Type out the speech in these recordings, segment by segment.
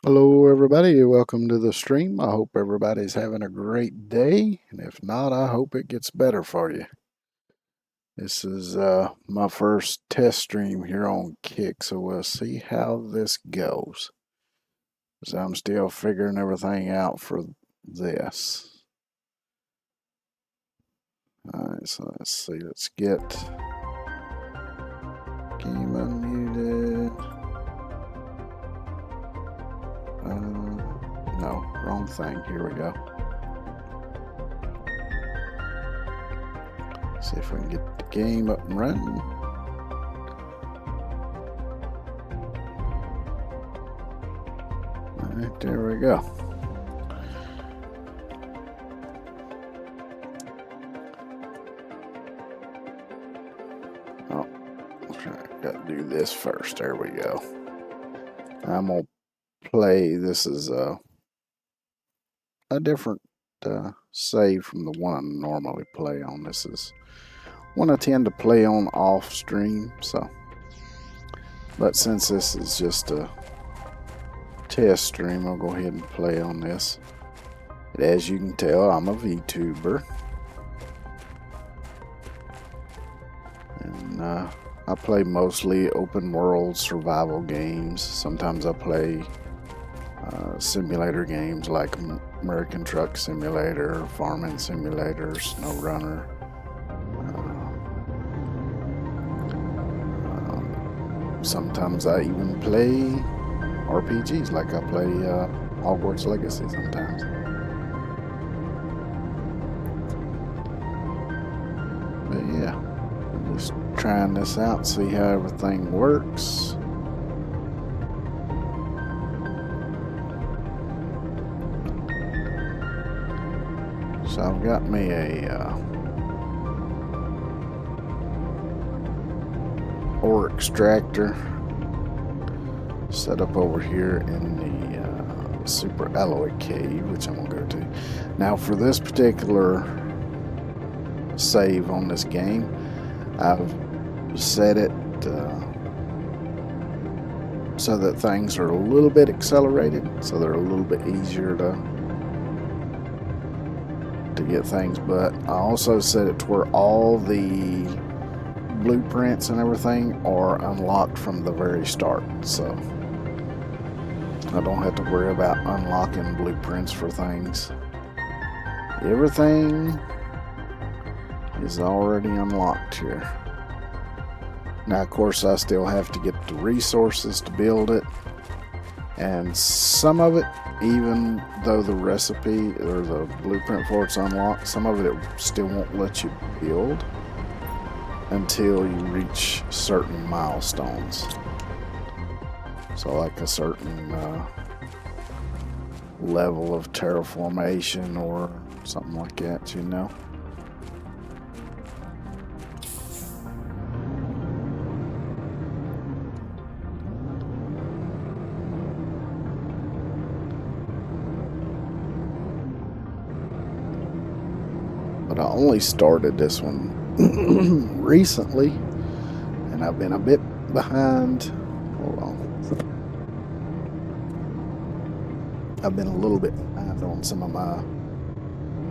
Hello, everybody. Welcome to the stream. I hope everybody's having a great day. And if not, I hope it gets better for you. This is my first test stream here on Kick, so we'll see how this goes. Because I'm still figuring everything out for this. Alright, so let's see. Let's get game unmuted. No, wrong thing. Here we go. See if we can get the game up and running. All right, there we go. Oh, I got to do this first. There we go. I'm gonna play. This is a different save from the one I normally play on. This is one I tend to play on off stream, so but since this is just a test stream, I'll go ahead and play on this. And as you can tell, I'm a VTuber, and I play mostly open world survival games. Sometimes I play simulator games like American Truck Simulator, Farming Simulator, SnowRunner. Sometimes I even play RPGs, like I play Hogwarts Legacy sometimes. But yeah, I'm just trying this out, see how everything works. So I've got me a ore extractor set up over here in the super alloy cave, which I'm gonna go to. Now for this particular save on this game, I've set it so that things are a little bit accelerated, so they're a little bit easier to get things, but I also set it to where all the blueprints and everything are unlocked from the very start, so I don't have to worry about unlocking blueprints for things. Everything is already unlocked here. Now of course I still have to get the resources to build it, and some of it, even though the recipe or the blueprint for it's unlocked, some of it still won't let you build until you reach certain milestones. So like a certain level of terraformation or something like that, you know. But I only started this one recently, and I've been a bit behind. Hold on. I've been a little bit behind on some of my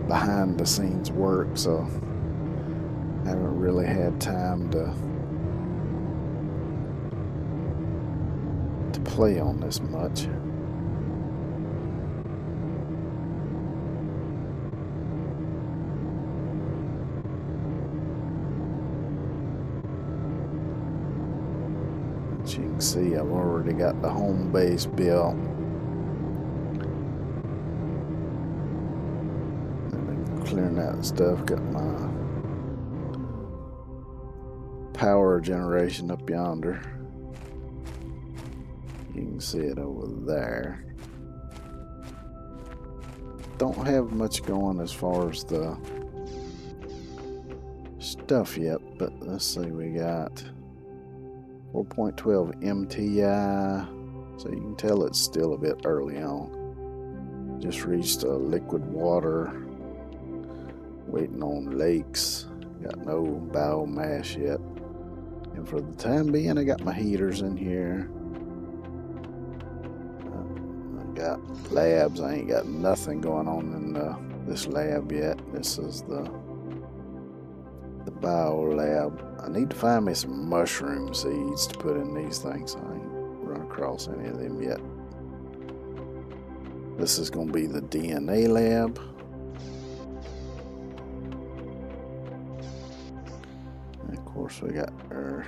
behind the scenes work, so I haven't really had time to play on this much. As you can see, I've already got the home base built. I've been clearing out stuff, got my power generation up yonder. You can see it over there. Don't have much going as far as the stuff yet, but let's see, we got 4.12 MTI, so you can tell it's still a bit early on. Just reached liquid water, waiting on lakes, got no biomass yet. And for the time being, I got my heaters in here. I got labs, I ain't got nothing going on in this lab yet. This is the bio lab. I need to find me some mushroom seeds to put in these things. I ain't run across any of them yet. This is going to be the DNA lab. And of course, we got our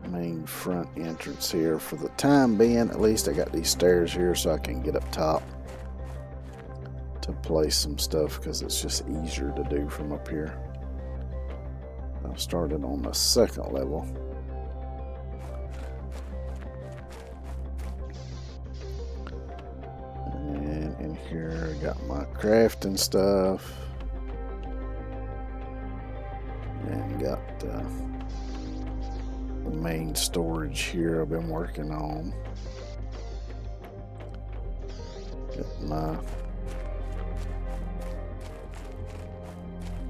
main front entrance here. For the time being, at least I got these stairs here so I can get up top to place some stuff, because it's just easier to do from up here. I've started on the second level. And in here I got my crafting stuff. And got the main storage here I've been working on. Got my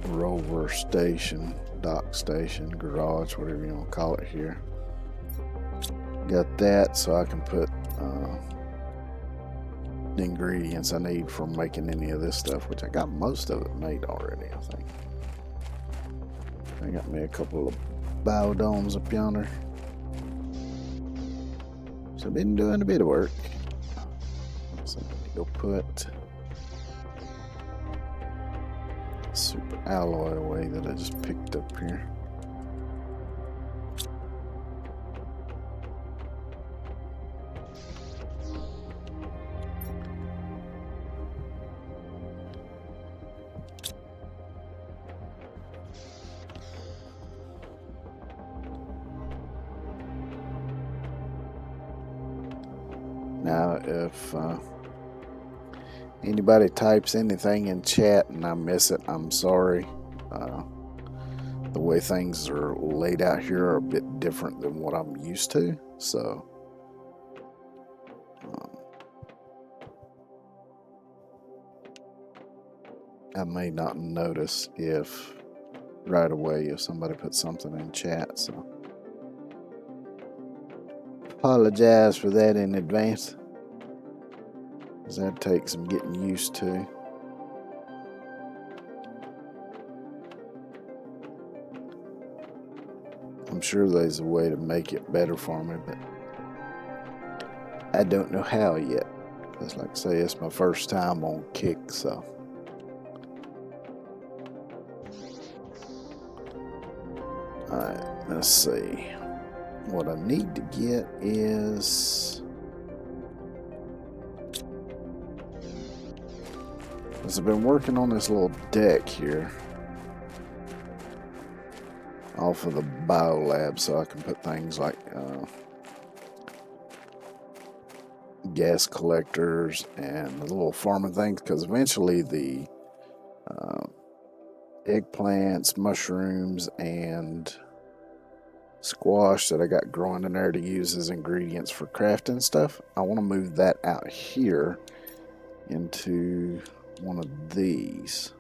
rover station, dock station, garage, whatever you want to call it here. Got that so I can put the ingredients I need for making any of this stuff, which I got most of it made already, I think. I got me a couple of biodomes up yonder. So I've been doing a bit of work. So I'm gonna go put super alloy away that I just picked up here. Now, if anybody types anything in chat and I miss it, I'm sorry. The way things are laid out here are a bit different than what I'm used to, so I may not notice if right away if somebody puts something in chat, so apologize for that in advance, because that takes some getting used to. I'm sure there's a way to make it better for me, but I don't know how yet, because like I say, it's my first time on Kick, so alright, let's see. What I need to get is, because I've been working on this little deck here off of the biolab, so I can put things like gas collectors and the little farming things, because eventually the eggplants, mushrooms, and squash that I got growing in there to use as ingredients for crafting stuff, I want to move that out here into one of these.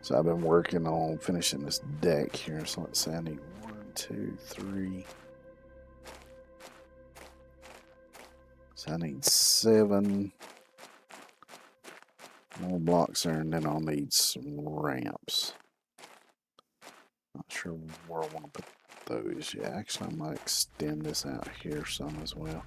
So I've been working on finishing this deck here. So let's say I need 1, 2, 3. So I need 7 more blocks there, and then I'll need some ramps. Not sure where I want to put those. Yeah, actually I might extend this out here some as well.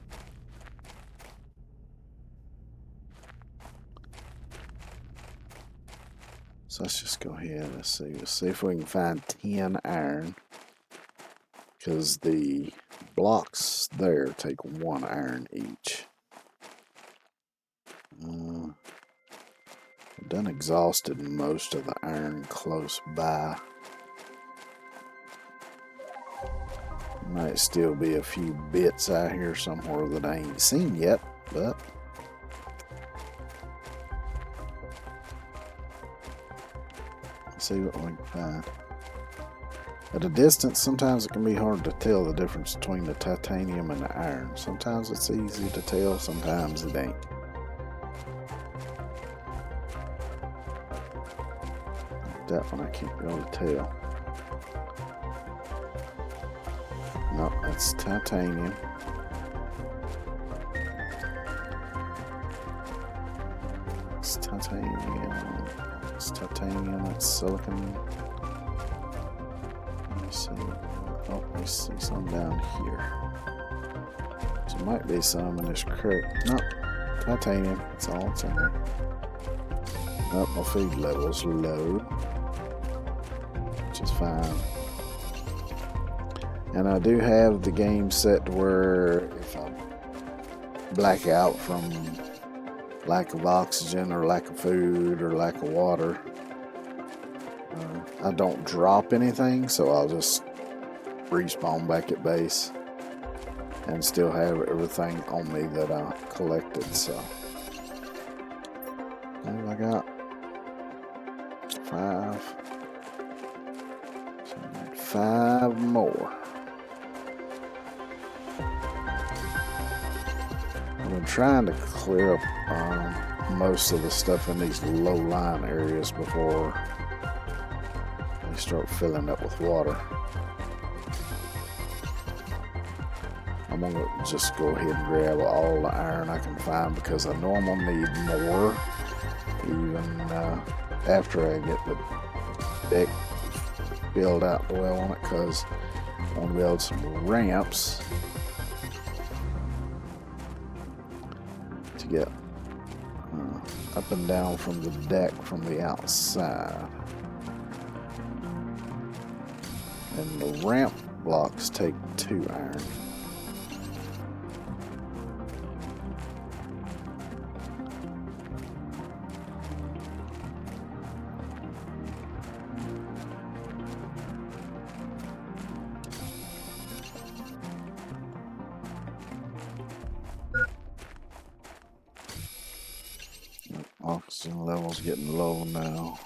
So let's just go ahead. Let's see if we can find 10 iron. because the blocks there take 1 iron each. I've done exhausted most of the iron close by. Might still be a few bits out here somewhere that I ain't seen yet, but let's see what we can find. At a distance, sometimes it can be hard to tell the difference between the titanium and the iron. Sometimes it's easy to tell, sometimes it ain't. That one I can't really tell. No, that's titanium. It's titanium. It's titanium. It's silicon. Let me see. Oh, I see some down here. There might be some in this crate. No, titanium. That's all it's in there. Nope, my feed level's low, which is fine. And I do have the game set to where if I black out from lack of oxygen or lack of food or lack of water, I don't drop anything, so I'll just respawn back at base and still have everything on me that I collected. So what have I got? 5. So I need 5 more. I've been trying to clear up most of the stuff in these low-lying areas before they start filling up with water. I'm going to just go ahead and grab all the iron I can find because I know I'm going to need more even after I get the deck build out the way I want it, because I want to build some ramps to get up and down from the deck from the outside. And the ramp blocks take 2 iron. Oxygen level's getting low now,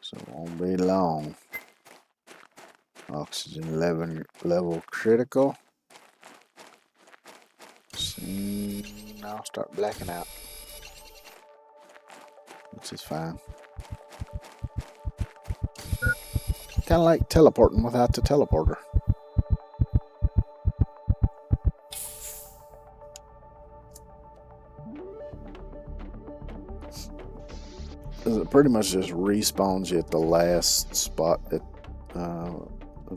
so it won't be long. Oxygen level critical. Soon I'll start blacking out, which is fine. Kind of like teleporting without the teleporter. It pretty much just respawns you at the last spot at the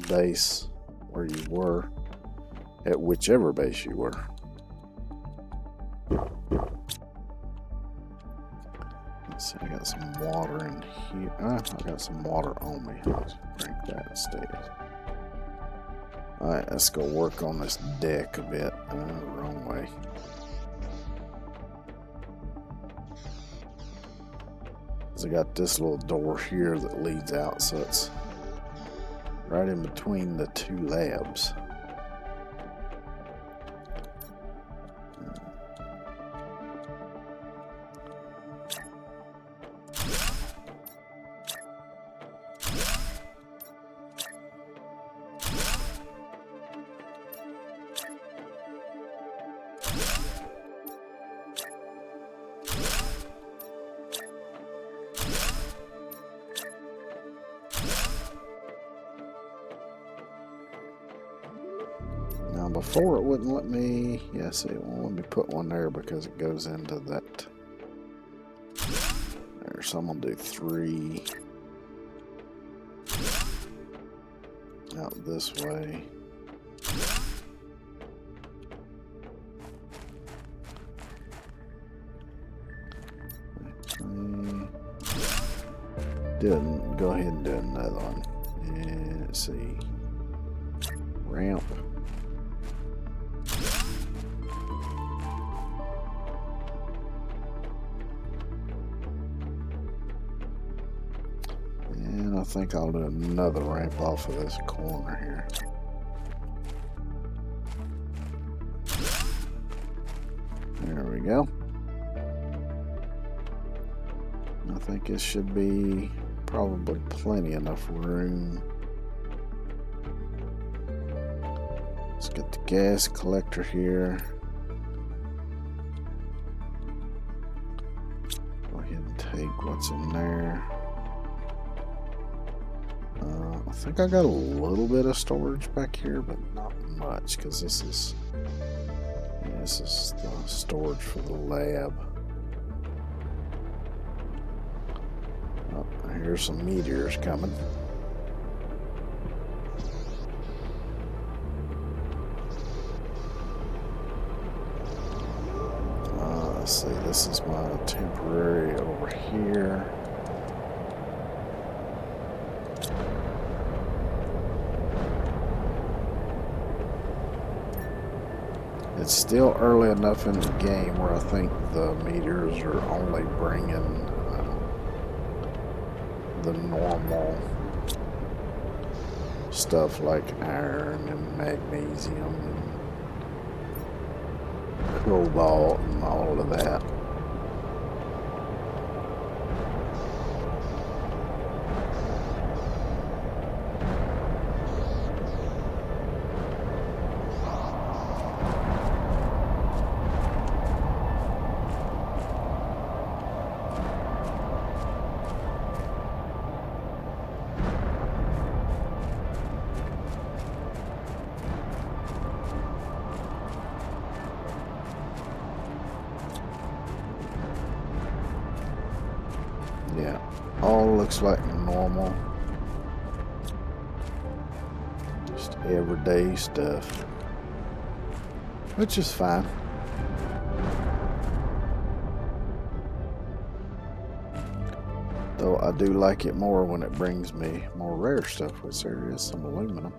base where you were, at whichever base you were. Let's see, I got some water in here. I got some water on me. Let's drink that instead. Alright, let's go work on this deck a bit. Wrong way. I got this little door here that leads out, so it's right in between the 2 labs. Now before it wouldn't let me, yeah, see, it won't let me put one there because it goes into that there. So I'm gonna do 3 out this way. Didn't go ahead and do another one. Yeah. Let's see. Ramp. And I think I'll do another ramp off of this corner here. There we go. I think it should be probably plenty enough room. Let's get the gas collector here. Go ahead and take what's in there. I think I got a little bit of storage back here, but not much, because this is the storage for the lab. Oh, here's some meteors coming. Let's see, this is my temporary over here. It's still early enough in the game where I think the meteors are only bringing the normal stuff like iron and magnesium and cobalt and all of that. Yeah, all looks like normal. Just everyday stuff, which is fine. Though I do like it more when it brings me more rare stuff, which there is some aluminum.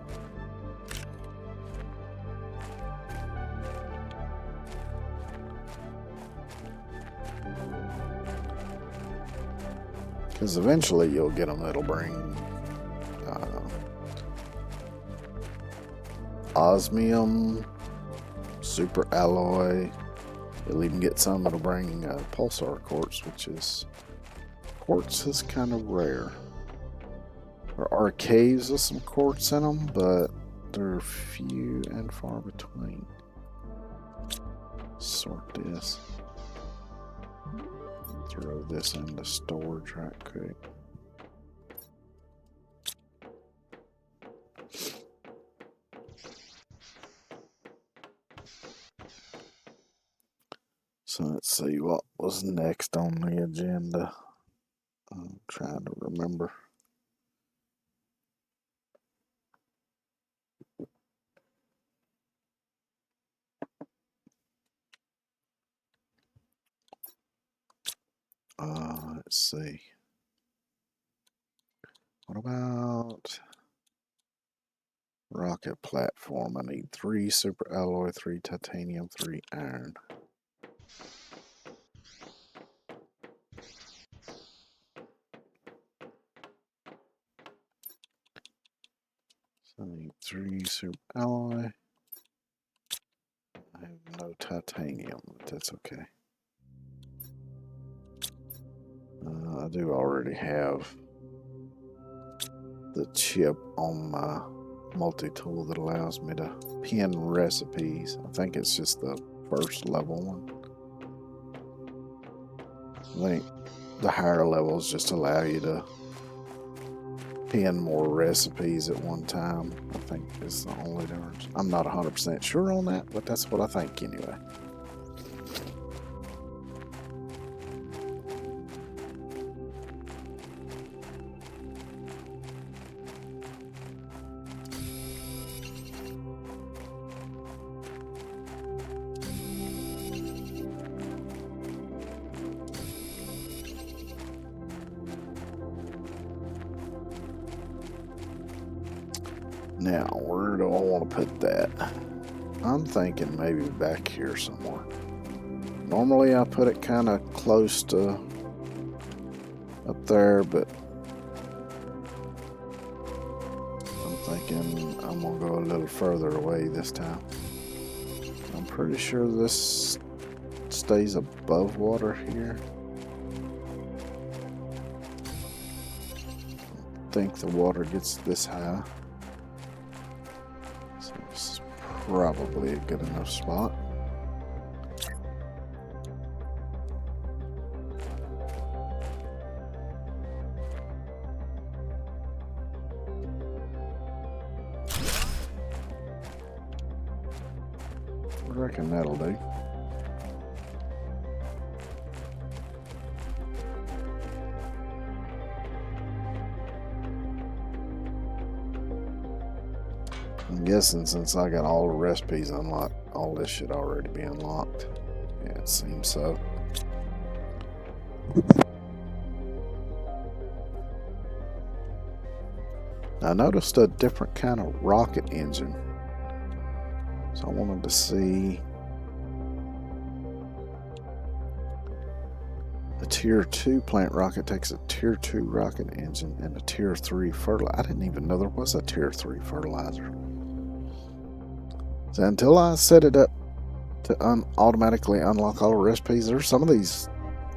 Because eventually you'll get them that'll bring osmium, super alloy. You'll even get some that'll bring pulsar quartz, which is kind of rare. There are caves with some quartz in them, but they're few and far between. Sort this. Throw this into storage right quick. So let's see what was next on the agenda. I'm trying to remember. Let's see. What about rocket platform? I need 3 super alloy, 3 titanium, 3 iron. So I need 3 super alloy. I have no titanium, but that's okay. I do already have the chip on my multi-tool that allows me to pin recipes. I think it's just the first level one. I think the higher levels just allow you to pin more recipes at one time. I think it's the only difference. I'm not 100% sure on that, but that's what I think anyway. Now, where do I want to put that? I'm thinking maybe back here somewhere. Normally I put it kind of close to up there, but I'm thinking I'm going to go a little further away this time. I'm pretty sure this stays above water here. I think the water gets this high. So this is probably a good enough spot. I reckon that'll do. I'm guessing since I got all the recipes unlocked, all this should already be unlocked. Yeah, it seems so. I noticed a different kind of rocket engine. So I wanted to see a tier 2 plant rocket takes a tier 2 rocket engine and a tier 3 fertilizer. I didn't even know there was a tier 3 fertilizer. So until I set it up to automatically unlock all the recipes, there's some of these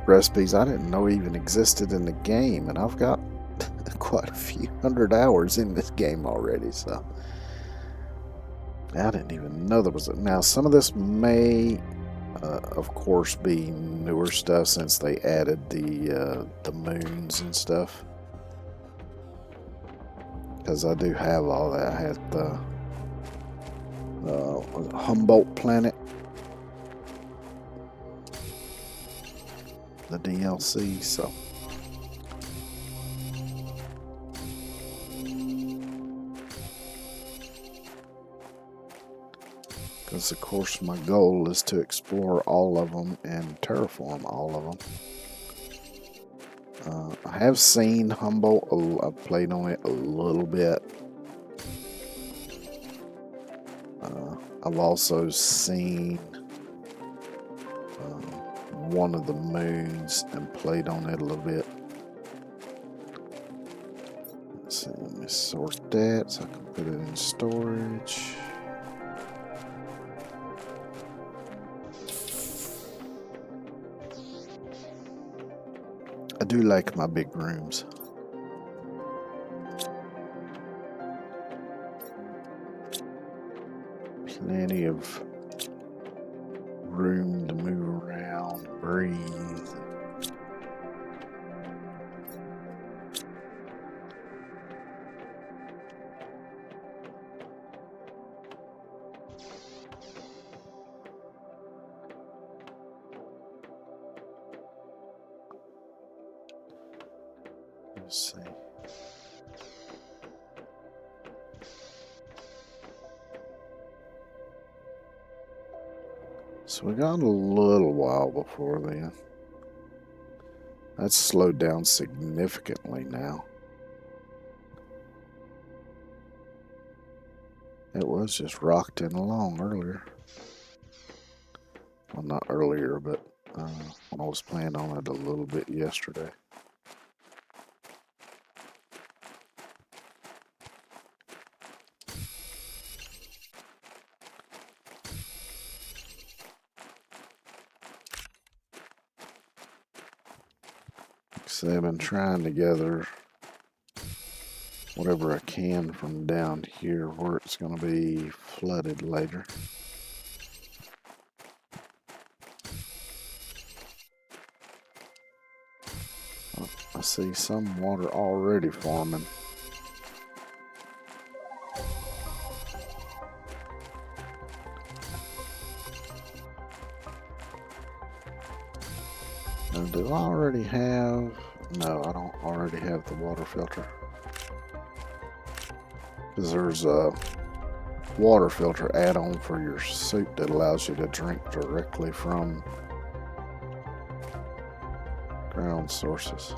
recipes I didn't know even existed in the game, and I've got quite a few hundred hours in this game already, so I didn't even know there was a... Now, some of this may, of course, be newer stuff since they added the moons and stuff. Because I do have all that. I had the Humboldt planet, the DLC, so... Because of course my goal is to explore all of them and terraform all of them. I have seen Humboldt. I've played on it a little bit. I've also seen one of the moons and played on it a little bit. Let's see, let me sort that so I can put it in storage. I do like my big rooms. Plenty of room to move around, breathe. Let's see. So we got a little while before then. That's slowed down significantly now. It was just rocketing along earlier. Well, not earlier, but when I was playing on it a little bit yesterday. So I've been trying to gather whatever I can from down here where it's going to be flooded later. Oh, I see some water already forming. Now, do I already have... No, I don't already have the water filter. Because there's a water filter add-on for your soup that allows you to drink directly from ground sources.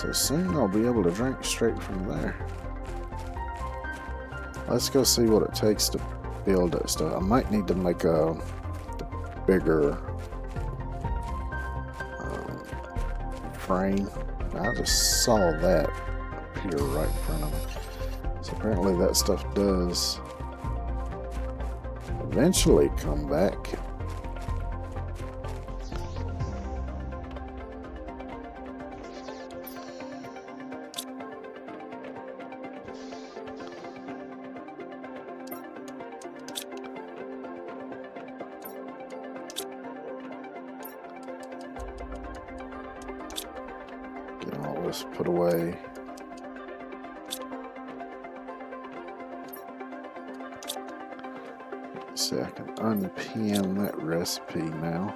So soon I'll be able to drink straight from there. Let's go see what it takes to build that stuff. I might need to make a bigger frame. I just saw that appear right in front of me. So apparently that stuff does eventually come back. Get all this put away. Let's see, I can unpin that recipe now.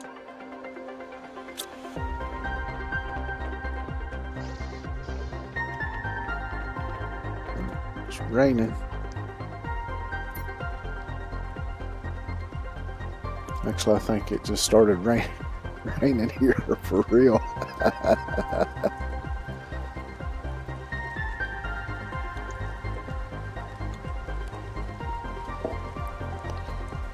It's raining. Actually, I think it just started raining here for real.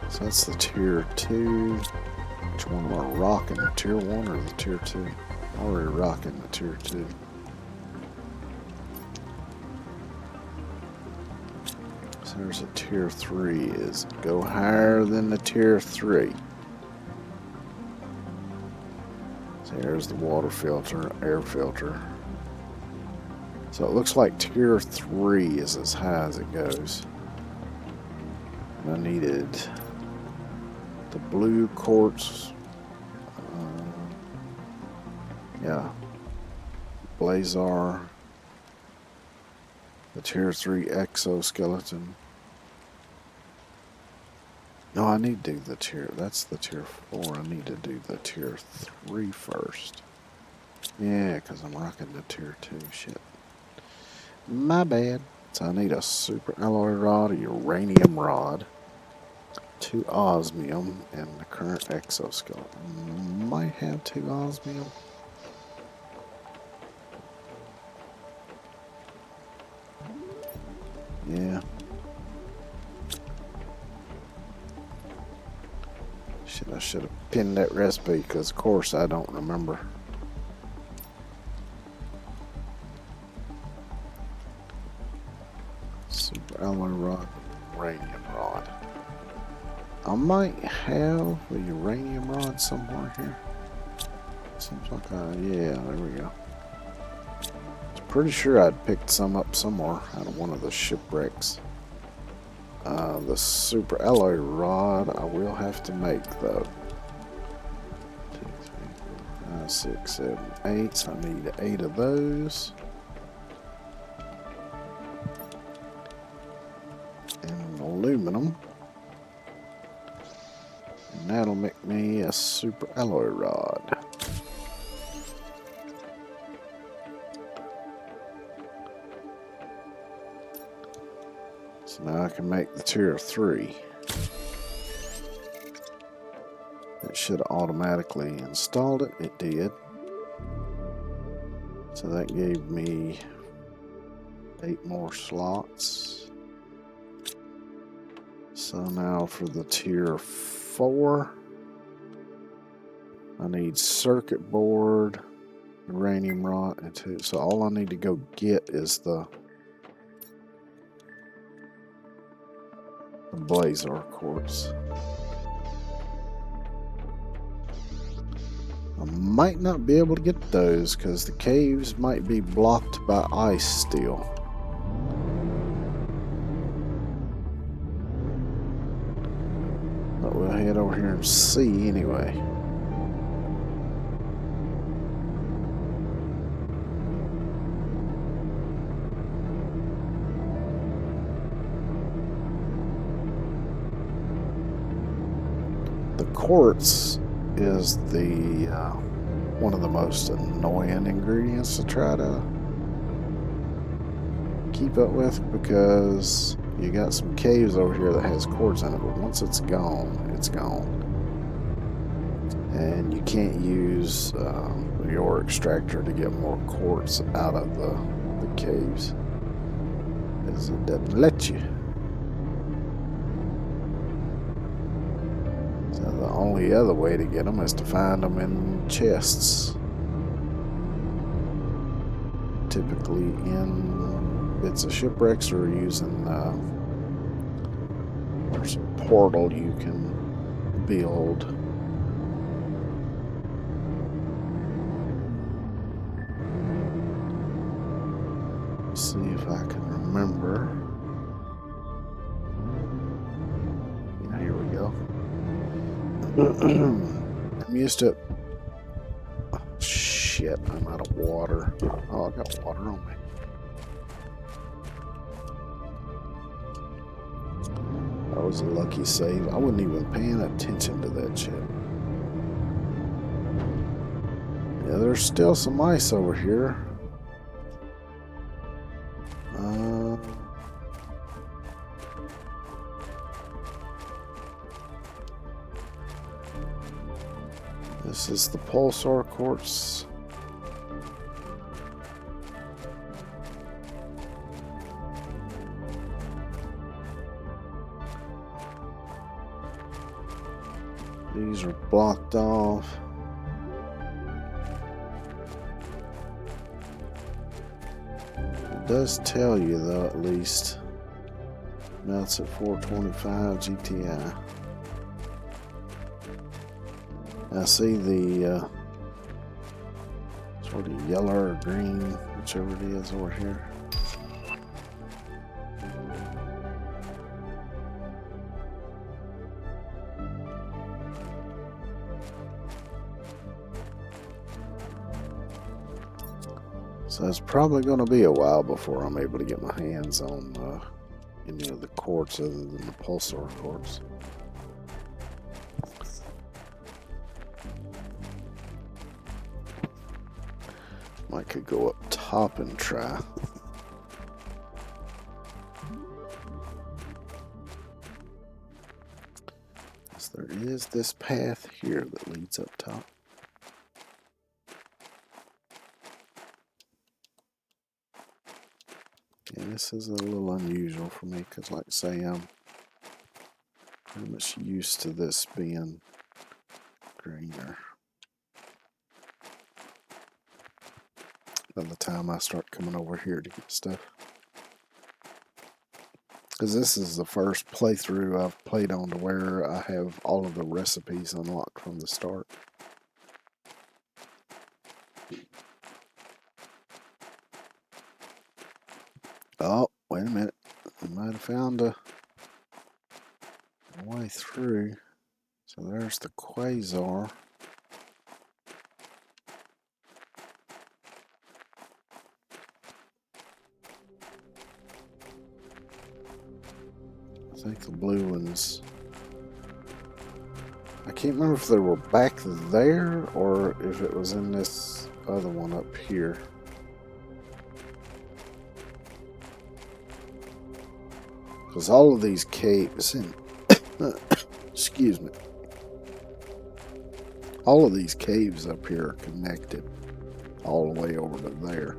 So that's the tier 2. Which one am I rocking? The tier 1 or the tier 2? I'm already rocking the tier 2. So there's a tier 3. Is go higher than the tier 3. So there's the water filter, air filter. So it looks like tier 3 is as high as it goes. And I needed the blue quartz, yeah, Blazar, the tier 3 exoskeleton. No, I need to do the tier, that's the tier 4. I need to do the tier 3 first. Yeah, because I'm rocking the tier 2 shit. My bad. So I need a super alloy rod, a uranium rod, 2 osmium, and the current exoskeleton. Might have 2 osmium. Yeah. I should have pinned that recipe because, of course, I don't remember. Super alloy rod, uranium rod. I might have a uranium rod somewhere here. Seems like yeah, there we go. I'm pretty sure I'd picked some up somewhere out of one of the shipwrecks. The super alloy rod I will have to make though. 2, 3, 4, 5, 6, 7, 8. So I need 8 of those. And aluminum. And that'll make me a super alloy rod. So now I can make the tier 3. It should have automatically installed it. It did. So that gave me 8 more slots. So now for the tier 4, I need circuit board, uranium rod, and 2. So all I need to go get is the Blazar quartz. I might not be able to get those because the caves might be blocked by ice still. But we'll head over here and see anyway. Quartz is the one of the most annoying ingredients to try to keep up with because you got some caves over here that has quartz in it, but once it's gone, it's gone. And you can't use the ore extractor to get more quartz out of the caves, because it doesn't let you. So the only other way to get them is to find them in chests, typically in bits of shipwrecks, or using there's a portal you can build. See if I can remember. Yeah, here we go. I'm used to. Oh, shit, I'm out of water. Oh, I got water on me. That was a lucky save. I wasn't even paying attention to that shit. Yeah, there's still some ice over here. This is the pulsar quartz. These are blocked off. It does tell you, though, at least. Melts at 425 GTI. I see the sort of yellow or green, whichever it is over here. So it's probably going to be a while before I'm able to get my hands on any of the quartz other than the pulsar quartz. I could go up top and try. So there is this path here that leads up top. Yeah, this is a little unusual for me because, like I say, I'm pretty much used to this being greener. By the time I start coming over here to get stuff. Because this is the first playthrough I've played on to where I have all of the recipes unlocked from the start. Oh, wait a minute. I might have found a way through. So there's the quasar. I think the blue ones. I can't remember if they were back there or if it was in this other one up here. Because all of these caves and excuse me. All of these caves up here are connected all the way over to there.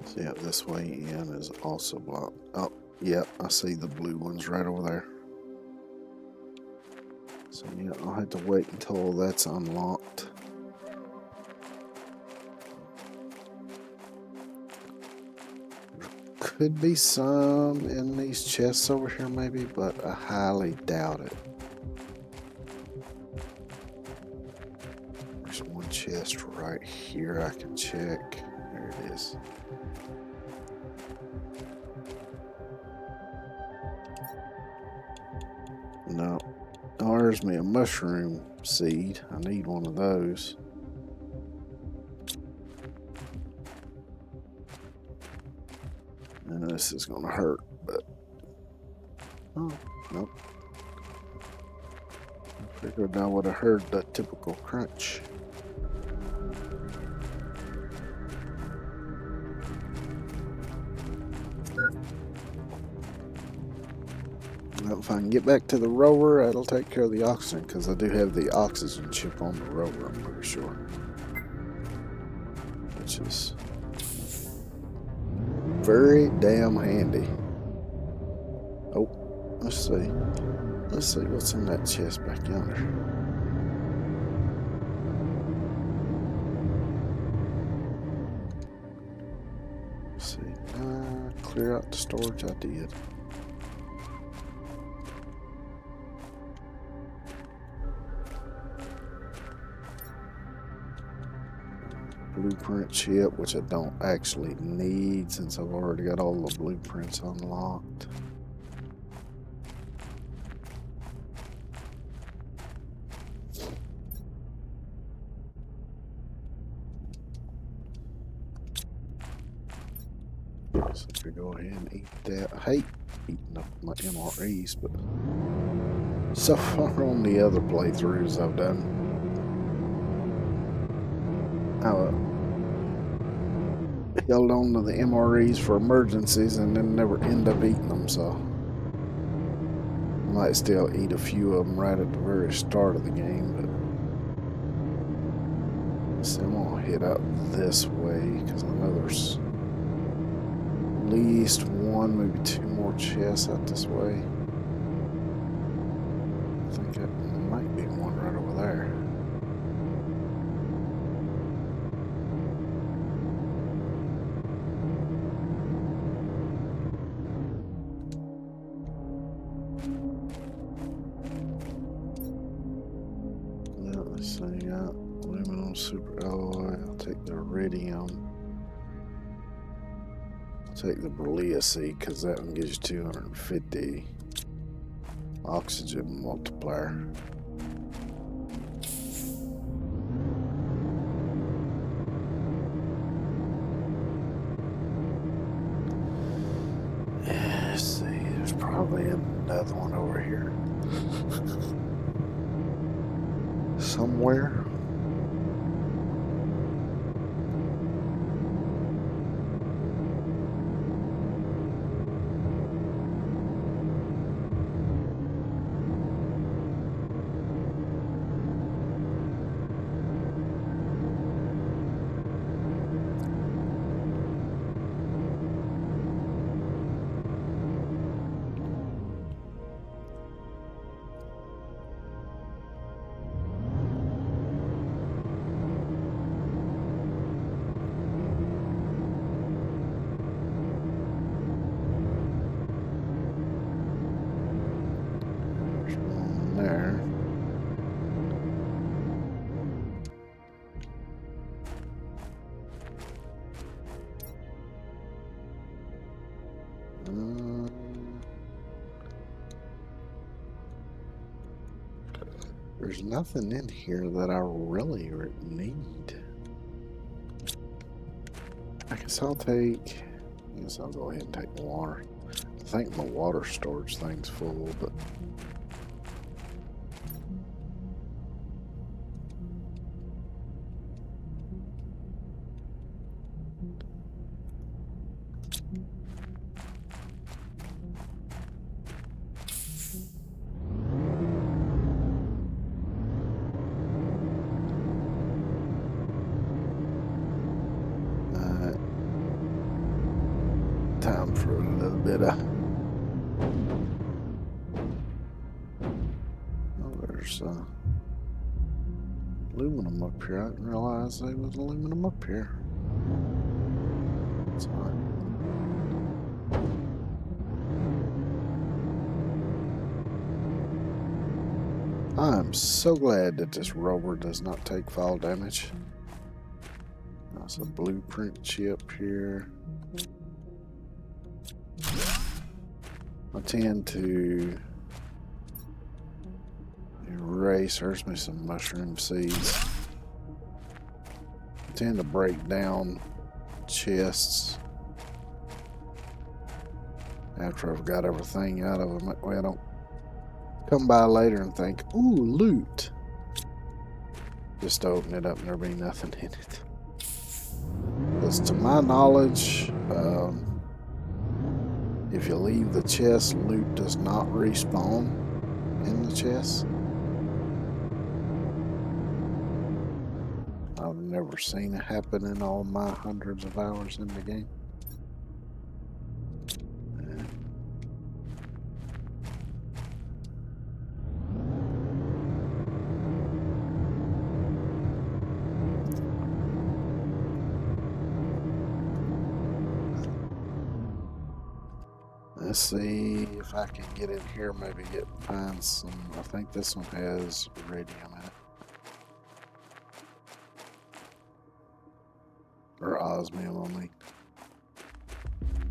So yeah, this way in is also blocked. Oh, yeah, I see the blue ones right over there. So yeah, I'll have to wait until that's unlocked. Could be some in these chests over here maybe, but I highly doubt it. There's one chest right here I can check. There it is. No. Oh, there's me a mushroom seed. I need one of those. And this is gonna hurt, but oh, nope. I figured I would have heard the typical crunch. If I can get back to the rover, that'll take care of the oxygen, because I do have the oxygen chip on the rover, I'm pretty sure. Which is very damn handy. Oh, let's see. Let's see what's in that chest back yonder. Let's see. Clear out the storage, I did. Blueprint chip, which I don't actually need since I've already got all the blueprints unlocked. So I could go ahead and eat that. I hate eating up my MREs, but so far on the other playthroughs I've done, I held on to the MREs for emergencies and then never end up eating them, so I might still eat a few of them right at the very start of the game, but so I'm gonna head out this way because I know there's at least one, maybe two more chests out this way. I think that might be one right over there. Let's see, aluminum super alloy. I'll take the iridium. I'll take the beryllium seed because that one gives you 250 oxygen multiplier. Let's see, there's probably another one over here. Somewhere. There's nothing in here that I really need. I guess I'll go ahead and take the water. I think my water storage thing's full, but time for a little bit of... Oh, there's aluminum up here. I didn't realize there was aluminum up here. That's all right. I'm so glad that this rover does not take fall damage. That's a blueprint chip here. I tend to erase, there's me some mushroom seeds. I tend to break down chests after I've got everything out of them. That way I don't come by later and think, ooh, loot. Just to open it up and there be nothing in it. Because to my knowledge, If you leave the chest, loot does not respawn in the chest. I've never seen it happen in all my hundreds of hours in the game. Let's see if I can get in here, maybe find some. I think this one has iridium in it. Or osmium, I mean.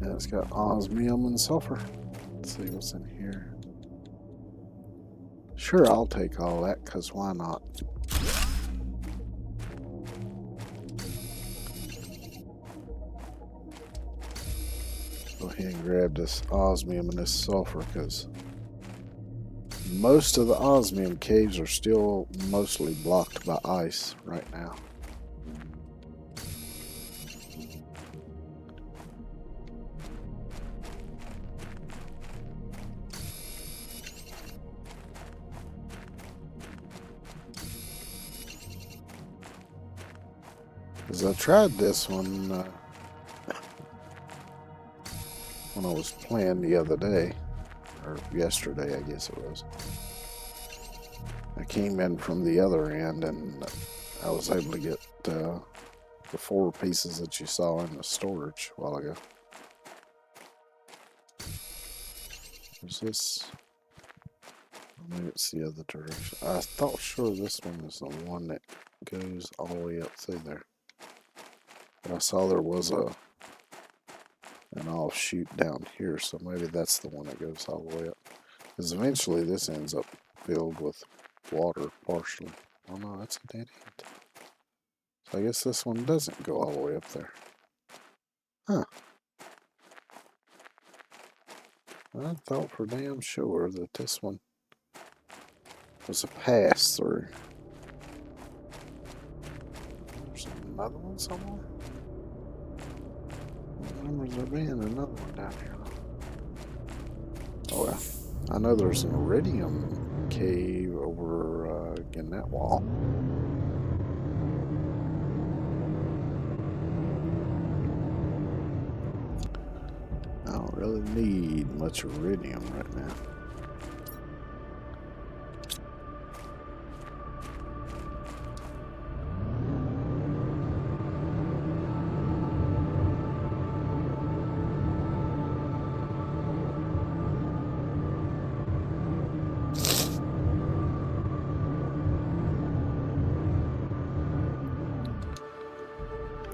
Yeah, it's got osmium and sulfur. Let's see what's in here. Sure, I'll take all that, because why not? Go ahead and grab this osmium and this sulfur, because most of the osmium caves are still mostly blocked by ice right now. Because I tried this one when I was playing the other day, or yesterday, I guess it was. I came in from the other end and I was able to get the 4 pieces that you saw in the storage a while ago. Is this? Maybe it's the other direction. I thought sure this one is the one that goes all the way up through there. But I saw there was an offshoot down here, so maybe that's the one that goes all the way up. Because eventually this ends up filled with water partially. Oh no, that's a dead end. So I guess this one doesn't go all the way up there. Huh. I thought for damn sure that this one was a pass through. There's another one somewhere? I remember there being another one down here. Oh well. I know there's an iridium cave over in that wall. I don't really need much iridium right now.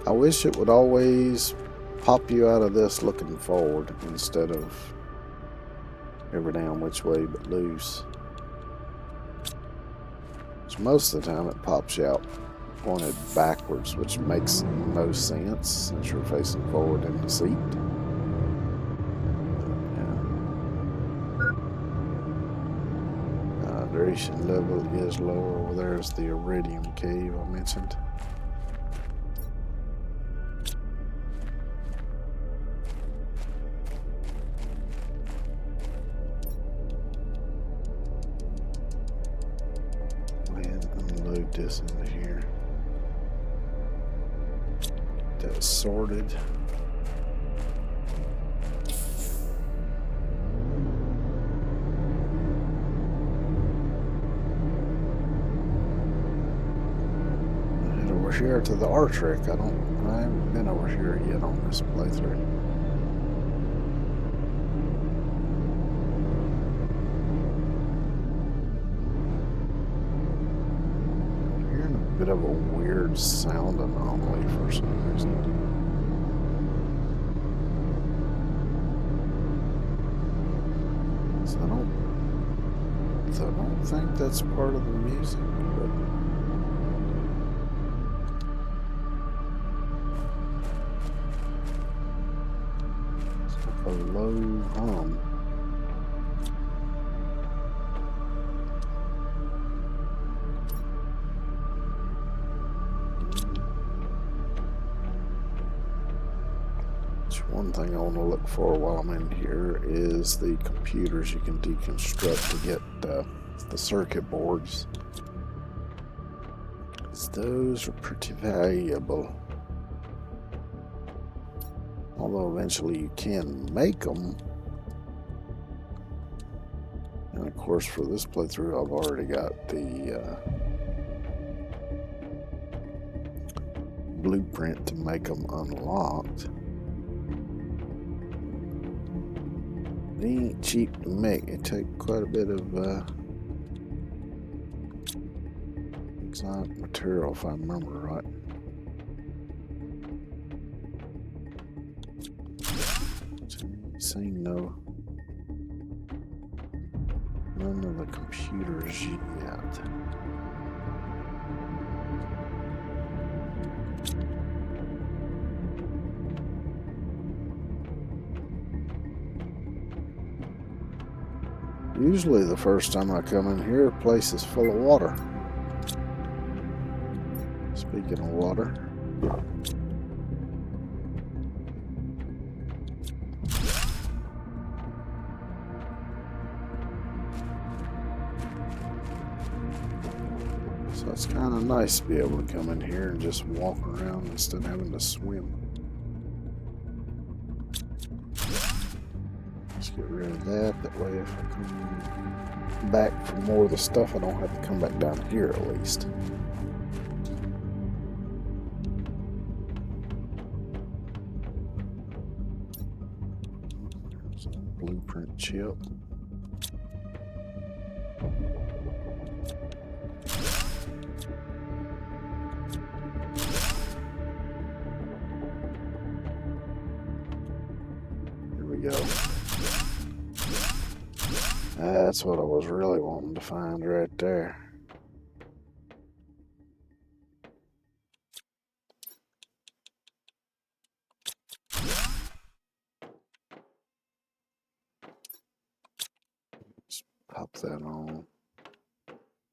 I wish it would always pop you out of this looking forward instead of every damn which way but loose. So most of the time it pops you out pointed backwards, which makes no sense since you're facing forward in the seat. Hydration level is lower. Over there is the iridium cave I mentioned. This into here. That's sorted. Head over here to the Artrick. I haven't been over here yet on this playthrough. Bit of a weird sound anomaly for some reason. So I don't think that's part of the music, but it's like a low hum. One thing I want to look for while I'm in here is the computers you can deconstruct to get the circuit boards. Those are pretty valuable. Although eventually you can make them. And of course for this playthrough I've already got the blueprint to make them unlocked. They ain't cheap to make. They take quite a bit of exotic material, if I remember right. Seen none of the computers yet. Usually the first time I come in here, the place is full of water. Speaking of water. So it's kind of nice to be able to come in here and just walk around instead of having to swim. Let's get rid of that. That way if I come back for more of the stuff, I don't have to come back down here at least. There's a blueprint chip. Here we go. That's what I was really wanting to find right there. Just pop that on.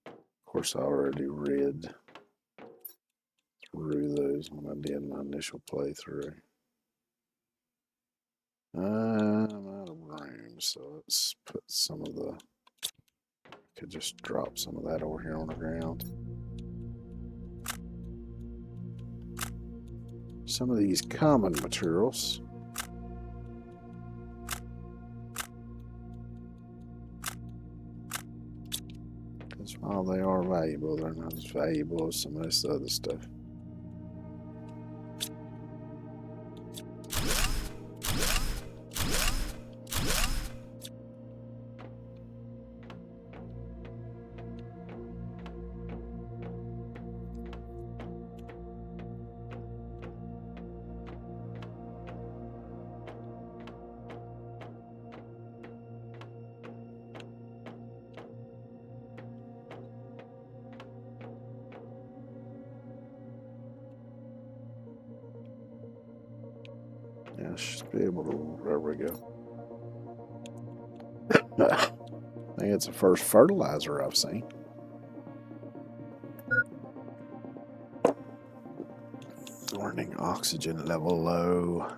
Of course, I already read through those when I did my initial playthrough. I'm out of room, so let's put some of the... Could just drop some of that over here on the ground. Some of these common materials. Because while they are valuable, they're not as valuable as some of this other stuff. Yeah, I should be able to, there we go. I think it's the first fertilizer I've seen. Warning, oxygen level low.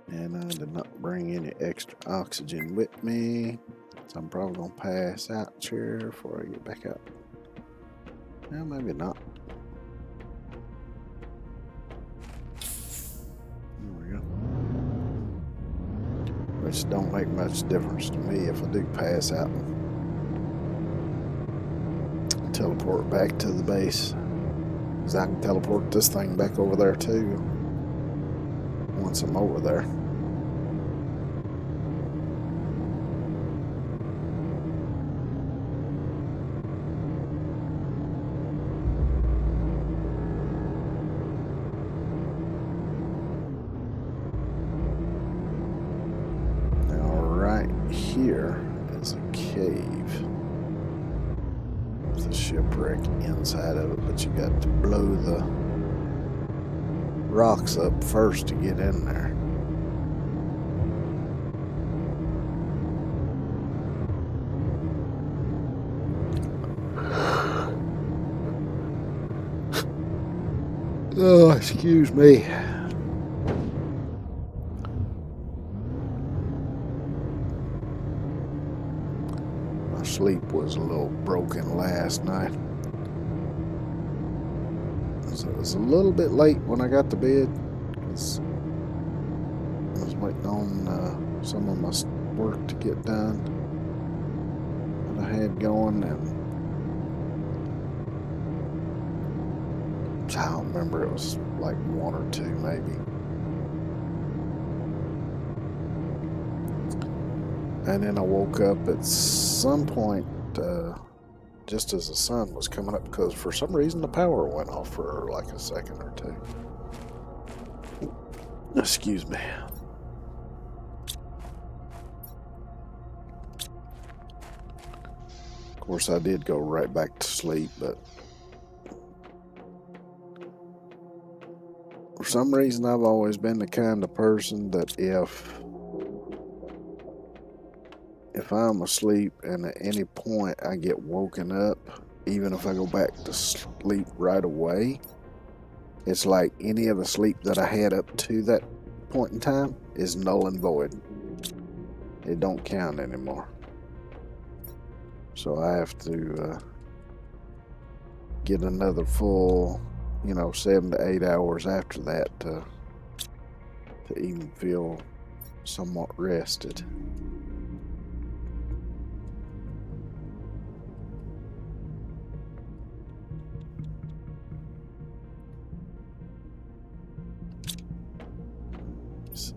And I did not bring any extra oxygen with me. So I'm probably going to pass out here before I get back up. Well, maybe not. Which don't make much difference to me if I do pass out and teleport back to the base. Because I can teleport this thing back over there too once I'm over there. Here is a cave with a shipwreck inside of it, but you got to blow the rocks up first to get in there. Oh, excuse me. sleep was a little broken last night. So it was a little bit late when I got to bed, because I was waiting on some of my work to get done that I had going, and I don't remember, it was like 1 or 2 maybe. And then I woke up at some point just as the sun was coming up, because for some reason the power went off for like a second or 2. Excuse me. Of course, I did go right back to sleep, but for some reason I've always been the kind of person that if I'm asleep and at any point I get woken up, even if I go back to sleep right away, it's like any of the sleep that I had up to that point in time is null and void. It don't count anymore. So I have to get another full, 7 to 8 hours after that to even feel somewhat rested. Let's see.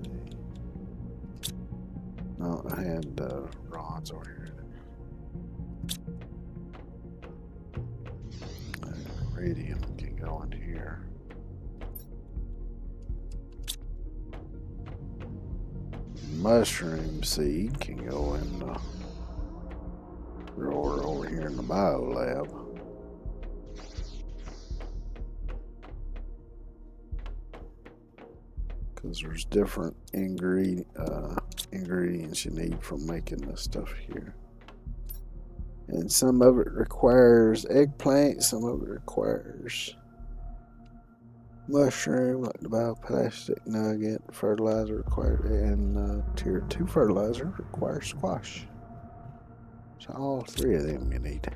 No, I had rods over here. Radium can go in here. Mushroom seed can go in the drawer over here in the bio lab. Because there's different ingredients you need for making this stuff here. And some of it requires eggplant, some of it requires mushroom, like the bioplastic nugget. Fertilizer required, and tier 2 fertilizer requires squash. So all 3 of them you need.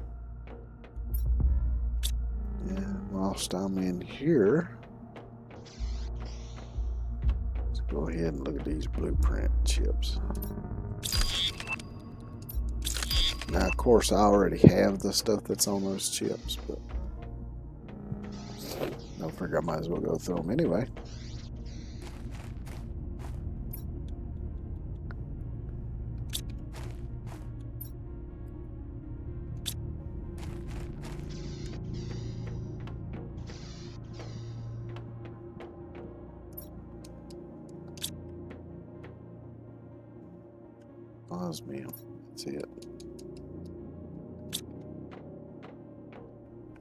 And whilst I'm in here, let's go ahead and look at these blueprint chips. Now, of course, I already have the stuff that's on those chips, but I figure I might as well go through them anyway. Osmium, that's it.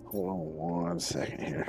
Hold on 1 second here.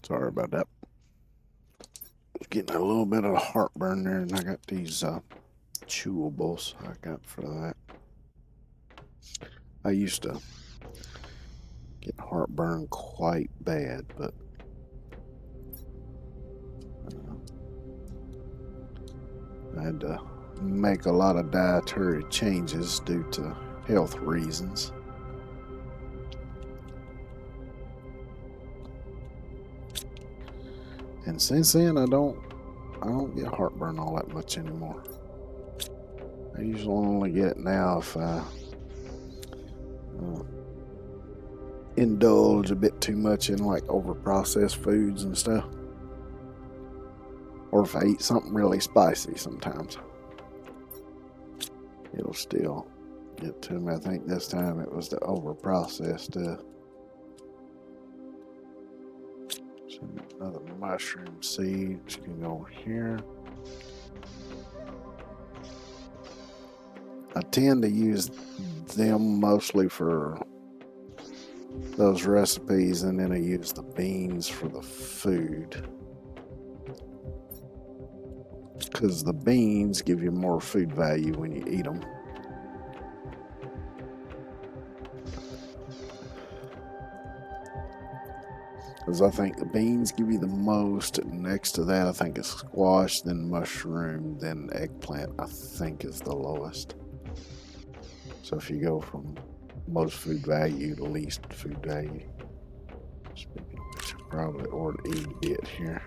Sorry about that. Getting a little bit of heartburn there, and I got these chewables I got for that. I used to get heartburn quite bad, but I had to make a lot of dietary changes due to health reasons. And since then, I don't get heartburn all that much anymore. I usually only get it now if I indulge a bit too much in like over-processed foods and stuff, or if I eat something really spicy. Sometimes it'll still get to me. I think this time it was the over-processed stuff. So another mushroom seed can go here. I tend to use them mostly for those recipes, and then I use the beans for the food. Because the beans give you more food value when you eat them. Because I think the beans give you the most. Next to that, I think it's squash, then mushroom, then eggplant, I think is the lowest. So if you go from most food value to least food value, speaking of which, I probably ought to eat a bit here.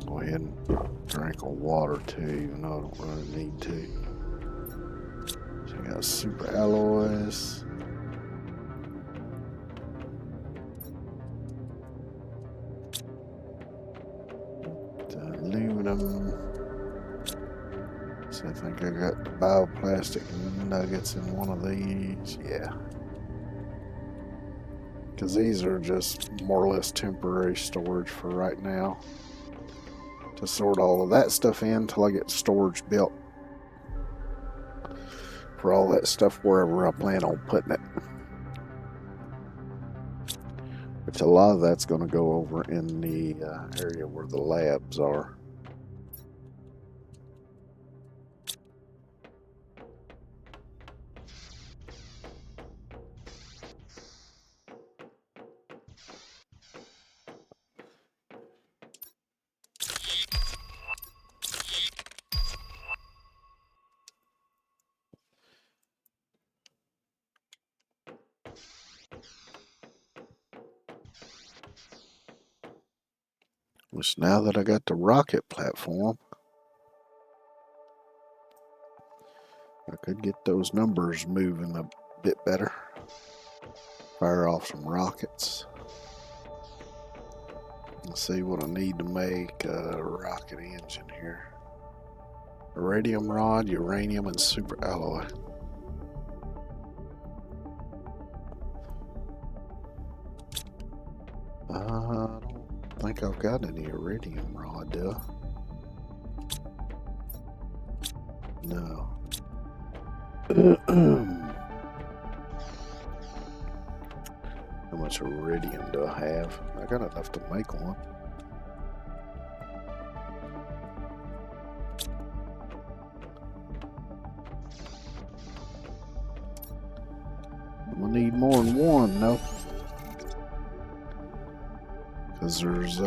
Go ahead and drink a water too, even though I don't really need to. So you got super alloys. The aluminum. So I think I got the bioplastic nuggets in one of these. Yeah. Because these are just more or less temporary storage for right now. To sort all of that stuff in until I get storage built for all that stuff wherever I plan on putting it. Which a lot of that's going to go over in the area where the labs are. Which now that I got the rocket platform, I could get those numbers moving a bit better. Fire off some rockets. Let's see what I need to make a rocket engine here. Iridium rod, uranium, and super alloy. I don't think I've got any iridium rod, do I? No. How much iridium do I have? I got enough to make one. I'm gonna need more than one, no? Because there's,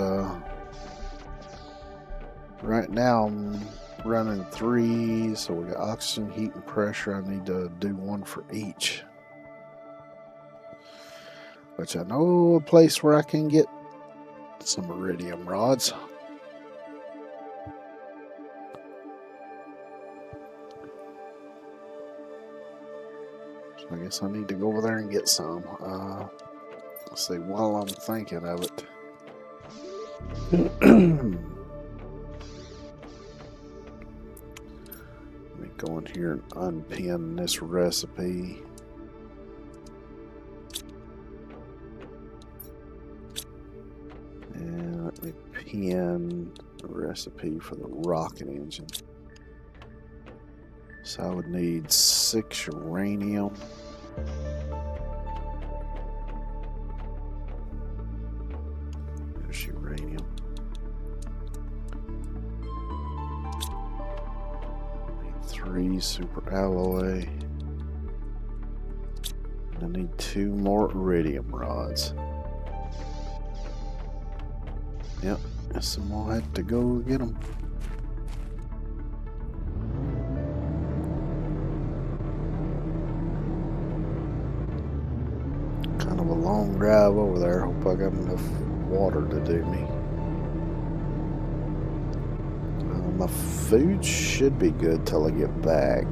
right now I'm running 3, so we got oxygen, heat, and pressure. I need to do one for each. Which I know a place where I can get some iridium rods. So I guess I need to go over there and get some. Let's see, while I'm thinking of it. Let me go in here and unpin this recipe. And let me pin the recipe for the rocket engine. So I would need 6 uranium. There's uranium. Need 3 super alloy. And I need 2 more iridium rods. Yep, guess I'm gonna have to go get them. Kind of a long drive over there. Hope I got enough water to do me. My food should be good till I get back.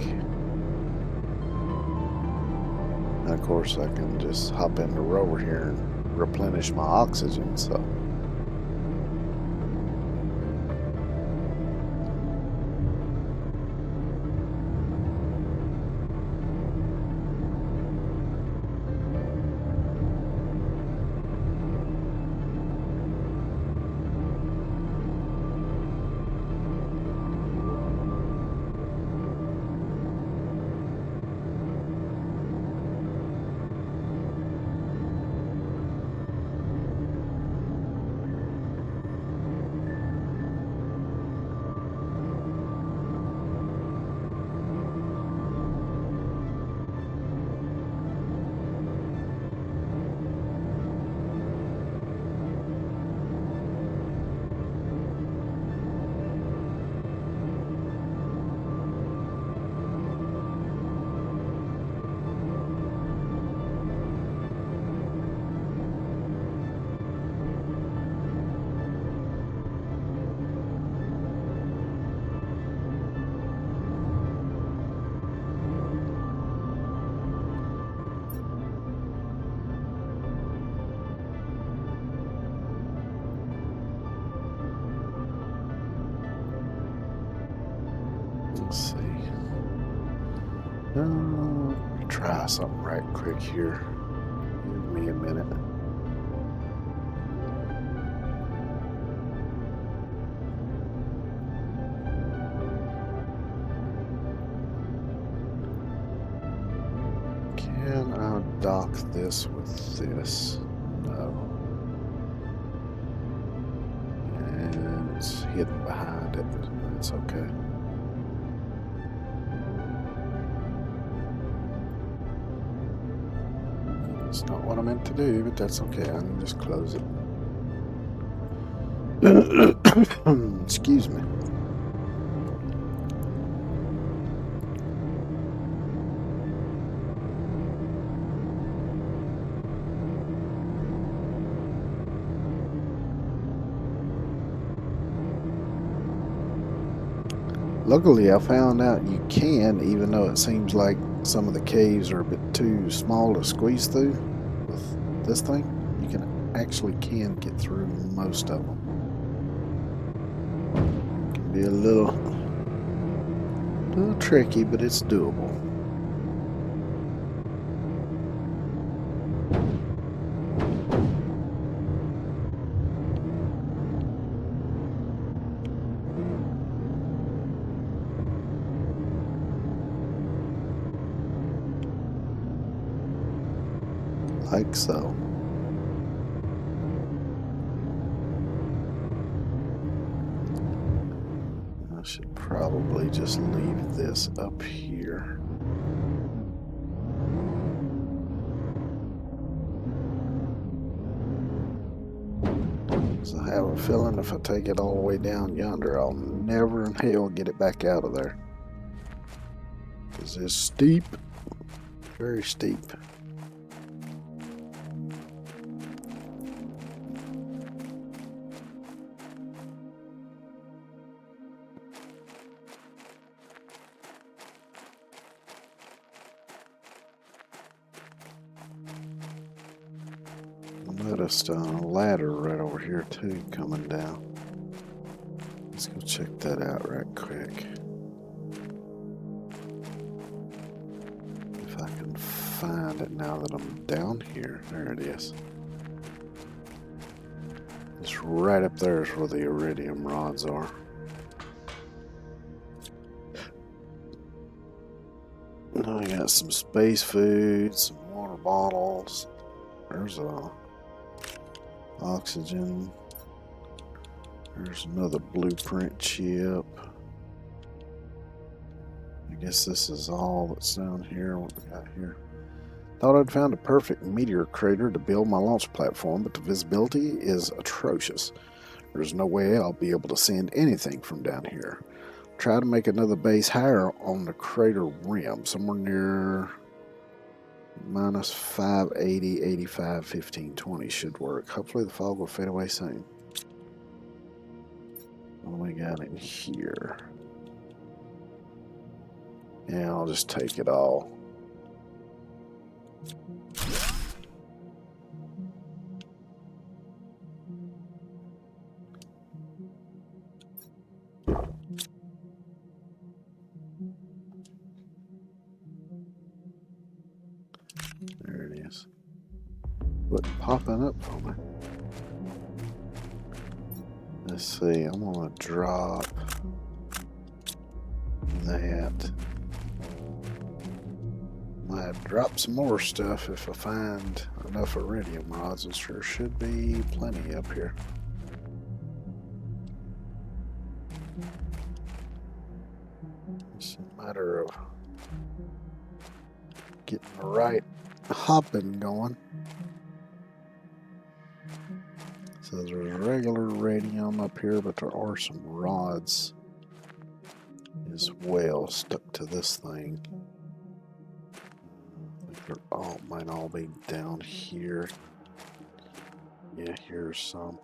And of course, I can just hop in the rover here and replenish my oxygen. So. Let's see. Try something right quick here. Give me a minute. Can I dock this with this? No. And it's hidden behind it. That's okay. It's not what I meant to do, but that's okay. I can just close it. Excuse me. Luckily, I found out you can, even though it seems like some of the caves are a bit too small to squeeze through with this thing, you actually can get through most of them. It can be a little tricky, but it's doable. Like so. I should probably just leave this up here. So I have a feeling if I take it all the way down yonder, I'll never in hell get it back out of there. Because it's steep. Very steep. Noticed a ladder right over here too coming down. Let's go check that out right quick. If I can find it now that I'm down here. There it is. It's right up there is where the iridium rods are. Now I got some space food, some water bottles. There's a oxygen. There's another blueprint chip. I guess this is all that's down here. What we got here? Thought I'd found a perfect meteor crater to build my launch platform, but the visibility is atrocious. There's no way I'll be able to send anything from down here. Try to make another base higher on the crater rim, somewhere near minus 580, 85, 15, 20 should work. Hopefully the fog will fade away soon. What do we got in here? Yeah, I'll just take it all. There it is. Wasn't popping up for me. Let's see, I'm gonna drop that. Might drop some more stuff if I find enough iridium rods, and there should be plenty up here. It's a matter of getting the right hopping going. So there's regular radium up here, but there are some rods as well stuck to this thing. I think they're all might all be down here. Yeah, here's some.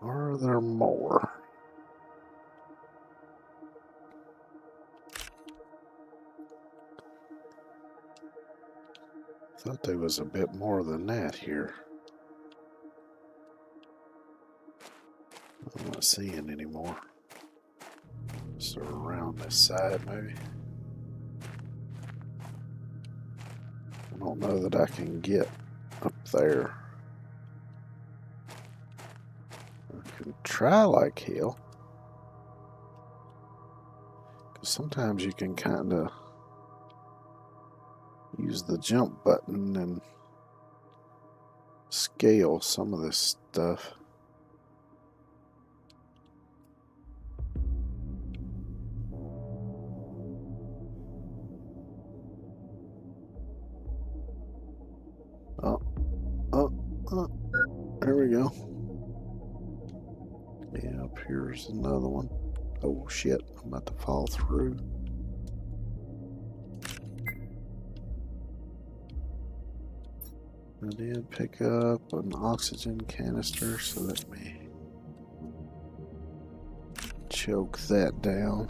Are there more? Thought there was a bit more than that here. I'm not seeing anymore. So around this side, maybe. I don't know that I can get up there. I can try like hell. Because sometimes you can kind of use the jump button and scale some of this stuff. There we go. Yeah, up here's another one. Oh shit, I'm about to fall through. I did pick up an oxygen canister, so let me choke that down.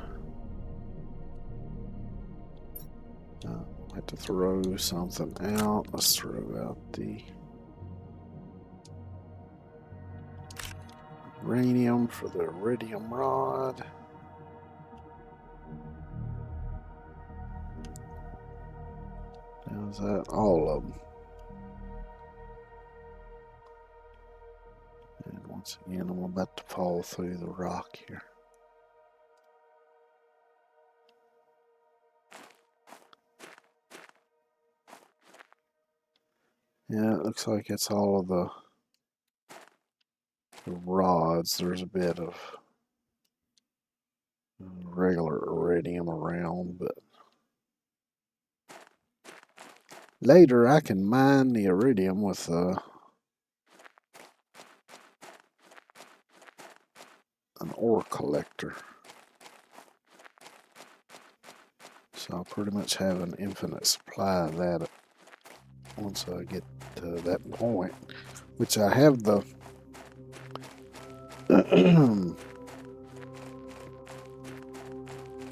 I have to throw something out. Let's throw out the uranium for the iridium rod. Now is that all of them? And once again, I'm about to fall through the rock here. Yeah, it looks like it's all of the rods. There's a bit of regular iridium around, but later I can mine the iridium with an ore collector. So I'll pretty much have an infinite supply of that once I get to that point, which I have the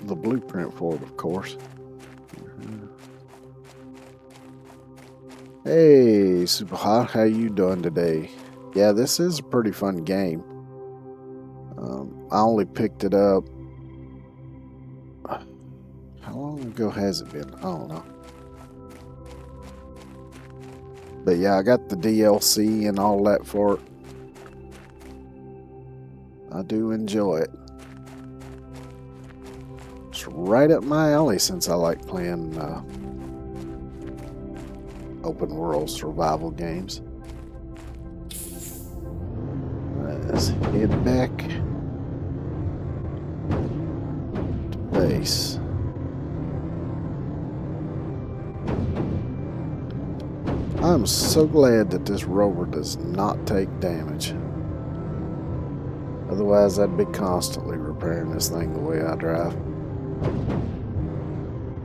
the blueprint for it, of course. Hey, Super Hot, how you doing today? Yeah, this is a pretty fun game. I only picked it up. How long ago has it been? I don't know. But yeah, I got the DLC and all that for it. I do enjoy it. It's right up my alley since I like playing open world survival games. Let's head back to base. I'm so glad that this rover does not take damage. Otherwise, I'd be constantly repairing this thing the way I drive.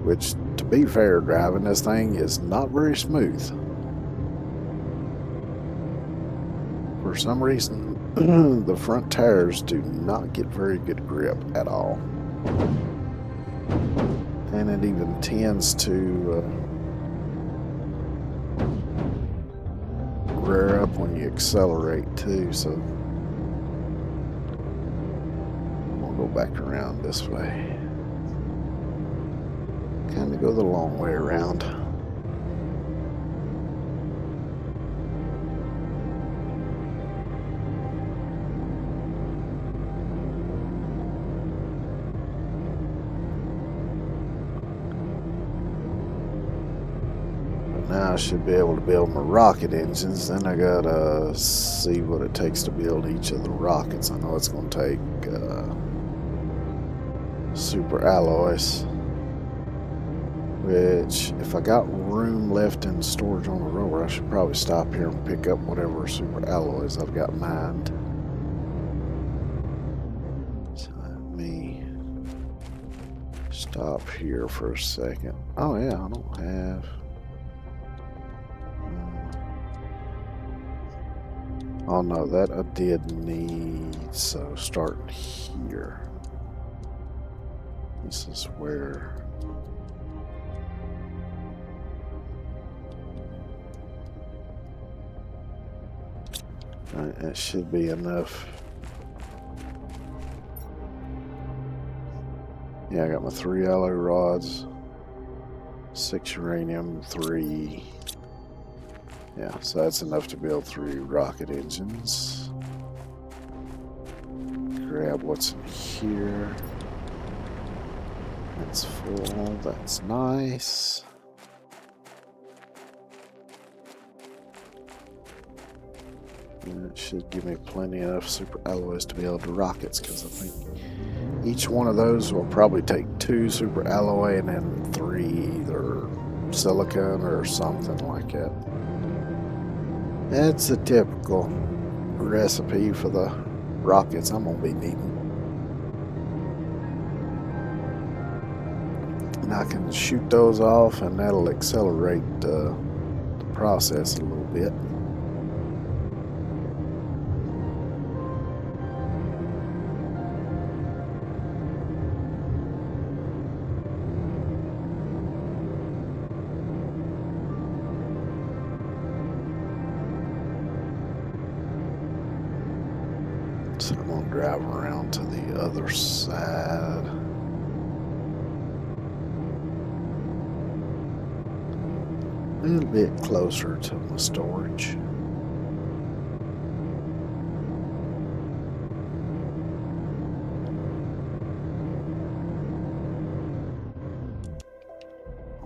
Which, to be fair, driving this thing is not very smooth. For some reason, the front tires do not get very good grip at all. And it even tends to rear up when you accelerate too, so we'll go back around this way. Kind of go the long way around. Now I should be able to build my rocket engines. Then I gotta see what it takes to build each of the rockets. I know it's gonna take super alloys, which if I got room left in storage on the rover, I should probably stop here and pick up whatever super alloys I've got mined. So let me stop here for a second. Oh yeah, I don't have... Oh no, that I did need, so starting here. This is where That should be enough. Yeah, I got my 3 alloy rods, 6 uranium, 3. Yeah, so that's enough to build 3 rocket engines. Grab what's in here. That's full, that's nice. And it should give me plenty enough super alloys to build rockets, because I think each one of those will probably take 2 super alloy and then 3 either silicon or something like that. That's a typical recipe for the rockets I'm going to be needing. And I can shoot those off, and that'll accelerate the process a little bit. So I'm going to drive around to the other side. A little bit closer to my storage.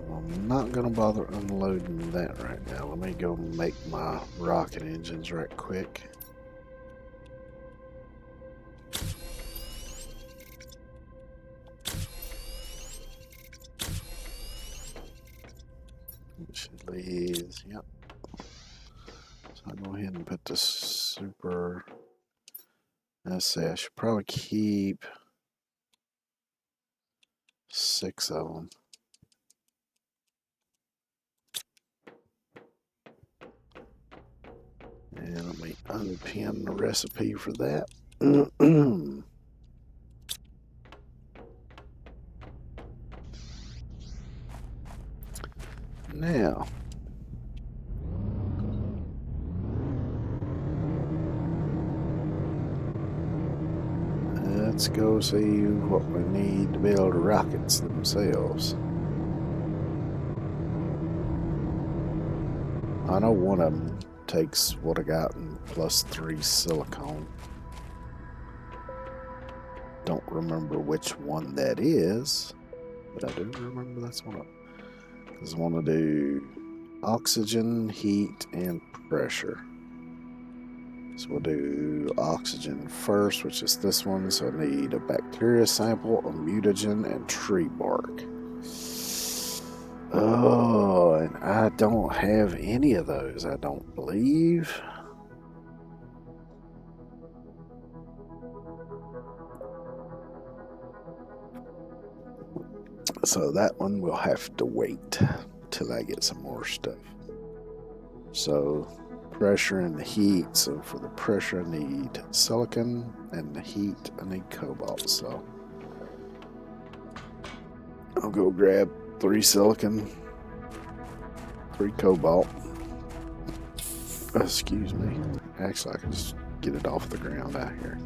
I'm not going to bother unloading that right now. Let me go make my rocket engines right quick. Please, yep. So I'll go ahead and put the super. Let's see, I should probably keep 6 of them. And let me unpin the recipe for that. Now, let's go see what we need to build rockets themselves. I know one of them takes what I got and plus 3 silicone. Don't remember which one that is, but I do remember that's one of them. Because I want to do oxygen, heat, and pressure. So we'll do oxygen first, which is this one. So I need a bacteria sample, a mutagen, and tree bark. Oh, and I don't have any of those, I don't believe. So that one will have to wait till I get some more stuff. So pressure and heat. So for the pressure I need silicon, and the heat I need cobalt. So I'll go grab 3 silicon, 3 cobalt. Excuse me. Actually, I can just get it off the ground out here.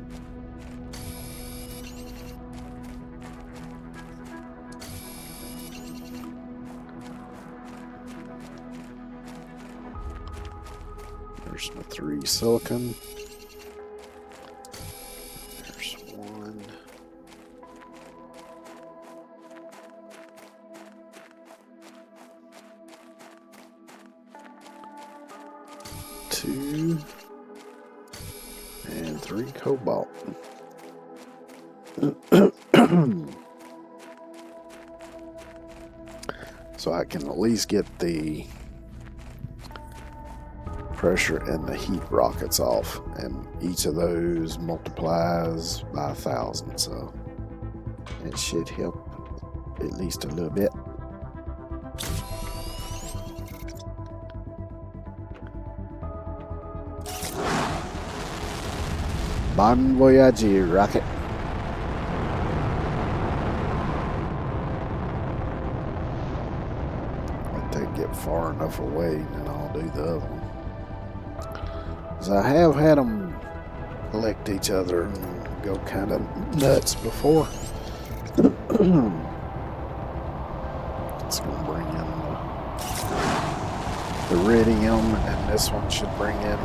There's my 3 silicon. There's 1. Two and 3 cobalt. So I can at least get the pressure and the heat rockets off, and each of those multiplies by 1,000, so it should help at least a little bit. Bon voyage, rocket. Let that get far enough away, and then I'll do the other one. 'Cause I have had them collect each other and go kind of nuts before. It's going to bring in the iridium, and this one should bring in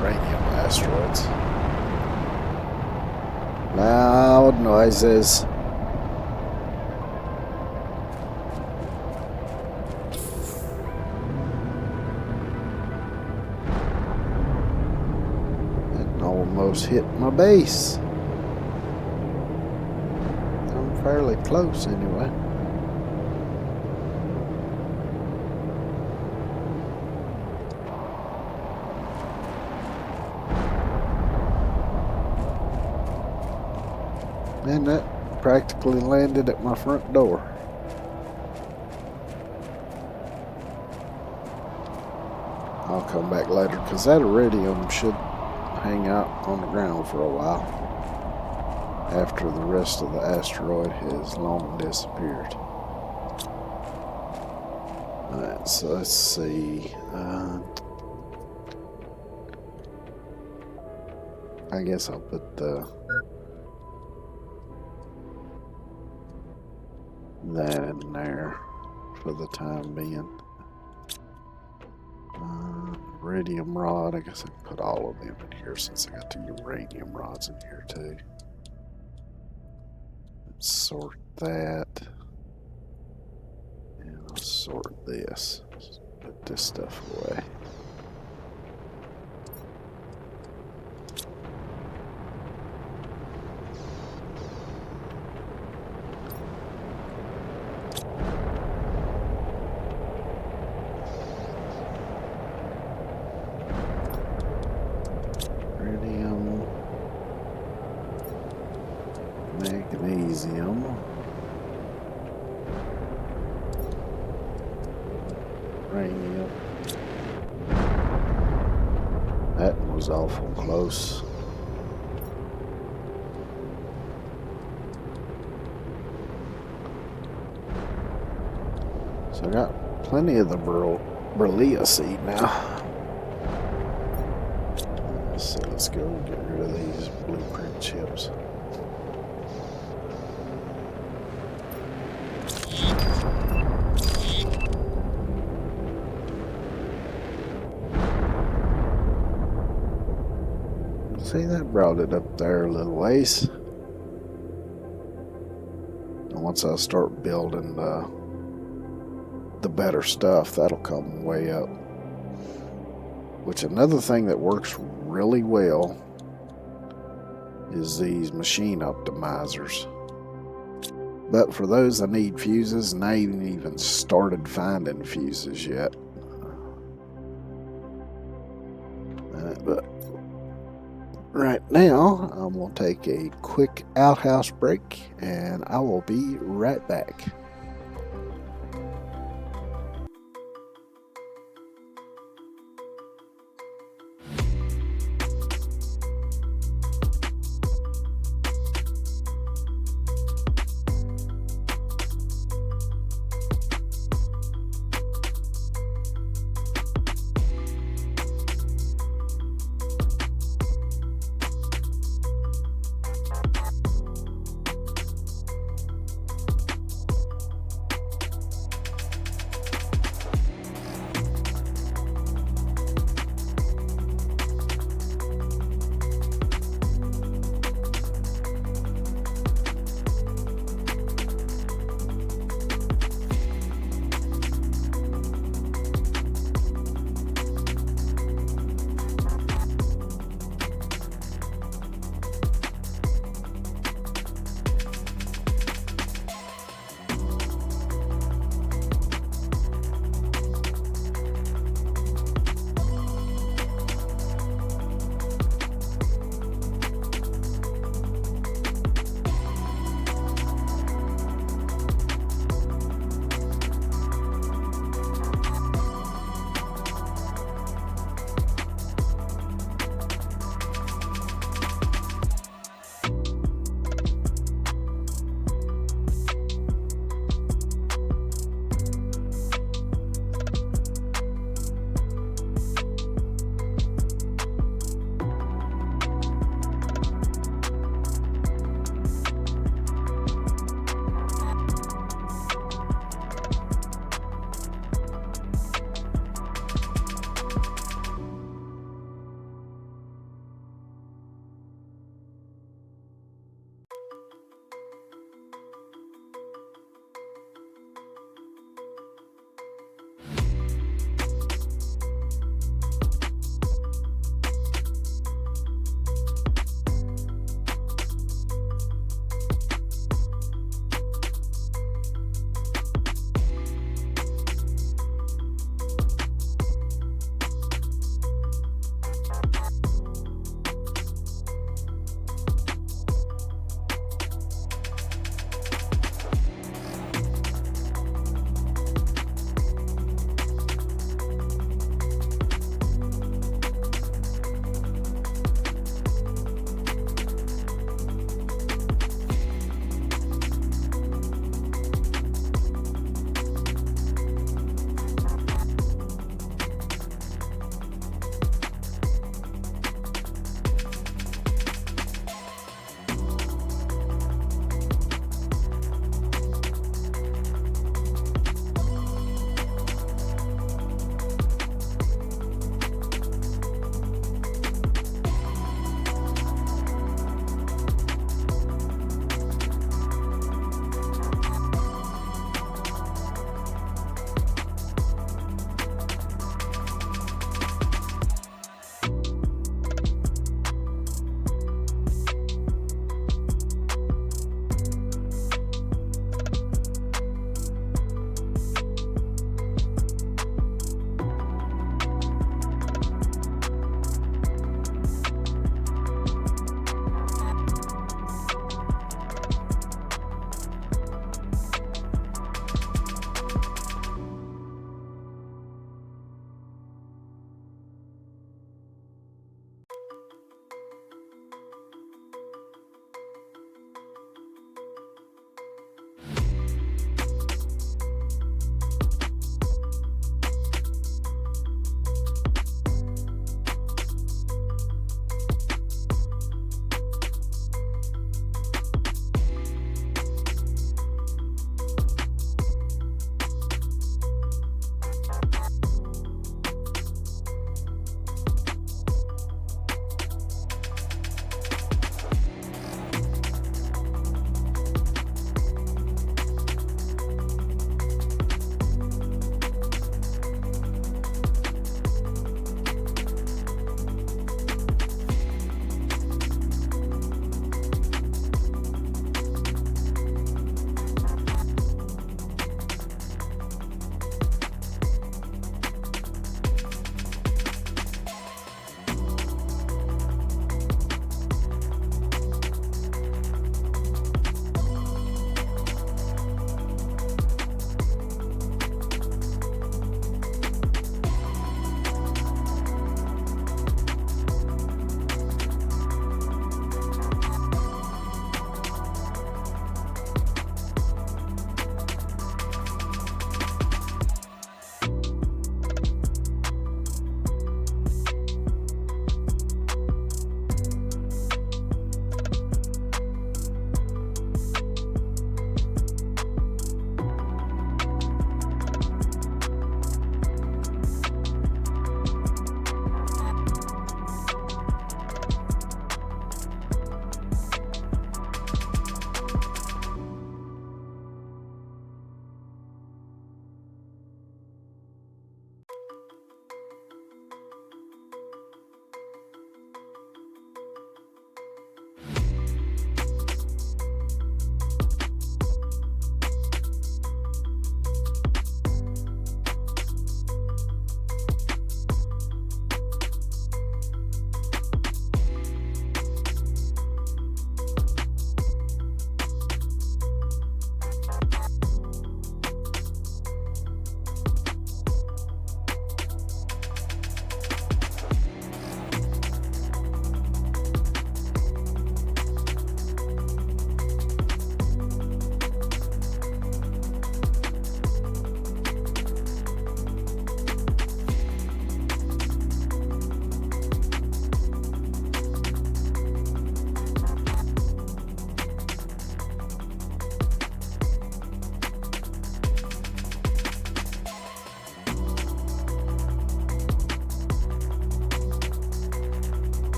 uranium asteroids. Loud noises. It almost hit my base. I'm fairly close anyway. And that practically landed at my front door. I'll come back later because that iridium should hang out on the ground for a while after the rest of the asteroid has long disappeared. Alright, so let's see. I guess I'll put that in there for the time being. Iridium rod, I guess I can put all of them in here since I got the uranium rods in here too. Let's sort that. And I'll sort this. Put this stuff away. Magnesium. Uranium. That was awful close. So I got plenty of the beryllia seed now. So let's go get rid of these blueprint chips. See, that brought it up there a little ways. And once I start building the better stuff, that'll come way up. Which another thing that works really well is these machine optimizers. But for those that need fuses, and I ain't even started finding fuses yet. But right now, I'm going to take a quick outhouse break, and I will be right back.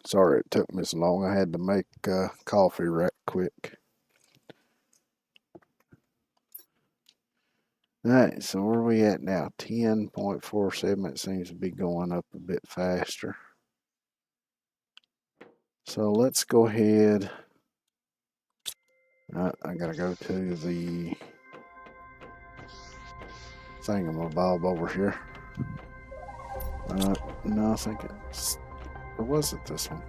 Sorry it took me so long. I had to make coffee right quick. Alright, so where are we at now? 10.47. It seems to be going up a bit faster. So let's go ahead. I gotta go to the thingamabob over here. No, I think it's... Or was it this one?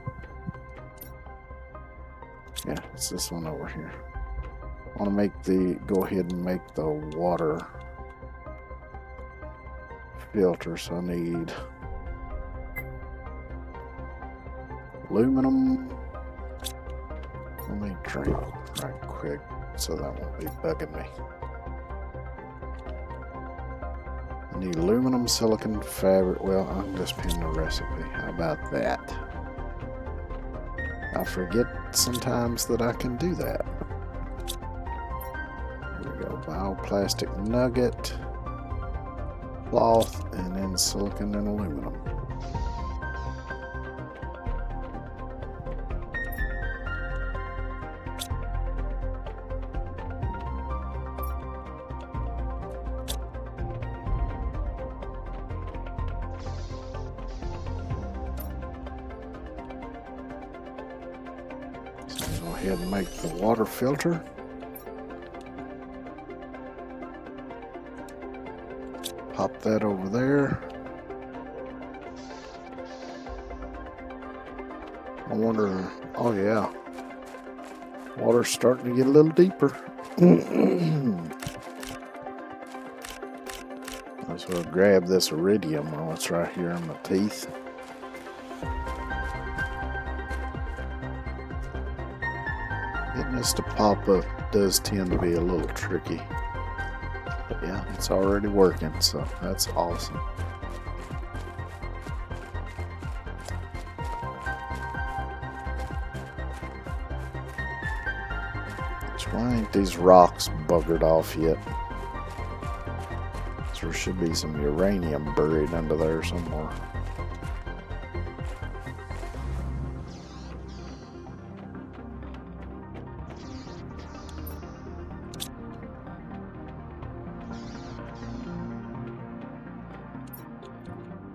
Yeah, it's this one over here. I want to make go ahead and make the water filter, so I need aluminum. Let me drink right quick so that won't be bugging me. I need aluminum, silicon, fabric. Well, I can just pin the recipe. How about that? I forget sometimes that I can do that. Here we go. Bioplastic nugget, cloth, and then silicon and aluminum. So go ahead and make the water filter. Pop that over there. I wonder, oh yeah, water's starting to get a little deeper. Let's grab this iridium while it's right here in my teeth. Getting this to pop up does tend to be a little tricky. But yeah, it's already working, so that's awesome. Why ain't these rocks buggered off yet? So there should be some uranium buried under there somewhere.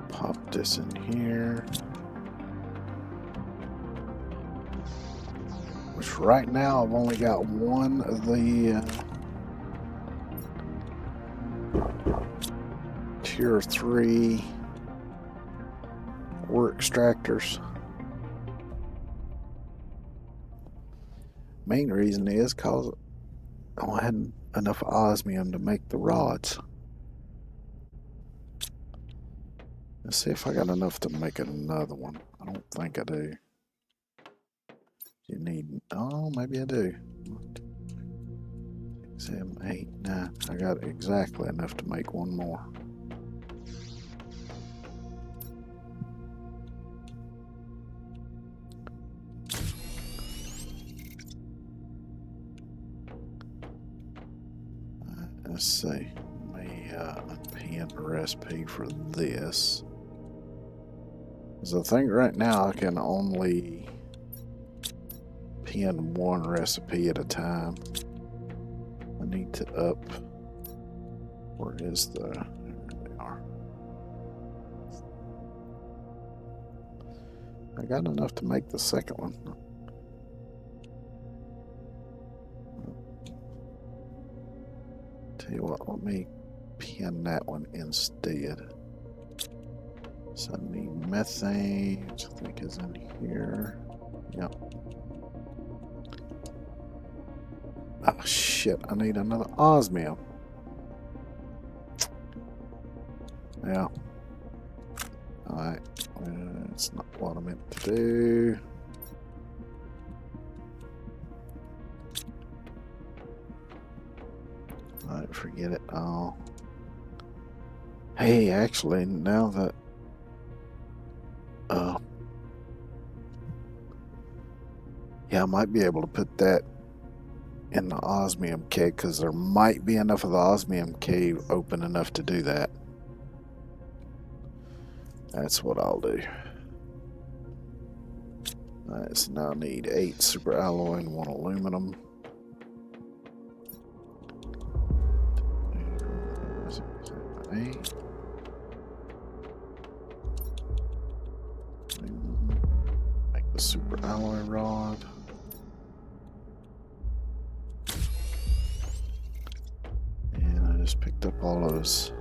Pop this in here. Which right now I've only got one of the tier 3 ore extractors. Main reason is because I hadn't enough osmium to make the rods. Let's see if I got enough to make another one. I don't think I do. You need, oh, maybe I do. 7, 8, 9. I got exactly enough to make one more. Let's see. Let me unpin the recipe for this. Because I think right now I can only pin one recipe at a time. I need to up. Where is the? There they are. I got enough to make the second one. Tell you what, let me pin that one instead. So I need methane, which I think is in here. Yep. Oh shit, I need another osmium. Yeah. Alright. It's not what I meant to do. Alright, forget it all. Hey, actually, now that yeah, I might be able to put that in the osmium cave, because there might be enough of the osmium cave open enough to do that. That's what I'll do. Alright, so now I need 8 super alloy and 1 aluminum. Eight. Make the super alloy rod. And I just picked up all those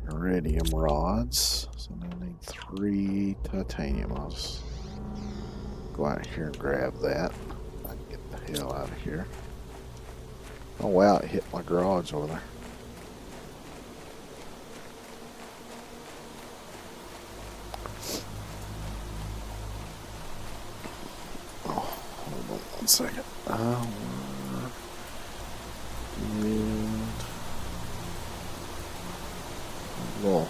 iridium rods. So now I need 3 titanium. I'll just go out here and grab that. I can get the hell out of here. Oh wow, it hit my garage over there. Oh, hold on 1 second. Well,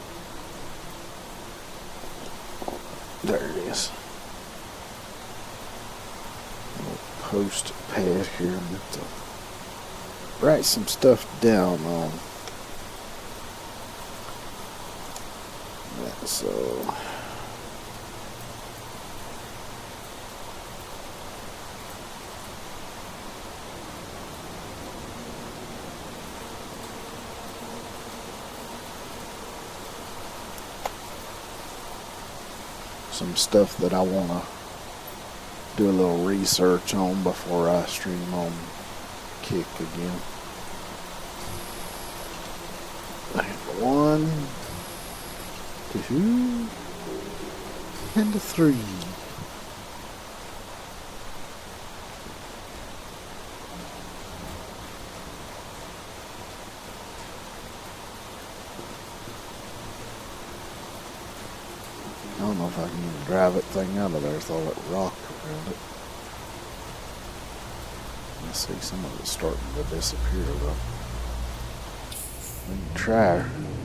there it is. Little post pad here. I'm going to write some stuff down on that. So some stuff that I want to do a little research on before I stream on Kick again. And 1, 2, and 3. I don't know if I can even drive that thing out of there with all that rock around it. I see some of it's starting to disappear though. We can try.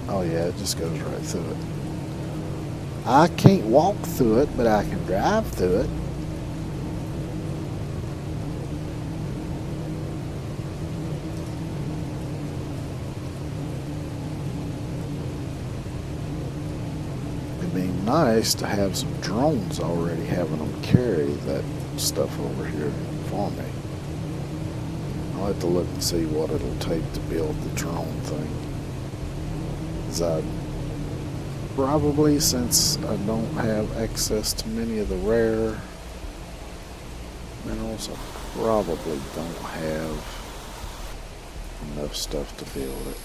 Oh yeah, it just goes right through it. I can't walk through it, but I can drive through it. It'd be nice to have some drones already having them carry that stuff over here for me. I'll have to look and see what it'll take to build the drone thing. Because probably, since I don't have access to many of the rare minerals, I probably don't have enough stuff to build it.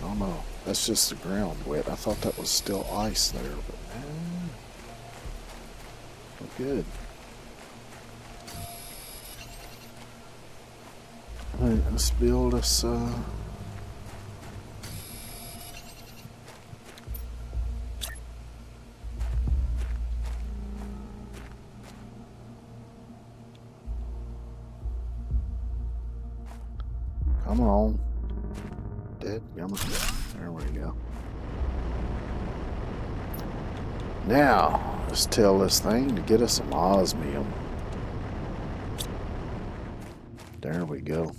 I don't know. That's just the ground wet. I thought that was still ice there, but good. Alright, let's build us come on. Dadgummit. There we go. Now, let's tell this thing to get us some osmium. There we go.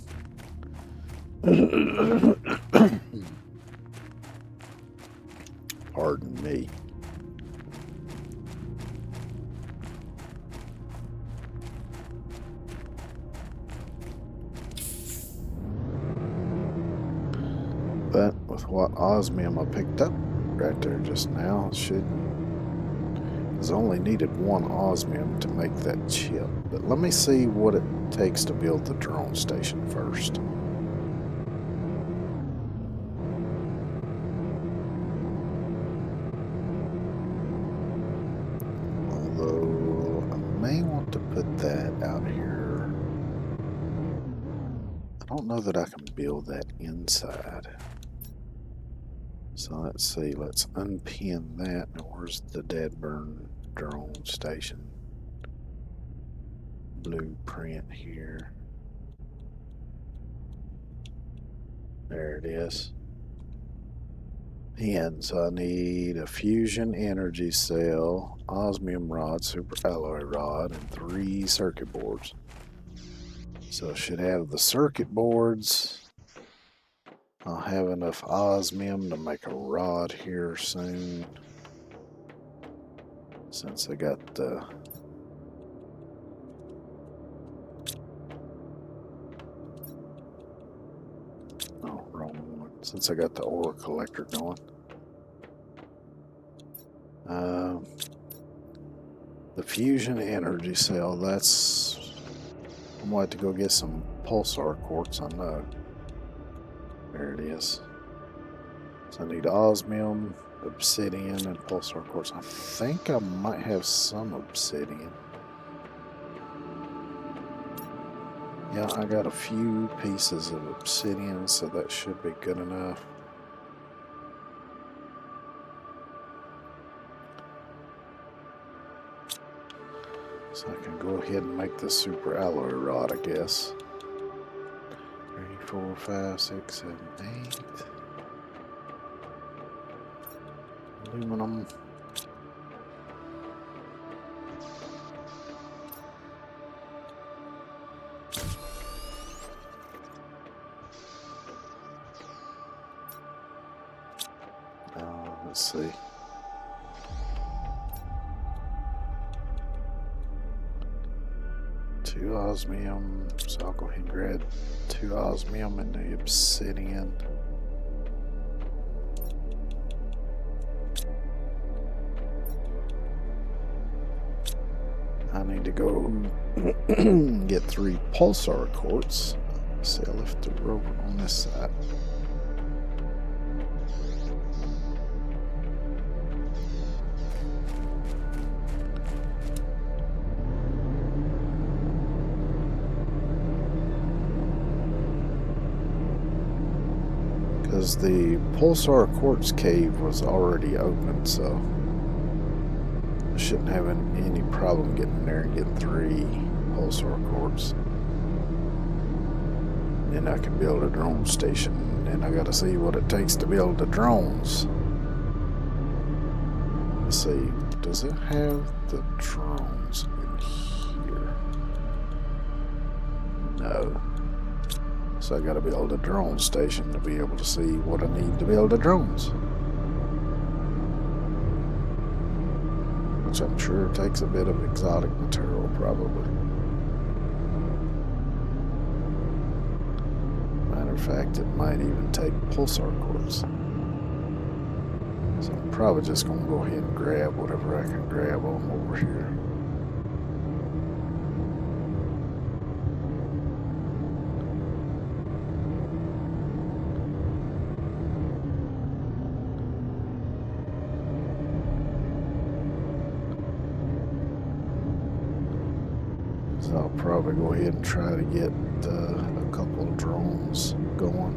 Pardon me. But with what osmium I picked up right there just now, it should. I only needed 1 osmium to make that chip. But let me see what it takes to build the drone station first. Although I may want to put that out here. I don't know that I can build that inside. So let's see, let's unpin that. Now where's the Deadburn drone station? Blueprint here. There it is. Pin, so I need a fusion energy cell, osmium rod, super alloy rod, and 3 circuit boards. So I should have the circuit boards I'll have enough osmium to make a rod here soon. Since I got the... Oh, wrong one. Since I got the ore collector going. The fusion energy cell, that's... I'm going to have to go get some pulsar quartz, I know. There it is. So I need osmium, obsidian, and pulsar quartz. I think I might have some obsidian. Yeah, I got a few pieces of obsidian, so that should be good enough. So I can go ahead and make the super alloy rod, I guess. 3, 4, 5, 6, 7, 8. Aluminum. Let's see. Two osmium, so I'll go ahead and grab 2 osmium and the obsidian. I need to go get 3 pulsar quartz. See, I left the rover on this side. Because the pulsar quartz cave was already open, so I shouldn't have any problem getting in there and getting 3 pulsar quartz. Then I can build a drone station, and I gotta see what it takes to build the drones. Let's see, does it have the drones in here? No. So I gotta build a drone station to be able to see what I need to build the drones. Which I'm sure takes a bit of exotic material, probably. Matter of fact, it might even take pulsar quartz. So I'm probably just gonna go ahead and grab whatever I can grab on over here. So I'll probably go ahead and try to get a couple of drones going.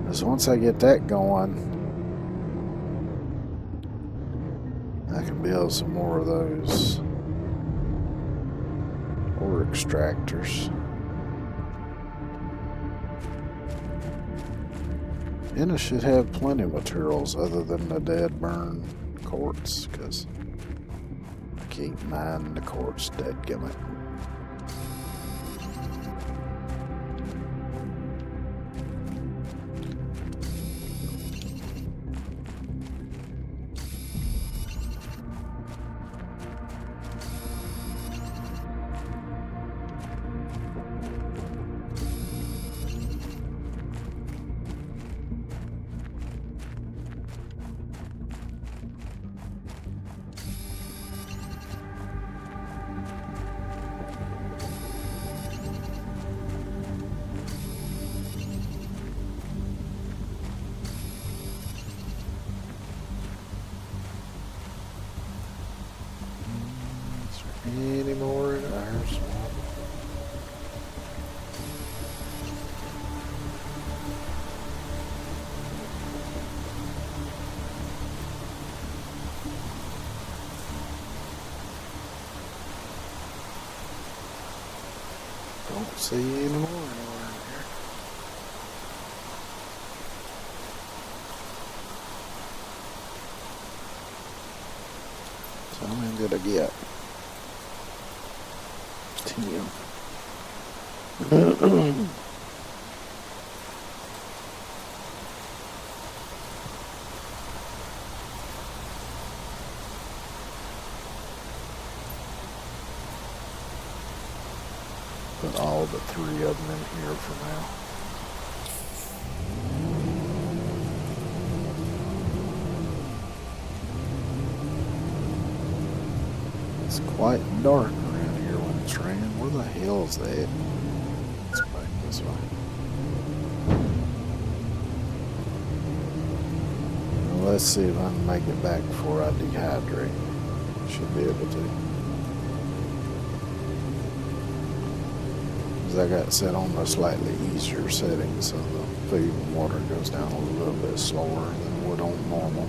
Because once I get that going, I can build some more of those ore extractors. And I should have plenty of materials other than the dead burn quartz, because I can't mine the quartz, dadgummit. Any more in ours? Don't see any more anywhere in here. So how many did I get? 10. Put all but 3 of them in here for now. It's quite dark around here when it's raining. Where the hell is that? It's back this way. Well, let's see if I can make it back before I dehydrate. Should be able to. Because I got set on a slightly easier setting, so the food and water goes down a little bit slower than it would on normal.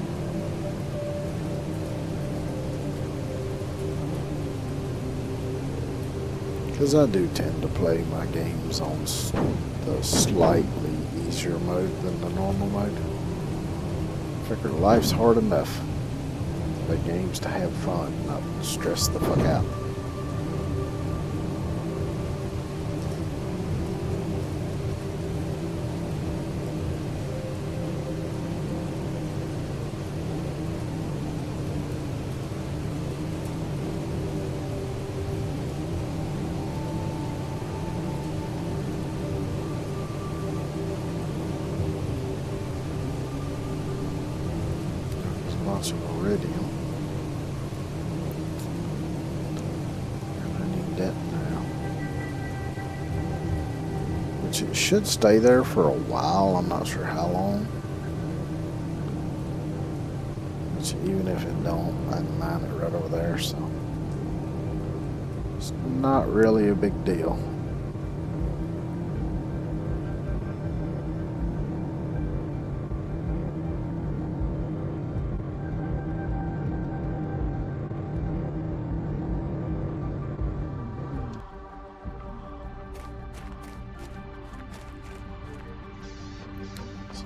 Because I do tend to play my games on the slightly easier mode than the normal mode. I figure life's hard enough. Play games to have fun, not stress the fuck out. Lots of iridium. And I need that now. Which it should stay there for a while. I'm not sure how long. Which even if it don't, I can mine it right over there, so it's not really a big deal.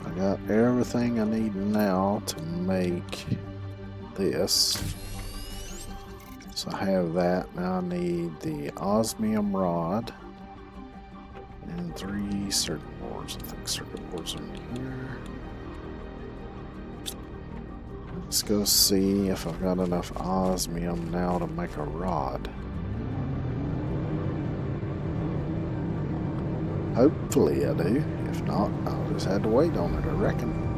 I got everything I need now to make this. So I have that. Now I need the osmium rod and 3 circuit boards. I think circuit boards are in here. Let's go see if I've got enough osmium now to make a rod. Hopefully I do. If not, I'll just have to wait on it, I reckon.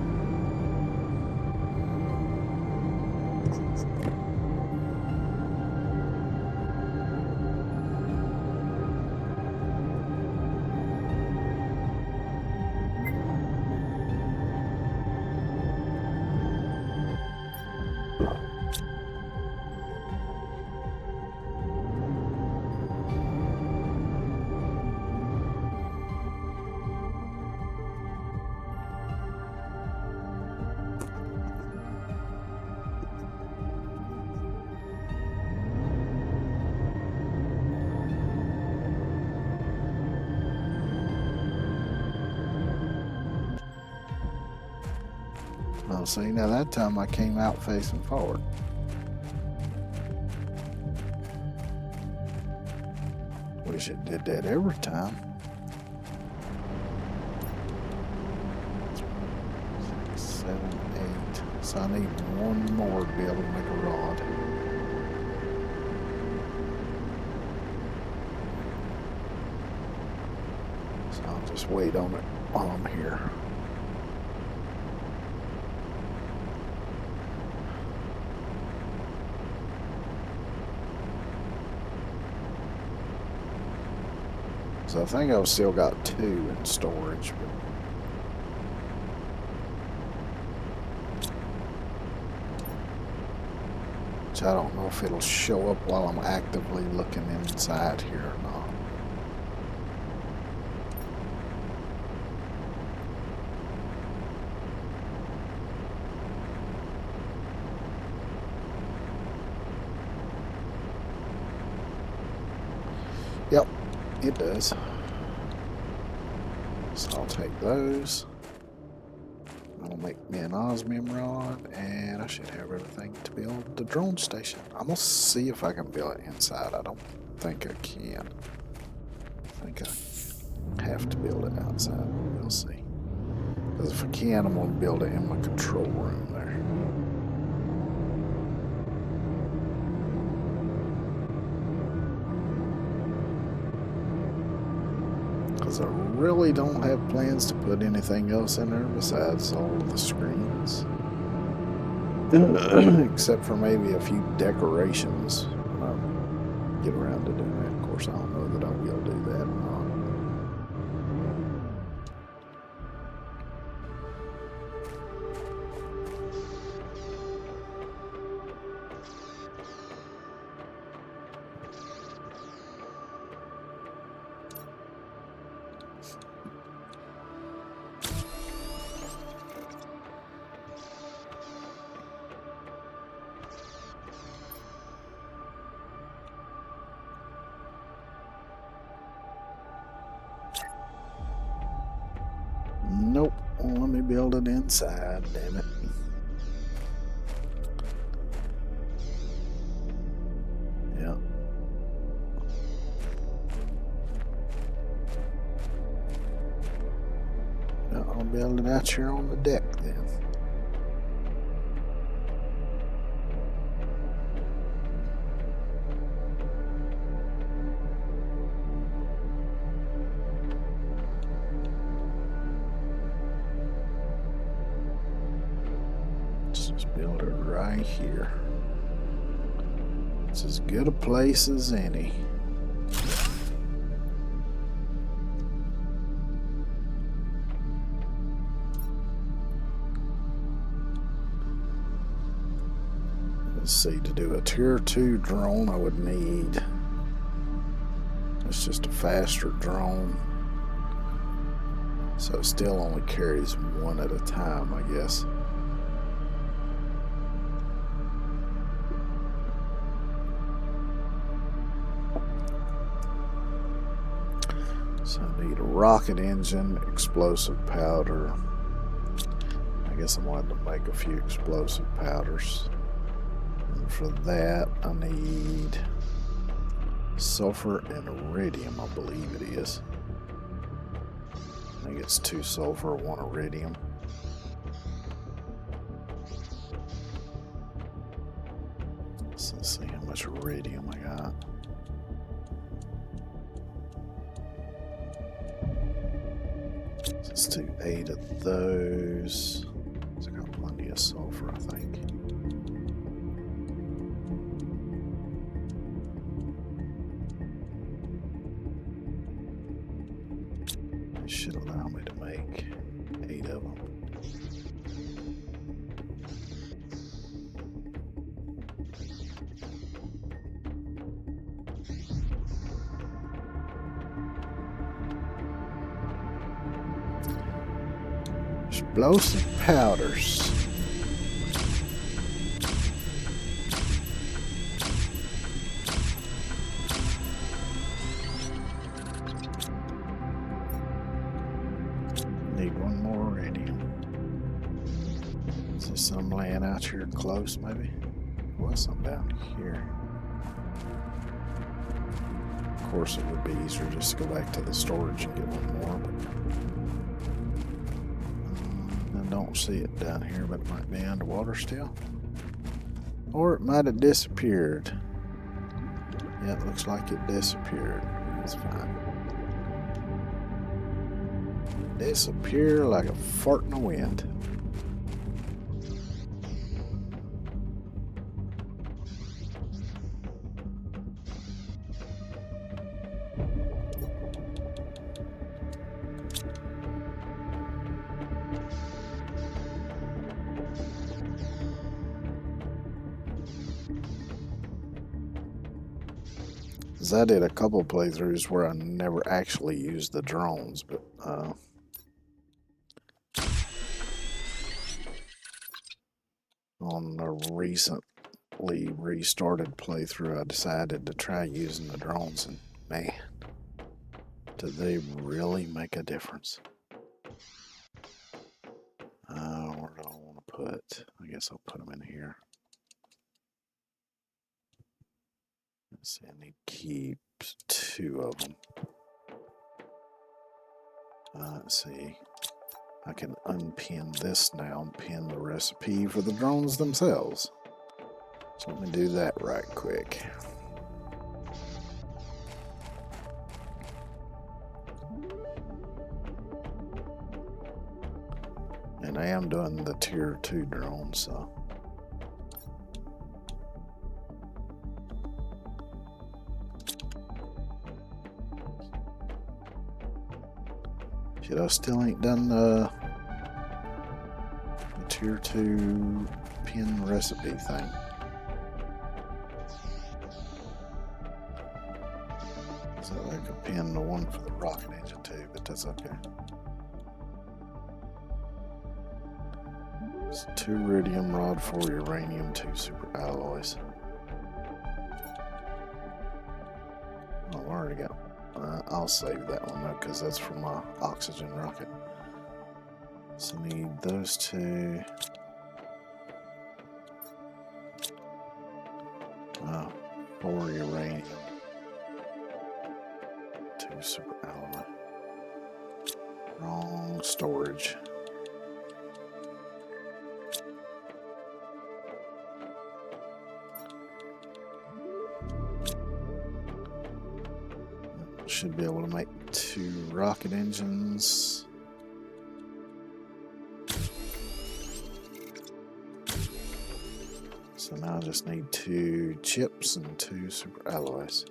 Well, see, now that time I came out facing forward. Wish it did that every time. 6, 7, 8. So I need one more to be able to make a rod. So I'll just wait on it while I'm here. So I think I've still got 2 in storage, but which I don't know if it'll show up while I'm actively looking inside here or not. Yep, it does. So I'll take those. I'll make me an osmium rod, and I should have everything to build the drone station. I'm gonna see if I can build it inside. I don't think I can. I think I have to build it outside, but we'll see. Because if I can, I'm going to build it in my control room there. Because I really don't have plans to put anything else in there besides all of the screens. Except for maybe a few decorations when I get around to doing that. Of course, I don't know that I will do that or not. Nope. Well, let me build it inside, damn it. Yeah. I'll build it out here on the deck then. Just build it right here. It's as good a place as any. Let's see, to do a tier 2 drone, I would need. It's just a faster drone. So it still only carries one at a time, I guess. So I need a rocket engine, explosive powder. I guess I wanted to make a few explosive powders. And for that, I need sulfur and iridium, I believe it is. I think it's 2 sulfur, 1 iridium. So let's see how much iridium I got. Let's do 8 of those. So I got plenty of sulfur, I think. It should allow me to make 8 of them. Explosive powders. Need 1 more iridium. Is there some laying out here close, maybe? There was some down here. Of course, it would be easier just to go back to the storage and get 1 more, but I don't see it down here, but it might be underwater still. Or it might have disappeared. Yeah, it looks like it disappeared. That's fine. Disappear like a fart in the wind. I did a couple playthroughs where I never actually used the drones, but on a recently restarted playthrough, I decided to try using the drones, and man, do they really make a difference. Where do I want to put? I guess I'll put them in here. Let's see, I need to keep 2 of them. Let's see. I can unpin this now and pin the recipe for the drones themselves. So let me do that right quick. And I am doing the tier 2 drone, so. Shit, I still ain't done the tier 2 pin recipe thing. So I could pin the one for the rocket engine too, but that's okay. It's 2 iridium rod, 4 uranium, 2 super alloys. Oh, I already got. I'll save that one though, because that's for my oxygen rocket. So I need those 2. 4 uranium, 2 super alloy. Wrong storage. Should be able to make 2 rocket engines. So now I just need 2 chips and 2 super alloys.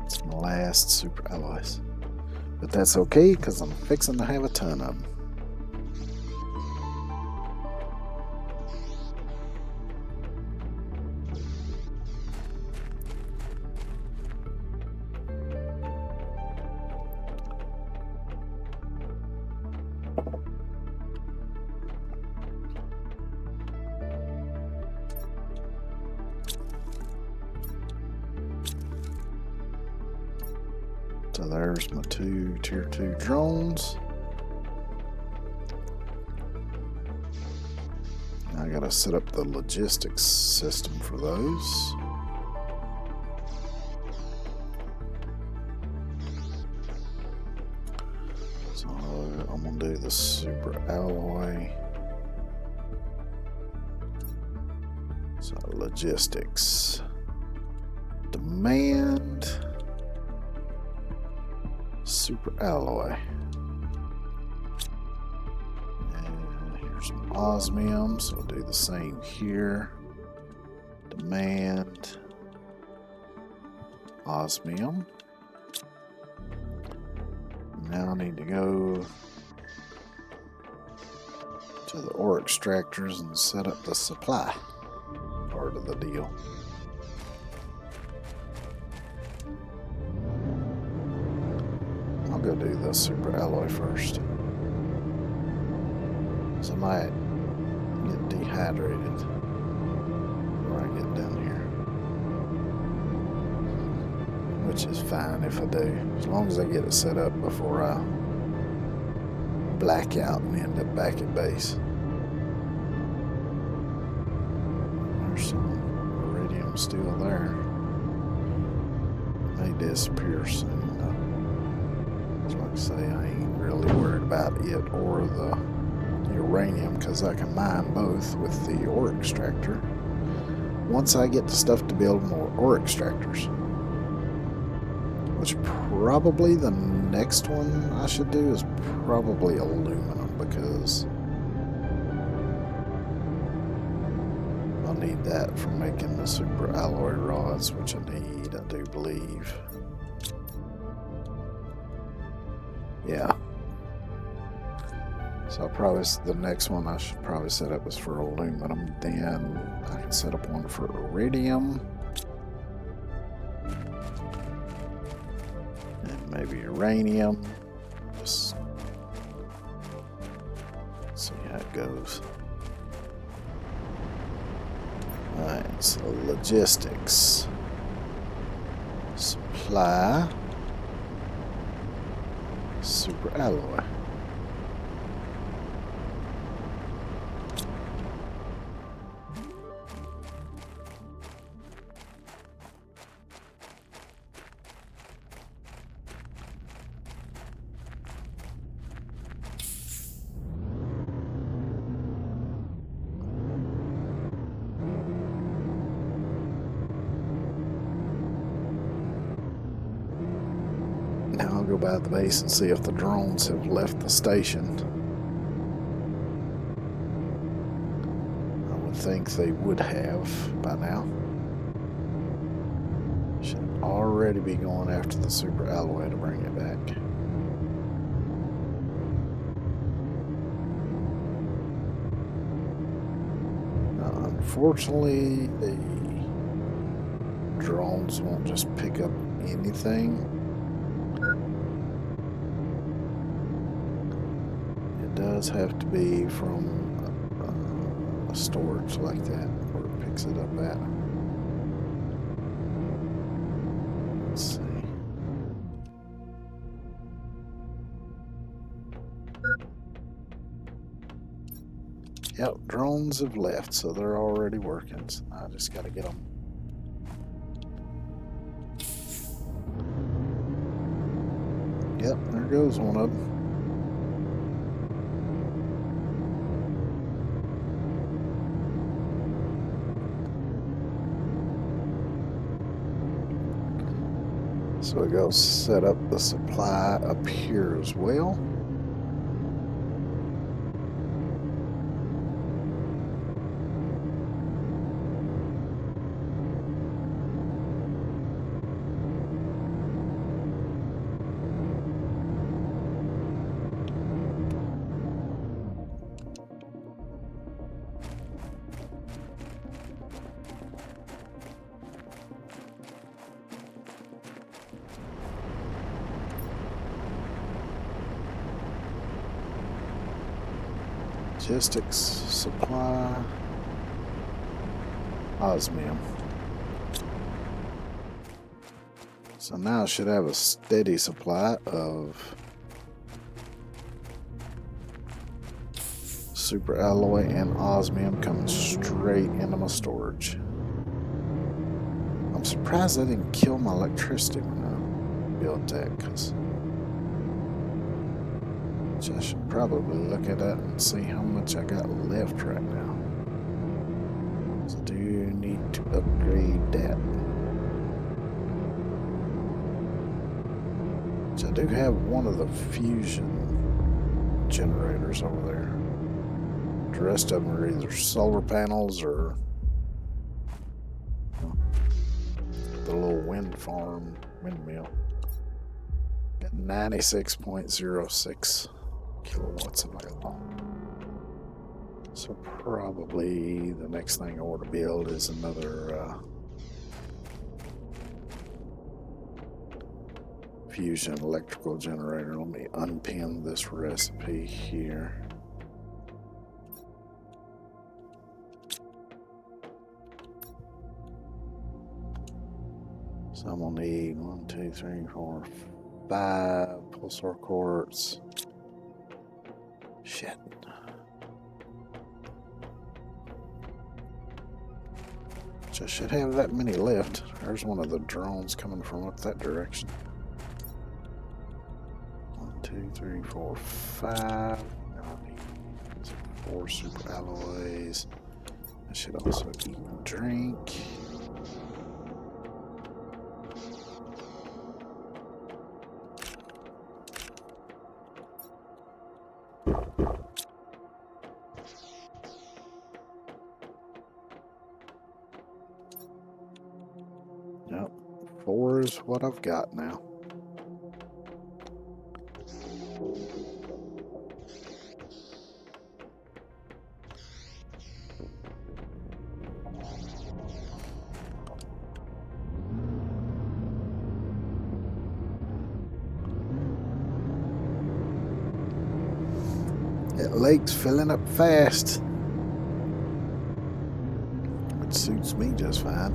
It's my last super alloys. But that's okay, because I'm fixing to have a ton of them. So there's my 2 tier 2 drones. I gotta set up the logistics system for those. So I'm gonna do the super alloy. So logistics. Demand. Super alloy. And here's some osmium, so I'll do the same here. Demand. Osmium. Now I need to go to the ore extractors and set up the supply part of the deal. I'll go do the super alloy first. So I might get dehydrated before I get down here. Which is fine if I do. As long as I get it set up before I black out and end up back at base. There's some iridium still there. It may disappear soon. So like I say, I ain't really worried about it or the uranium because I can mine both with the ore extractor once I get the stuff to build more ore extractors. Which probably the next one I should do is probably aluminum because I'll need that for making the super alloy rods, which I need, I do believe. Yeah. So I'll probably, the next one I should probably set up is for aluminum. Then I can set up one for iridium. And maybe uranium. Just see how it goes. Alright, so logistics. Supply. Super alloy. by the base and see if the drones have left the station. I would think they would have by now. Should already be going after the super alloy to bring it back. Unfortunately, the drones won't just pick up anything. It does have to be from a storage like that where it picks it up at. Let's see. Yep, drones have left, so they're already working. So I just got to get them. Yep, there goes one of them. So we go set up the supply up here as well. Logistics, supply, osmium. So now I should have a steady supply of super alloy and osmium coming straight into my storage. I'm surprised I didn't kill my electricity when I built that, because I should probably look at that and see how much I got left right now. So do you need to upgrade that? So I do have one of the fusion generators over there. The rest of them are either solar panels or the little wind farm, windmill. Got 96.06 kilowatts available. So probably the next thing I want to build is another fusion electrical generator. Let me unpin this recipe here. So I'm gonna need 1, 2, 3, 4, 5 pulsar quartz. Shit. Just should have that many left. There's one of the drones coming from up that direction. 1, 2, 3, 4, 5. Now I need 4 super alloys. I should also eat and drink. Yep, 4 is what I've got now. That lake's filling up fast. It suits me just fine.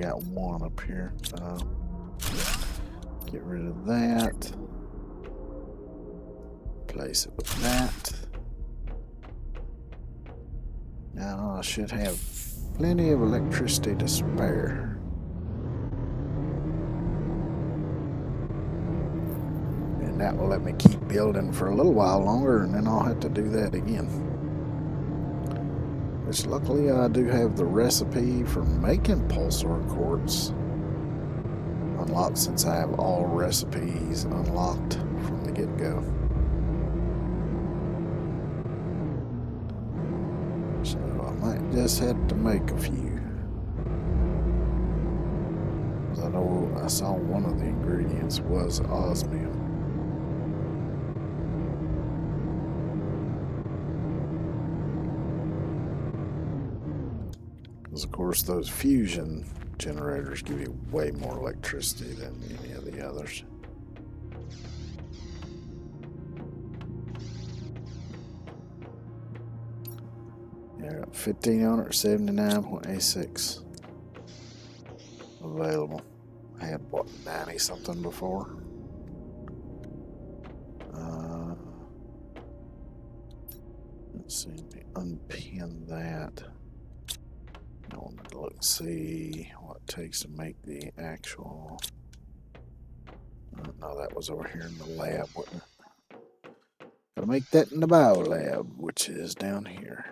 got one up here. Get rid of that. Place it with that. Now I should have plenty of electricity to spare. And that will let me keep building for a little while longer, and then I'll have to do that again. Which luckily I do have the recipe for making pulsar quartz unlocked, since I have all recipes unlocked from the get-go. So I might just have to make a few. I know I saw one of the ingredients was osmium. Because of course those fusion generators give you way more electricity than any of the others. Yeah, I got 1579.86 available. I had what, 90 something before. Let's see, let me unpin that. I want to look, see what it takes to make the actual. No, that was over here in the lab, wasn't it? Gotta make that in the bio lab, which is down here.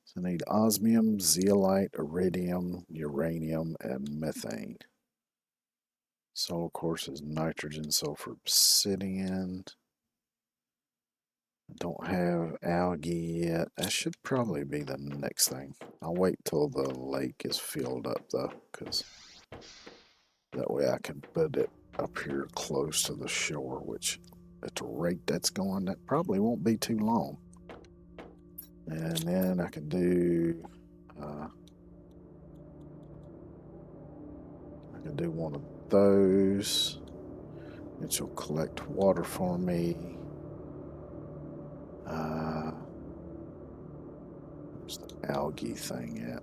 So I need osmium, zeolite, iridium, uranium, and methane. So of course is nitrogen, sulfur, obsidian. I don't have algae yet. That should probably be the next thing. I'll wait till the lake is filled up though, because that way I can put it up here close to the shore, which at the rate that's going, that probably won't be too long. And then I can do one of those, which will collect water for me. Where's the algae thing at?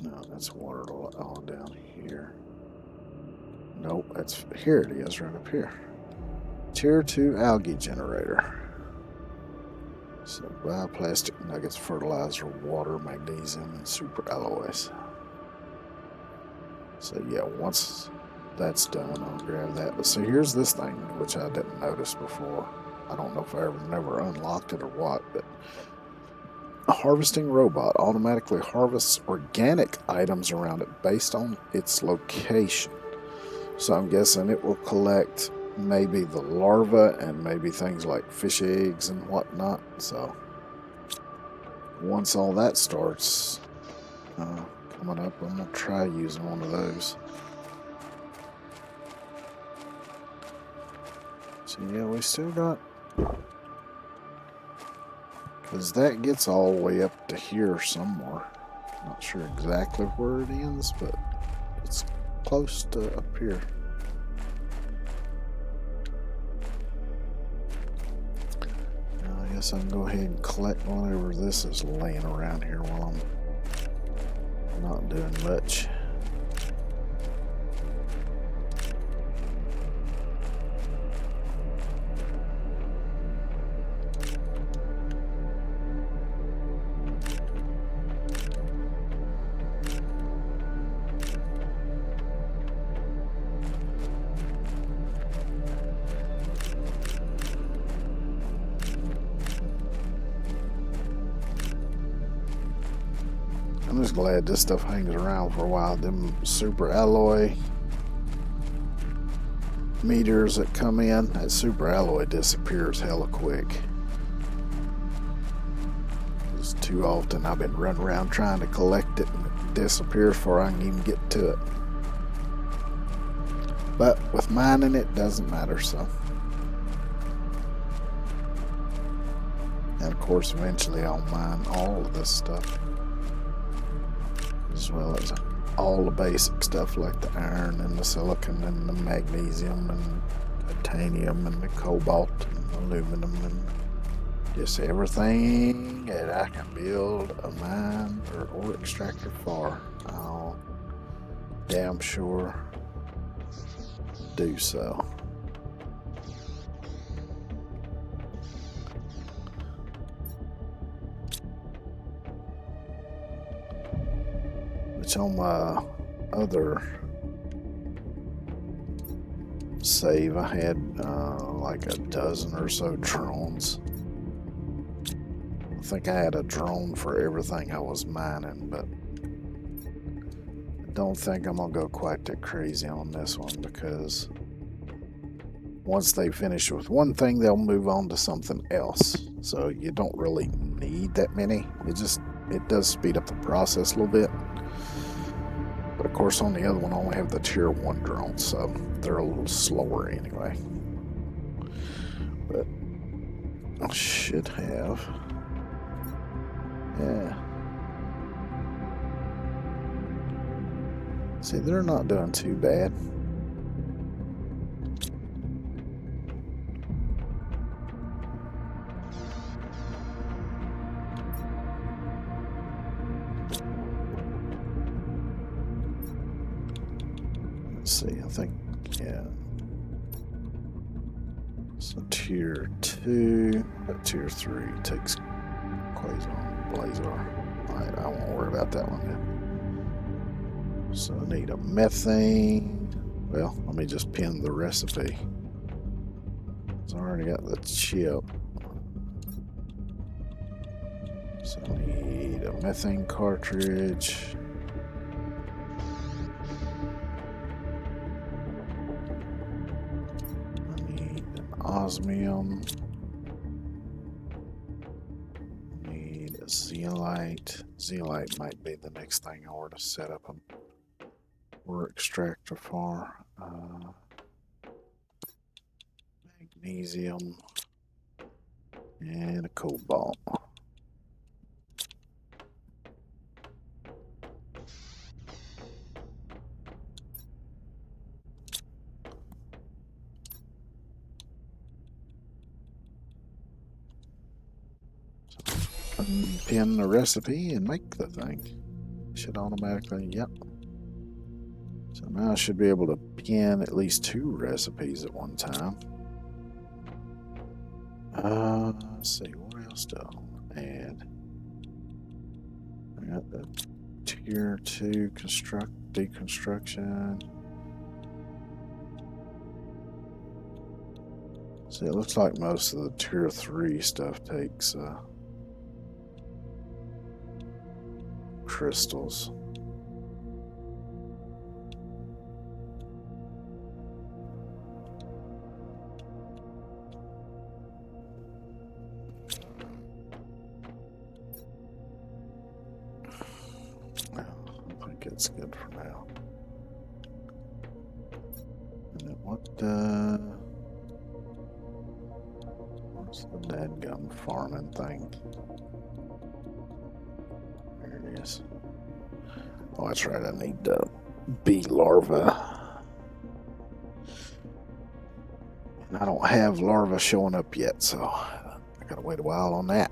No, that's water all down here. Nope, that's here. It is right up here. Tier 2 algae generator. So bioplastic nuggets, fertilizer, water, magnesium, and super alloys. So yeah, once that's done, I'll grab that. But so here's this thing, which I didn't notice before. I don't know if I never unlocked it or what, but a harvesting robot automatically harvests organic items around it based on its location. So I'm guessing it will collect maybe the larvae and maybe things like fish eggs and whatnot. So once all that starts coming up, I'm gonna try using one of those. So yeah, we still got, because that gets all the way up to here somewhere. Not sure exactly where it ends, but it's close to up here. Now I guess I can go ahead and collect whatever this is laying around here while I'm not doing much. I'm just glad this stuff hangs around for a while. Them super alloy meters that come in, that super alloy disappears hella quick. It's too often I've been running around trying to collect it and it disappears before I can even get to it. But with mining it doesn't matter, so. And of course eventually I'll mine all of this stuff, as well as all the basic stuff like the iron and the silicon and the magnesium and titanium and the cobalt and aluminum, and just everything that I can build a mine or ore extractor for. I'll damn sure do so. Which on my other save, I had like a dozen or so drones. I think I had a drone for everything I was mining, but I don't think I'm gonna go quite that crazy on this one, because once they finish with one thing, they'll move on to something else. So you don't really need that many. It does speed up the process a little bit. But of course, on the other one, I only have the tier 1 drones, so they're a little slower anyway. But I should have. Yeah. See, they're not doing too bad. Let's see, I think, yeah. So tier 2, but tier 3 takes Quasar, Blazar. Alright, I won't worry about that one then. So I need a methane. Well, let me just pin the recipe. So I already got the chip. So I need a methane cartridge. I need an osmium. I need a zeolite. Zeolite might be the next thing I were to set up an ore extractor for. Magnesium and a cobalt. Pin the recipe and make the thing. Should automatically, yep. So now I should be able to pin at least 2 recipes at one time. Let's see, what else do I want to add? I got the tier 2 deconstruction. See, it looks like most of the tier 3 stuff takes crystals. I think it's good for now. And then what's the dadgum farming thing? There it is. Oh, that's right, I need the bee larva. And I don't have larva showing up yet, so I gotta wait a while on that.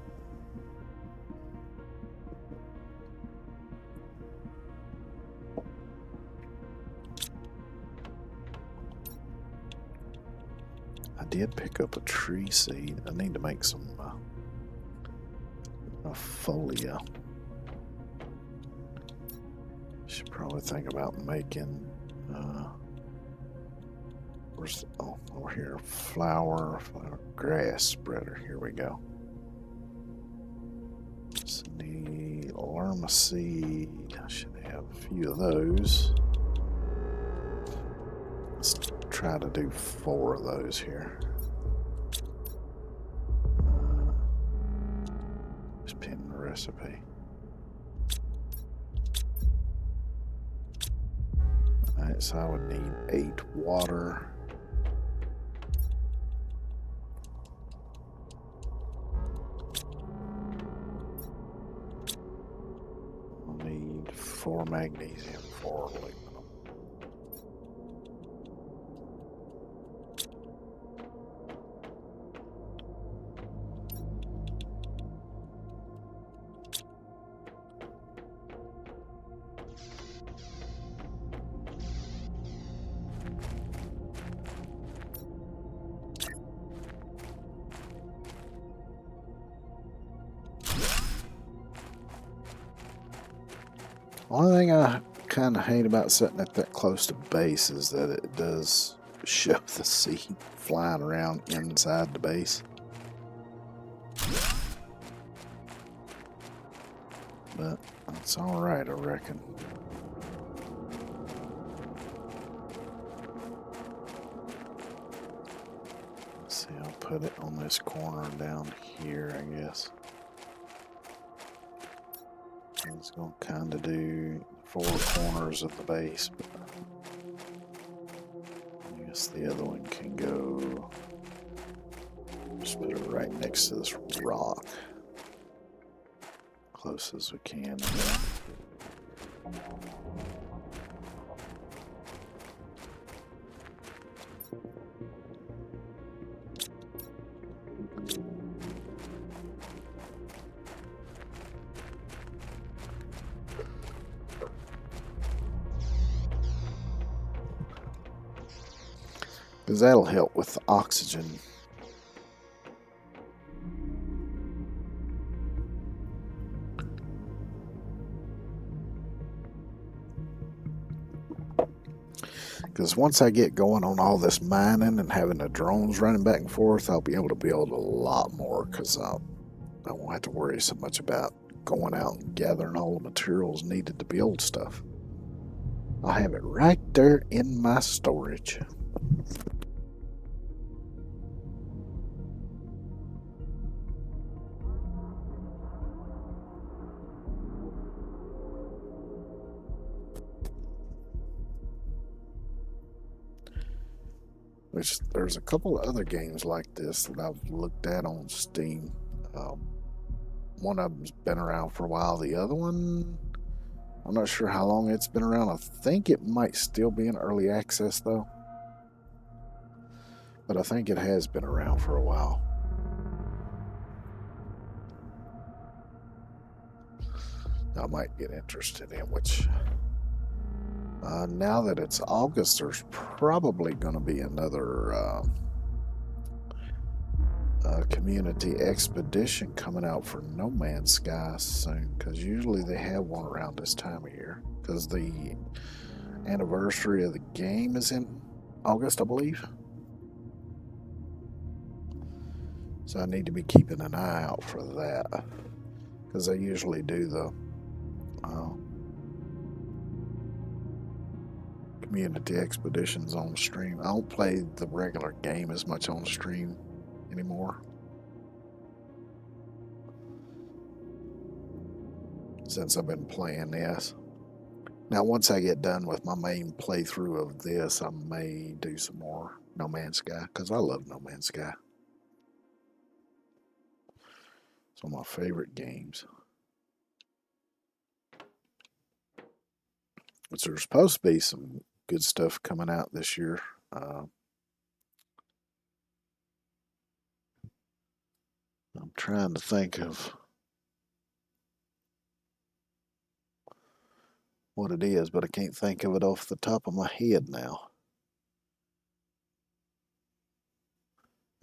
I did pick up a tree seed. I need to make some folia. Should probably think about making over here, flower grass spreader. Here we go. So need lerma seed. I should have a few of those. Let's try to do 4 of those here. Just pin the recipe. Alright, so I would need 8 water. I'll need 4 magnesium, 4 aluminum. One thing I kind of hate about sitting it that close to base is that it does show the sea flying around inside the base. But that's alright, I reckon. Let's see, I'll put it on this corner down here, I guess. It's going to kind of do 4 corners of the base, but I guess the other one can go. Just put it right next to this rock. Close as we can. Because that'll help with the oxygen. Because once I get going on all this mining and having the drones running back and forth, I'll be able to build a lot more, because I won't have to worry so much about going out and gathering all the materials needed to build stuff. I'll have it right there in my storage. Which there's a couple of other games like this that I've looked at on Steam. One of them's been around for a while. The other one, I'm not sure how long it's been around. I think it might still be in early access though. But I think it has been around for a while. I might get interested in, which now that it's August, there's probably going to be another community expedition coming out for No Man's Sky soon, because usually they have one around this time of year, because the anniversary of the game is in August, I believe. So I need to be keeping an eye out for that, because they usually do the community expeditions on stream. I don't play the regular game as much on stream anymore, since I've been playing this. Now once I get done with my main playthrough of this, I may do some more No Man's Sky, because I love No Man's Sky. It's one of my favorite games. Which there's supposed to be some good stuff coming out this year. I'm trying to think of what it is, but I can't think of it off the top of my head now.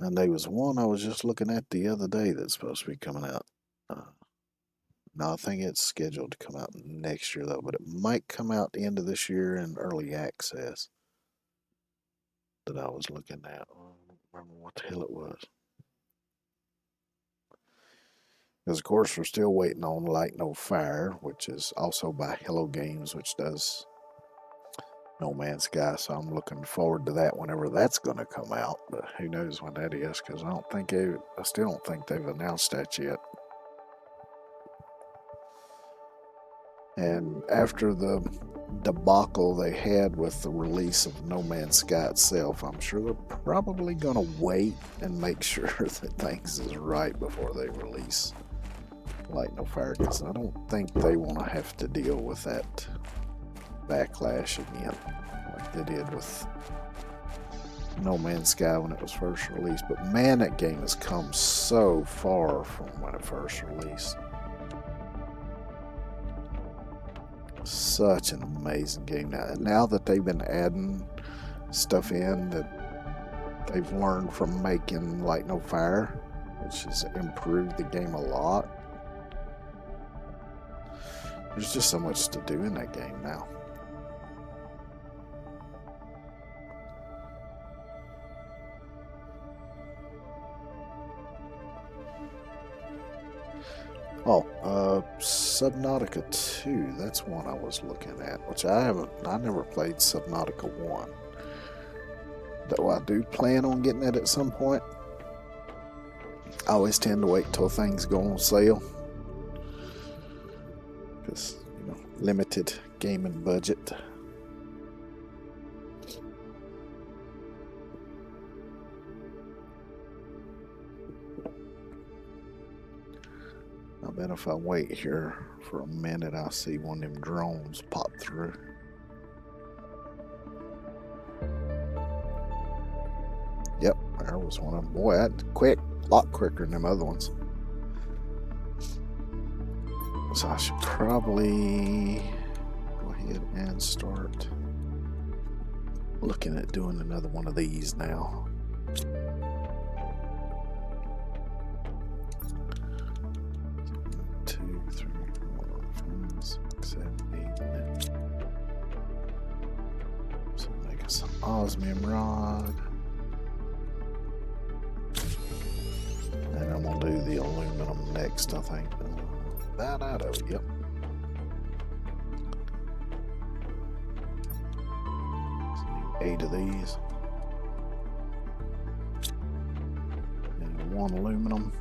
And there was one I was just looking at the other day that's supposed to be coming out. No, I think it's scheduled to come out next year, though, but it might come out the end of this year in early access that I was looking at. I don't remember what the hell it was. Because, of course, we're still waiting on Light No Fire, which is also by Hello Games, which does No Man's Sky. So I'm looking forward to that whenever that's going to come out. But who knows when that is, because I still don't think they've announced that yet. And after the debacle they had with the release of No Man's Sky itself, I'm sure they're probably going to wait and make sure that things is right before they release Light No Fire, because I don't think they want to have to deal with that backlash again like they did with No Man's Sky when it was first released. But man, that game has come so far from when it first released. Such an amazing game now that they've been adding stuff in that they've learned from making Light No Fire, which has improved the game a lot. There's just so much to do in that game now. Oh, Subnautica 2, that's one I was looking at, which I never played Subnautica 1. Though I do plan on getting it at some point. I always tend to wait till things go on sale. Because, limited gaming budget. I bet if I wait here for a minute, I'll see one of them drones pop through. Yep, there was one of them. Boy, that's quick. A lot quicker than them other ones. So I should probably go ahead and start looking at doing another one of these now. 2, 3, 4, 5, 6, 7, 8, 9. So make us an osmium rod. And I'm gonna do the aluminum next, I think. About out of it, yep. So 8 of these. And 1 aluminum.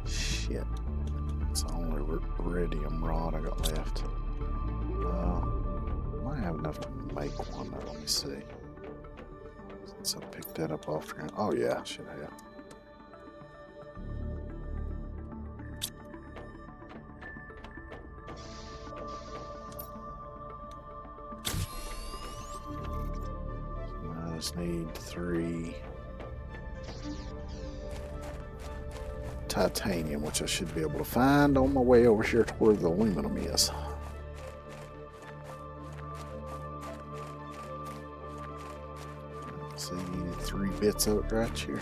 Shit. It's only iridium rod I got left. Might have enough to make one though. Let me see. Since I picked that up off the ground. Oh yeah, I should have. I just need 3 titanium, which I should be able to find on my way over here to where the aluminum is. Let's see, 3 bits of it right here.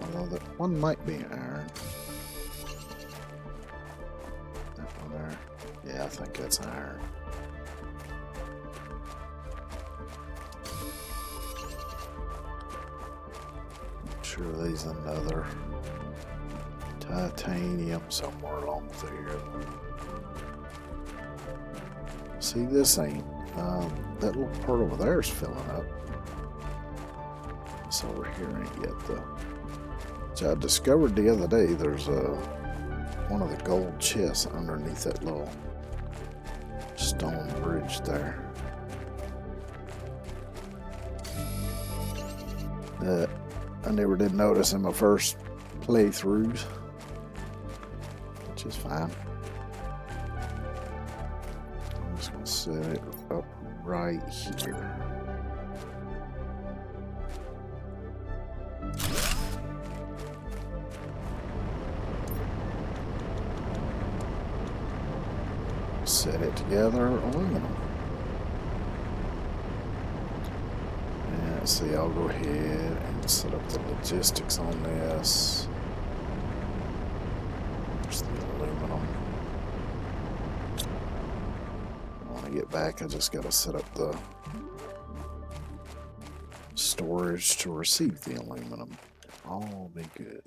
Although that one might be iron. That one there. Yeah, I think that's iron. I'm sure there's another titanium somewhere along through here. See, this ain't. That little part over there is filling up. This over here ain't yet though. Which I discovered the other day. There's one of the gold chests underneath that little stone bridge there. That I never did notice in my first playthroughs. Which is fine. I'm just going to set it up right here. Set it together, aluminum. And let's see, I'll go ahead and set up the logistics on this. There's the aluminum. When I get back, I just got to set up the storage to receive the aluminum. All be good.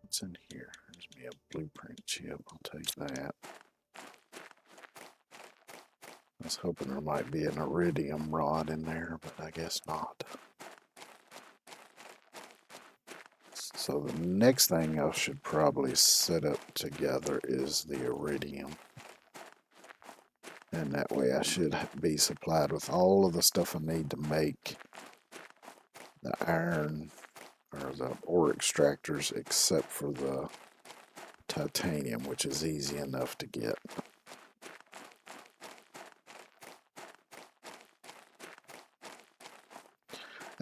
What's in here? There's me a blueprint chip. I'll take that. I was hoping there might be an iridium rod in there, but I guess not. So the next thing I should probably set up together is the iridium. And that way I should be supplied with all of the stuff I need to make the iron or the ore extractors, except for the titanium, which is easy enough to get.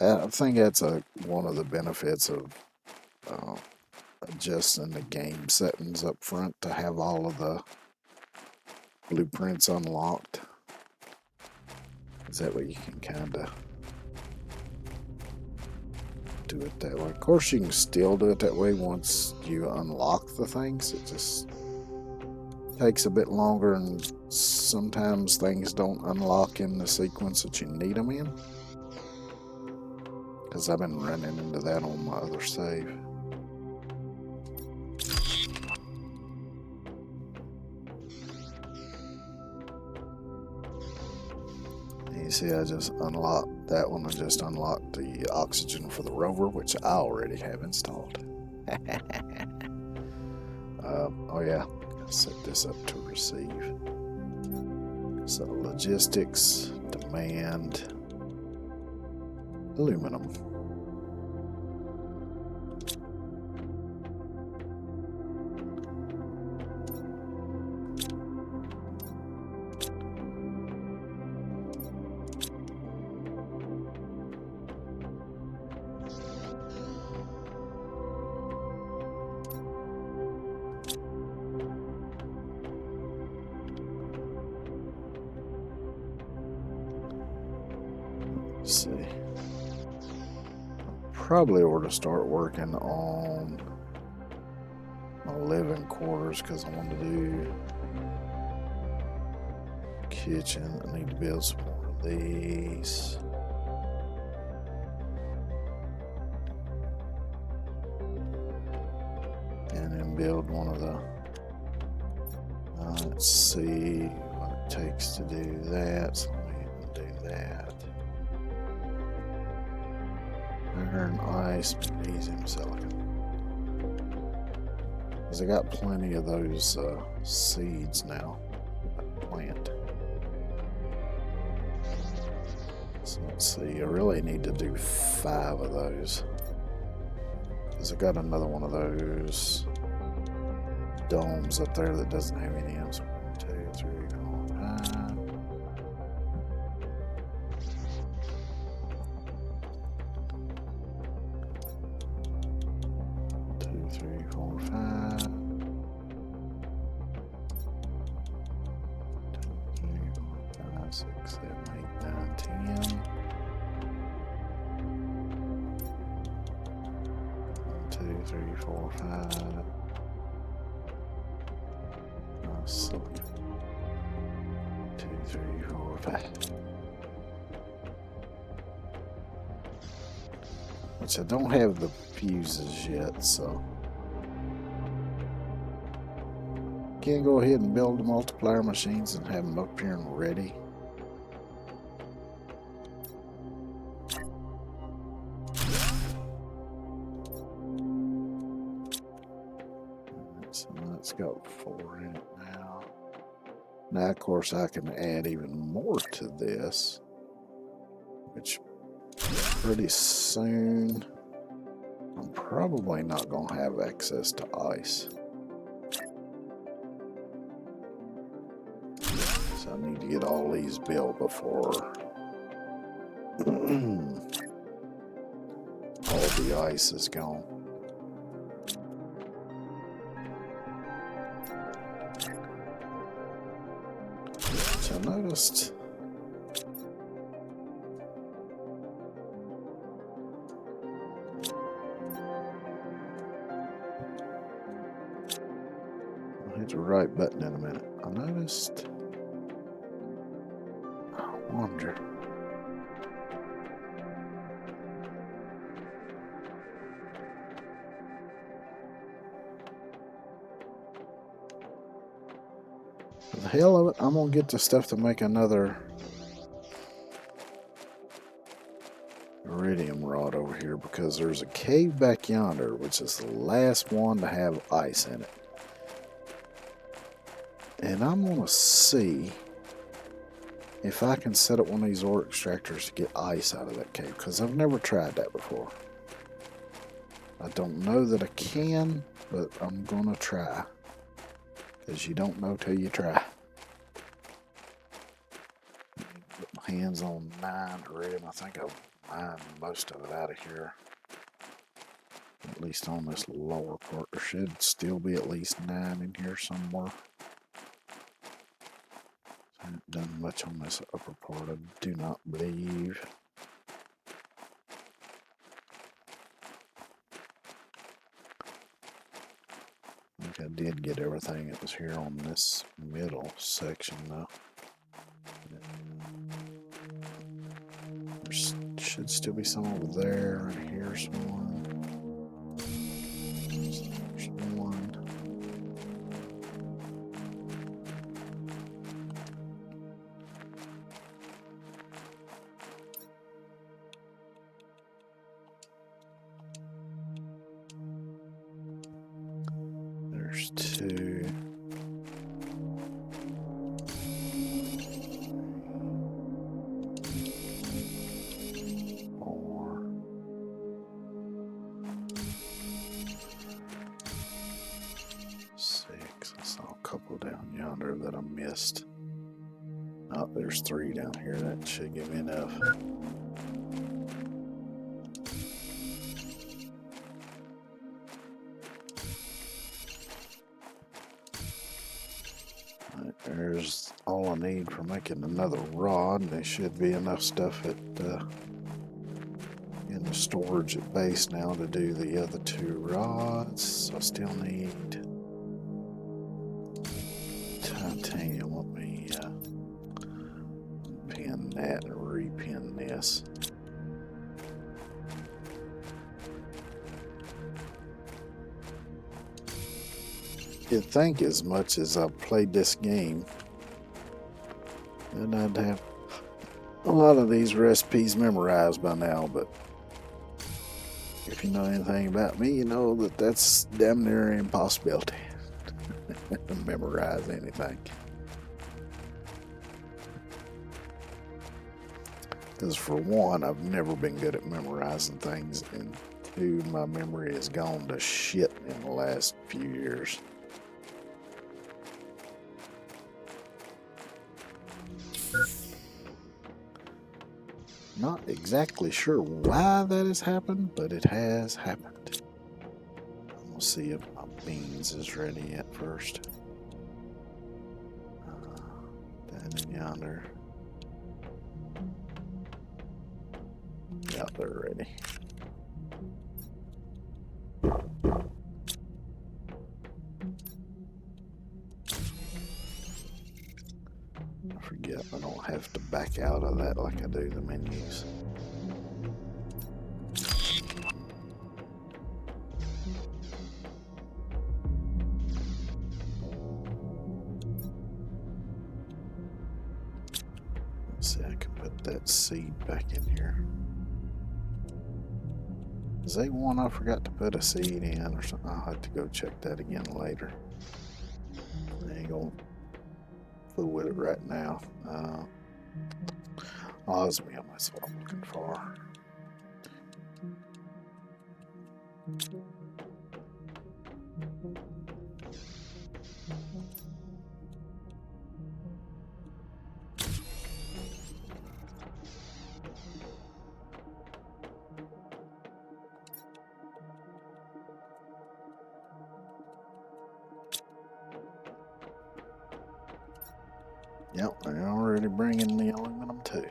I think that's one of the benefits of adjusting the game settings up front to have all of the blueprints unlocked. Is that way you can kind of do it that way. Of course, you can still do it that way once you unlock the things. It just takes a bit longer, and sometimes things don't unlock in the sequence that you need them in. Because I've been running into that on my other save. You see, I just unlocked that one. I just unlocked the oxygen for the rover, which I already have installed. Oh yeah, set this up to receive. So logistics, demand, aluminum. Let's see. Probably ought to start working on my living quarters because I want to do kitchen. I need to build some more of these. And then build one of the. Let's see what it takes to do that. So let me do that. Iron, ice, magnesium, silicon. Because I got plenty of those seeds now. Plant. So let's see. I really need to do 5 of those. Because I got another one of those domes up there that doesn't have any else. 1, 2, 3, 4, 5. 2, 3, 4, 5. 2, 3, 4, 5, 6, 7, 8, 9, 10. 1, 2, 3, 4, 5. Silicon. 2, 3, 4, 5. Which I don't have the fuses yet, so can't go ahead and build the multiplier machines and have them up here and ready. So that's got 4 in it now. Now, of course, I can add even more to this, which pretty soon I'm probably not going to have access to ice. So I need to get all these built before all the ice is gone. I noticed I'll hit the right button in a minute. I noticed I wonder for the hell of it, I'm gonna get the stuff to make another iridium rod over here because there's a cave back yonder, which is the last one to have ice in it. And I'm gonna see if I can set up one of these ore extractors to get ice out of that cave, because I've never tried that before. I don't know that I can, but I'm gonna try. Because you don't know till you try. Put my hands on 9 already, and I think I've mined most of it out of here. At least on this lower part. There should still be at least 9 in here somewhere. So Haven't done much on this upper part, I do not believe. I think I did get everything that was here on this middle section though. There should still be some over there, and here's one. There's one. There's two. Four. Six. I saw a couple down yonder that I missed. Oh, there's three down here. That should give me enough. There's all I need for making another rod. There should be enough stuff at in the storage at base now to do the other two rods. I still need titanium. Let me pin that and repin this. You'd think as much as I've played this game, then I'd have a lot of these recipes memorized by now, but if you know anything about me, you know that that's damn near an impossibility to memorize anything. Because for one, I've never been good at memorizing things, and two, my memory has gone to shit in the last few years. Not exactly sure why that has happened, but it has happened. I'm gonna see if my beans is ready yet first. That in yonder. Yeah, they're ready. I forget I don't have to back out of that like I do the menus. Let's see, I can put that seed back in here. Is that one I forgot to put a seed in or something? I'll have to go check that again later. I ain't gonna fool with it right now. Osmium, that's what I'm looking for. Yep, they're already bringing the aluminum too.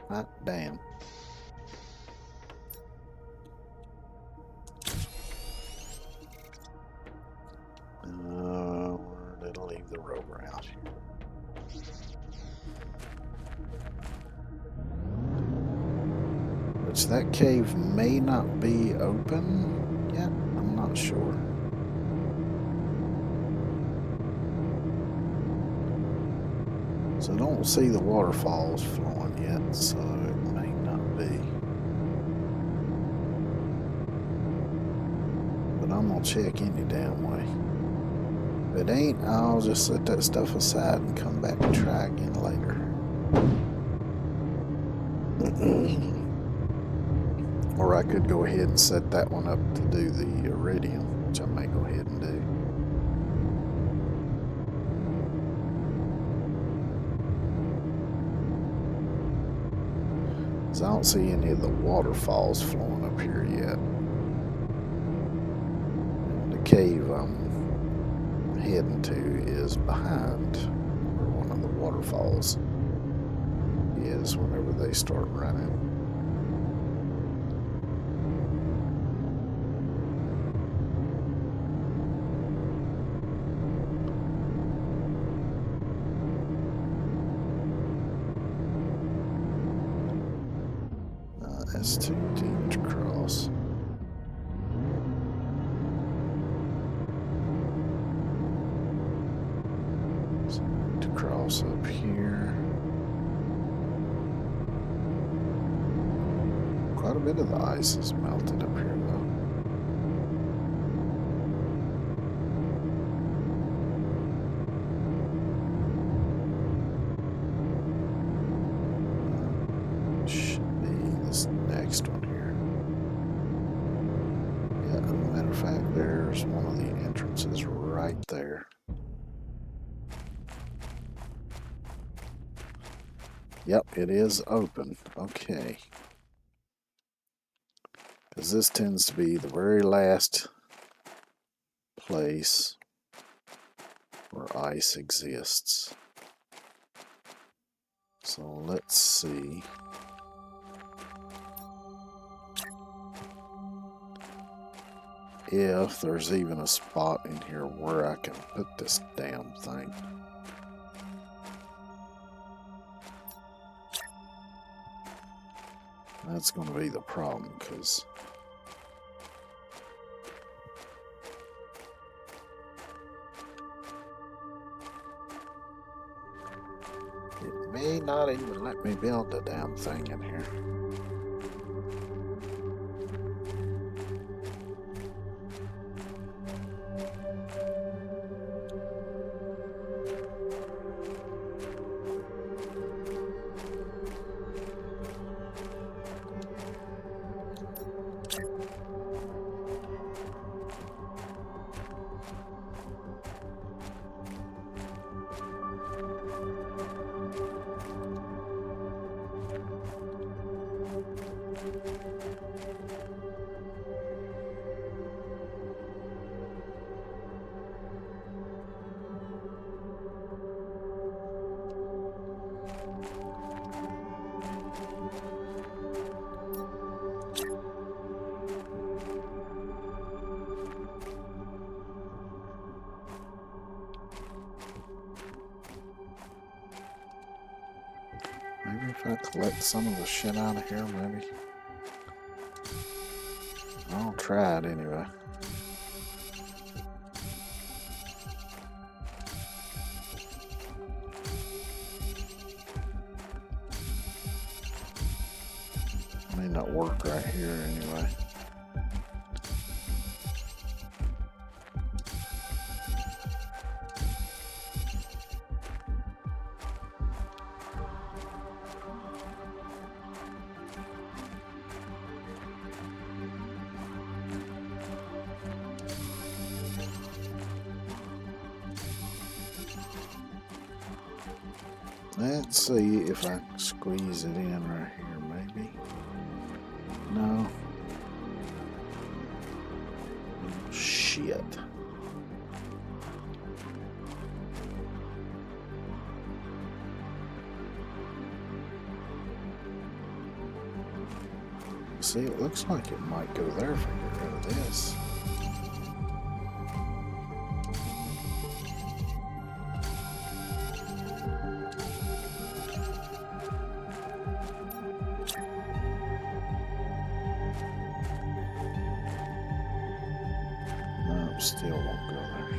Hot damn. It'll leave the rover out here. Which that cave may not be open yet. I'm not sure. So I don't see the waterfalls flowing yet, so it may not be. But I'm gonna check any damn way. If it ain't, I'll just set that stuff aside and come back and try again later. Or I could go ahead and set that one up to do the iridium, which I may go ahead and do. I don't see any of the waterfalls flowing up here yet. And the cave I'm heading to is behind where one of the waterfalls waterfalls is whenever they start running. That's too deep to cross. So I need to cross up here. Quite a bit of the ice is melted up here, though. Should be this next one here. Yeah, as a matter of fact, there's one of the entrances right there. Yep, it is open. Okay. Because this tends to be the very last place where ice exists. So let's see. If there's even a spot in here where I can put this damn thing. That's going to be the problem, because it may not even let me build the damn thing in here. Maybe if I collect some of the shit out of here, maybe. I'll try it anyway. May not work right here anyway. Let's see if I can squeeze it in right here, maybe. No. Shit. See, it looks like it might go there if I get rid of this. Still won't go there.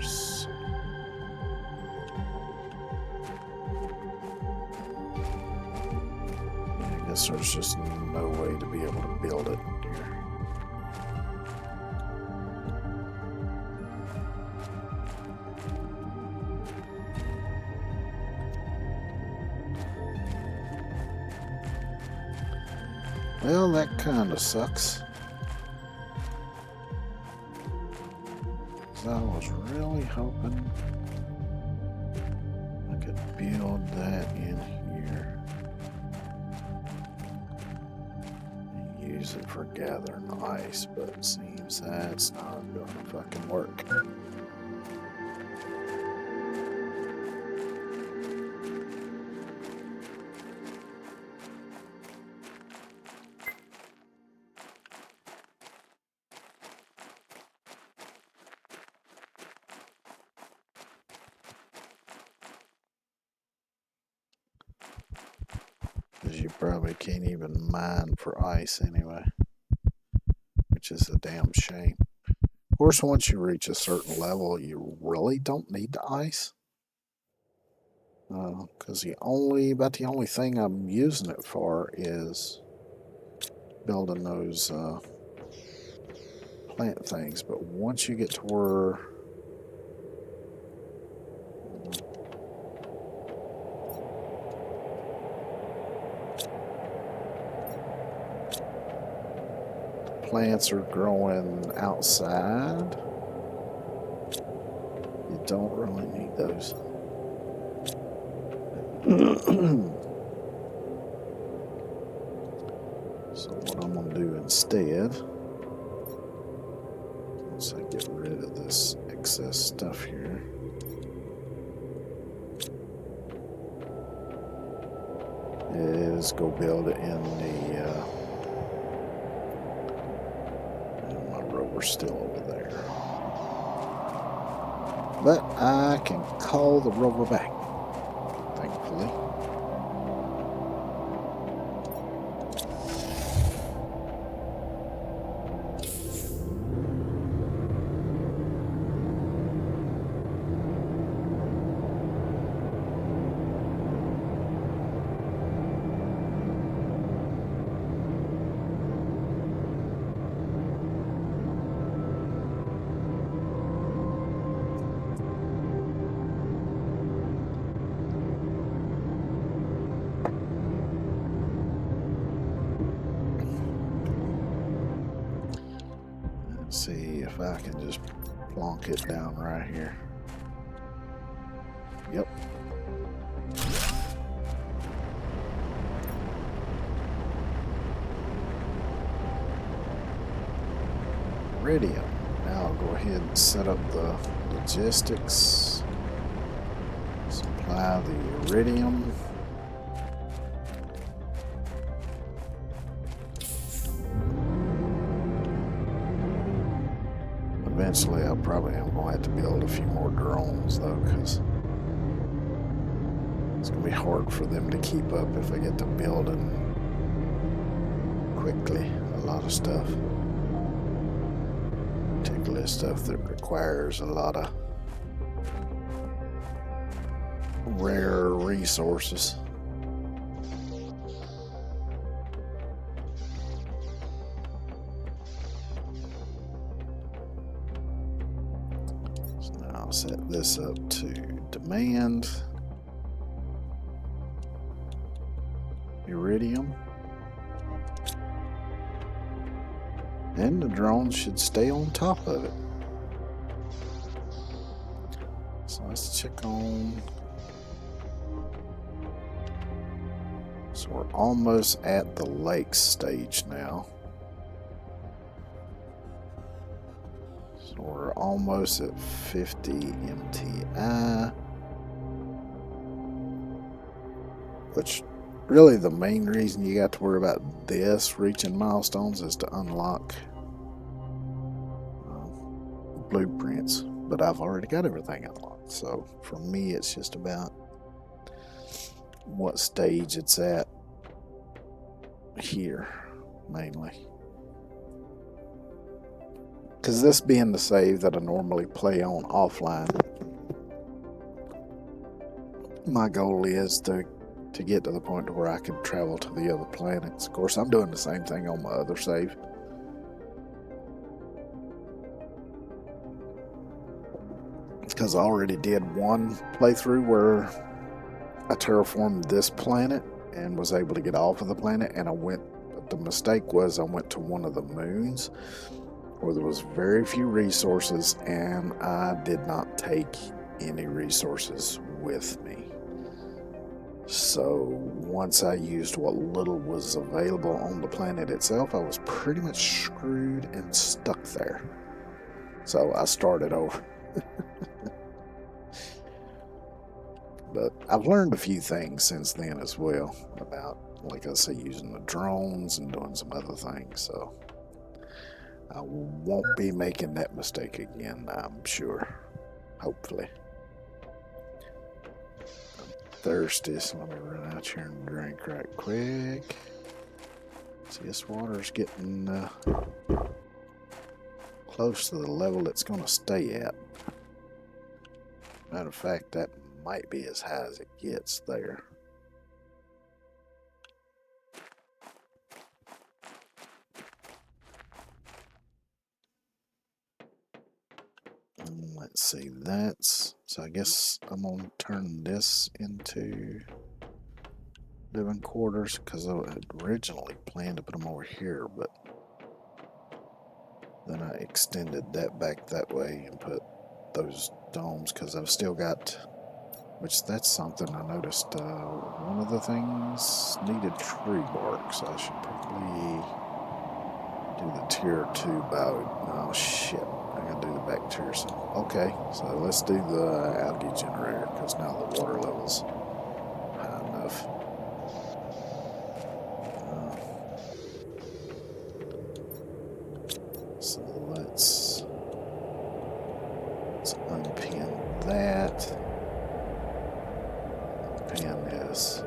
I guess there's just no way to be able to build it here. Well, that kind of sucks. I was really hoping I could build that in here and use it for gathering ice, but it seems that's not gonna fucking work. probably can't even mine for ice anyway, which is a damn shame. Of course, once you reach a certain level, you really don't need the ice. Because the only thing I'm using it for is building those plant things. But once you get to where plants are growing outside, you don't really need those. So what I'm going to do instead, once I get rid of this excess stuff here, is go build it in the my rover's still over there, but I can call the rover back, thankfully. See if I can just plonk it down right here. Yep. Iridium. Now I'll go ahead and set up the logistics. Supply the iridium. Eventually, I probably am going to have to build a few more drones, though, because it's going to be hard for them to keep up if I get to building quickly a lot of stuff. Particularly stuff that requires a lot of rare resources. Set this up to demand iridium, and the drone should stay on top of it. So let's check on. So we're almost at the lake stage now. We're almost at 50 MTI, which really the main reason you got to worry about this reaching milestones is to unlock blueprints, but I've already got everything unlocked. So for me, it's just about what stage it's at here, mainly. Because this being the save that I normally play on offline, my goal is to get to the point where I can travel to the other planets. Of course, I'm doing the same thing on my other save. Because I already did one playthrough where I terraformed this planet and was able to get off of the planet, and the mistake was I went to one of the moons where there was very few resources, and I did not take any resources with me. So once I used what little was available on the planet itself, I was pretty much screwed and stuck there. So I started over. But I've learned a few things since then as well about, like I say, using the drones and doing some other things. So I won't be making that mistake again, I'm sure. Hopefully. thirsty, so let me run out here and drink right quick. See, this water's getting close to the level it's going to stay at. Matter of fact, that might be as high as it gets there. Let's see, that's... So I guess I'm going to turn this into living quarters, because I had originally planned to put them over here, but then I extended that back that way and put those domes, because I've still got, which that's something I noticed, one of the things needed tree bark, so I should probably do the tier 2 bow. Oh shit, I gotta do the back tier. So okay, so let's do the algae generator, because now the water level's high enough. So let's unpin that. Unpin this.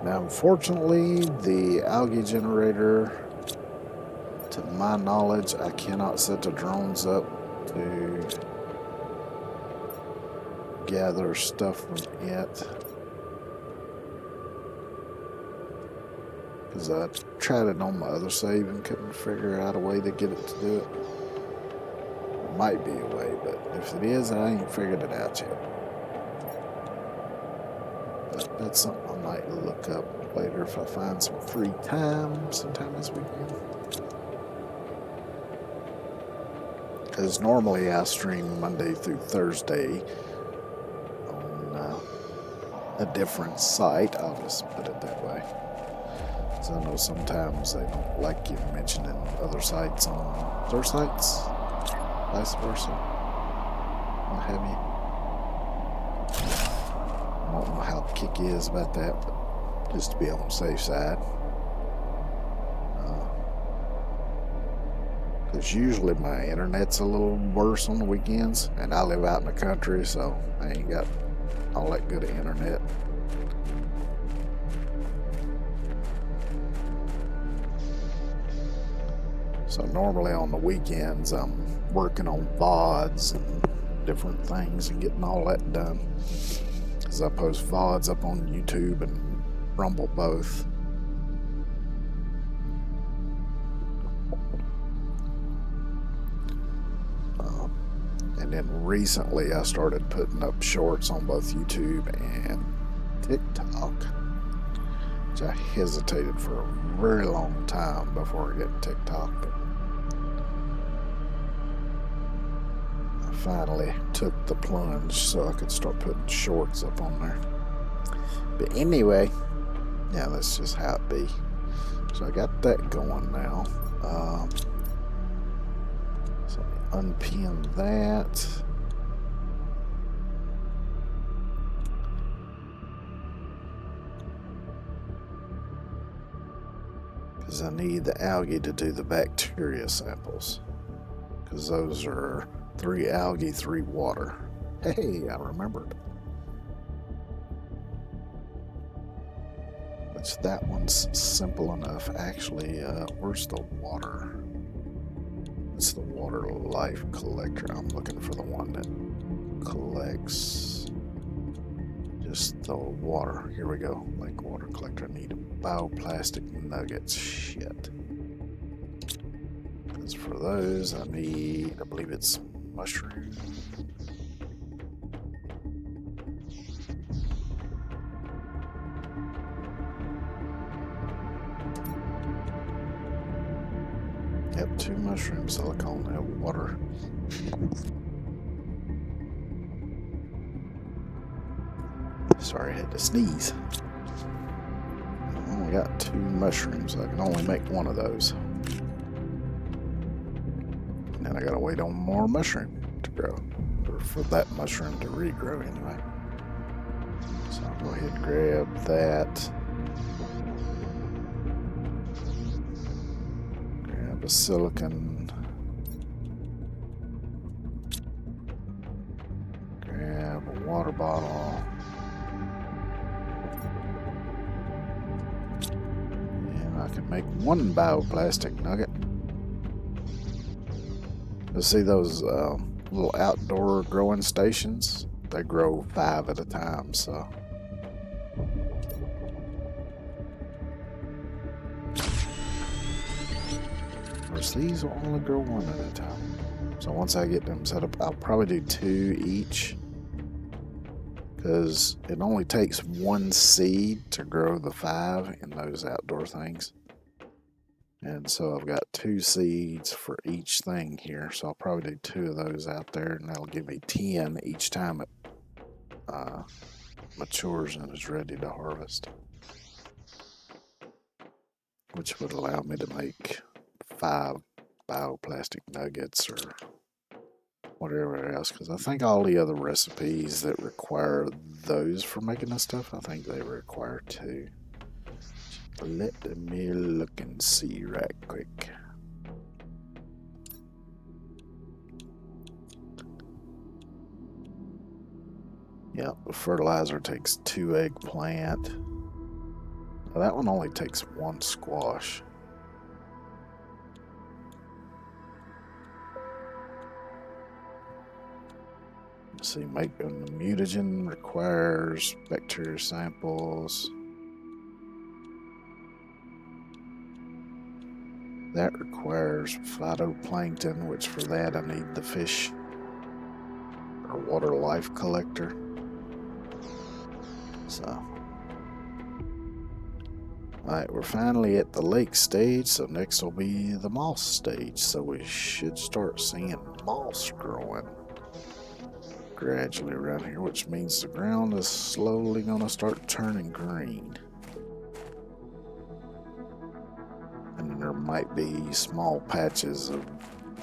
Now, unfortunately, the algae generator, to my knowledge, I cannot set the drones up to gather stuff from it. Because I tried it on my other save and couldn't figure out a way to get it to do it. There might be a way, but if it is, I ain't figured it out yet. But that's something I might look up later if I find some free time sometime this weekend. Because normally I stream Monday through Thursday on a different site. I'll just put it that way. So I know sometimes they don't like you mentioning other sites on their sites, vice versa, what have you. I don't know how kicky is about that, but just to be on the safe side. Because usually my internet's a little worse on the weekends, and I live out in the country, so I ain't got all that good of internet. So normally on the weekends I'm working on VODs and different things and getting all that done. Because I post VODs up on YouTube and Rumble both. And then recently I started putting up shorts on both YouTube and TikTok. Which I hesitated for a very long time before I get TikTok. I finally took the plunge so I could start putting shorts up on there. But anyway, yeah, that's just how it be. So I got that going now. So unpin that. Because I need the algae to do the bacteria samples. Because those are 3 algae, 3 water. Hey, I remembered. Which that one's simple enough. Actually, where's the water? It's the water life collector. I'm looking for the one that collects just the water. Here we go. Lake water collector. I need bioplastic nuggets. Shit. Because for those, I need, I believe it's mushroom. Yep, 2 mushroom silicone and water. Sorry, I had to sneeze. I only got 2 mushrooms. I can only make 1 of those. And then I gotta wait on more mushroom to grow. Or for that mushroom to regrow anyway. So I'll go ahead and grab that. Grab a silicon. Grab a water bottle. And I can make one bioplastic nugget. You'll see those little outdoor growing stations? They grow 5 at a time, so. Whereas these will only grow 1 at a time. So once I get them set up, I'll probably do 2 each. Because it only takes 1 seed to grow the 5 in those outdoor things. And so I've got 2 seeds for each thing here. So I'll probably do 2 of those out there, and that'll give me 10 each time it matures and is ready to harvest. Which would allow me to make 5 bioplastic nuggets or whatever else. Because I think all the other recipes that require those for making this stuff, I think they require 2. Let me look and see right quick. Yep, the fertilizer takes 2 eggplant. Now that one only takes 1 squash. Let's see, making the mutagen requires bacteria samples. That requires phytoplankton, which for that I need the fish or water life collector. So, alright, we're finally at the lake stage, so next will be the moss stage. So we should start seeing moss growing gradually around here, which means the ground is slowly going to start turning green. And there might be small patches of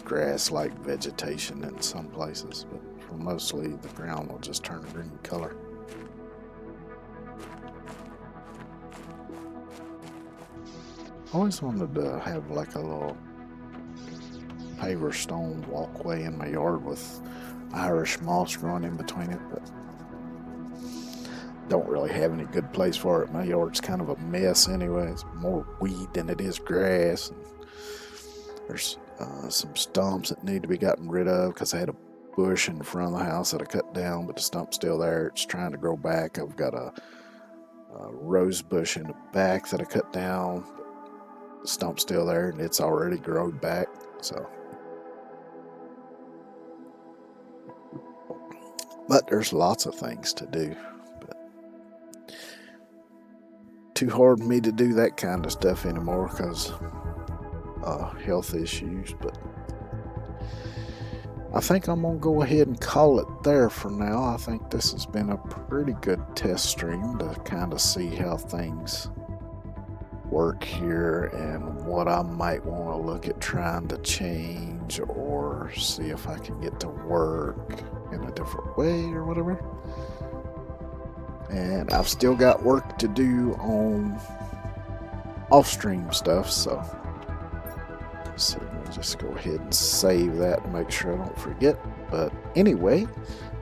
grass-like vegetation in some places, but for mostly the ground will just turn a green color. I always wanted to have like a little paver stone walkway in my yard with Irish moss growing in between it, but don't really have any good place for it. My yard's kind of a mess anyway. It's more weed than it is grass. And there's some stumps that need to be gotten rid of because I had a bush in front of the house that I cut down, but the stump's still there. It's trying to grow back. I've got a rose bush in the back that I cut down. The stump's still there and it's already grown back. So, but there's lots of things to do. Too hard for me to do that kind of stuff anymore because health issues, but I think I'm gonna go ahead and call it there for now. I think this has been a pretty good test stream to kind of see how things work here and what I might want to look at trying to change or see if I can get to work in a different way or whatever. And I've still got work to do on off-stream stuff, so we'll just go ahead and save that to make sure I don't forget. But anyway,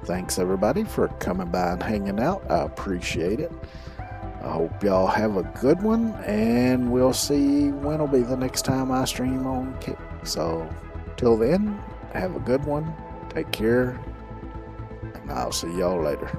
thanks everybody for coming by and hanging out. I appreciate it. I hope y'all have a good one, and we'll see when will be the next time I stream on Kick. So till then, have a good one. Take care, and I'll see y'all later.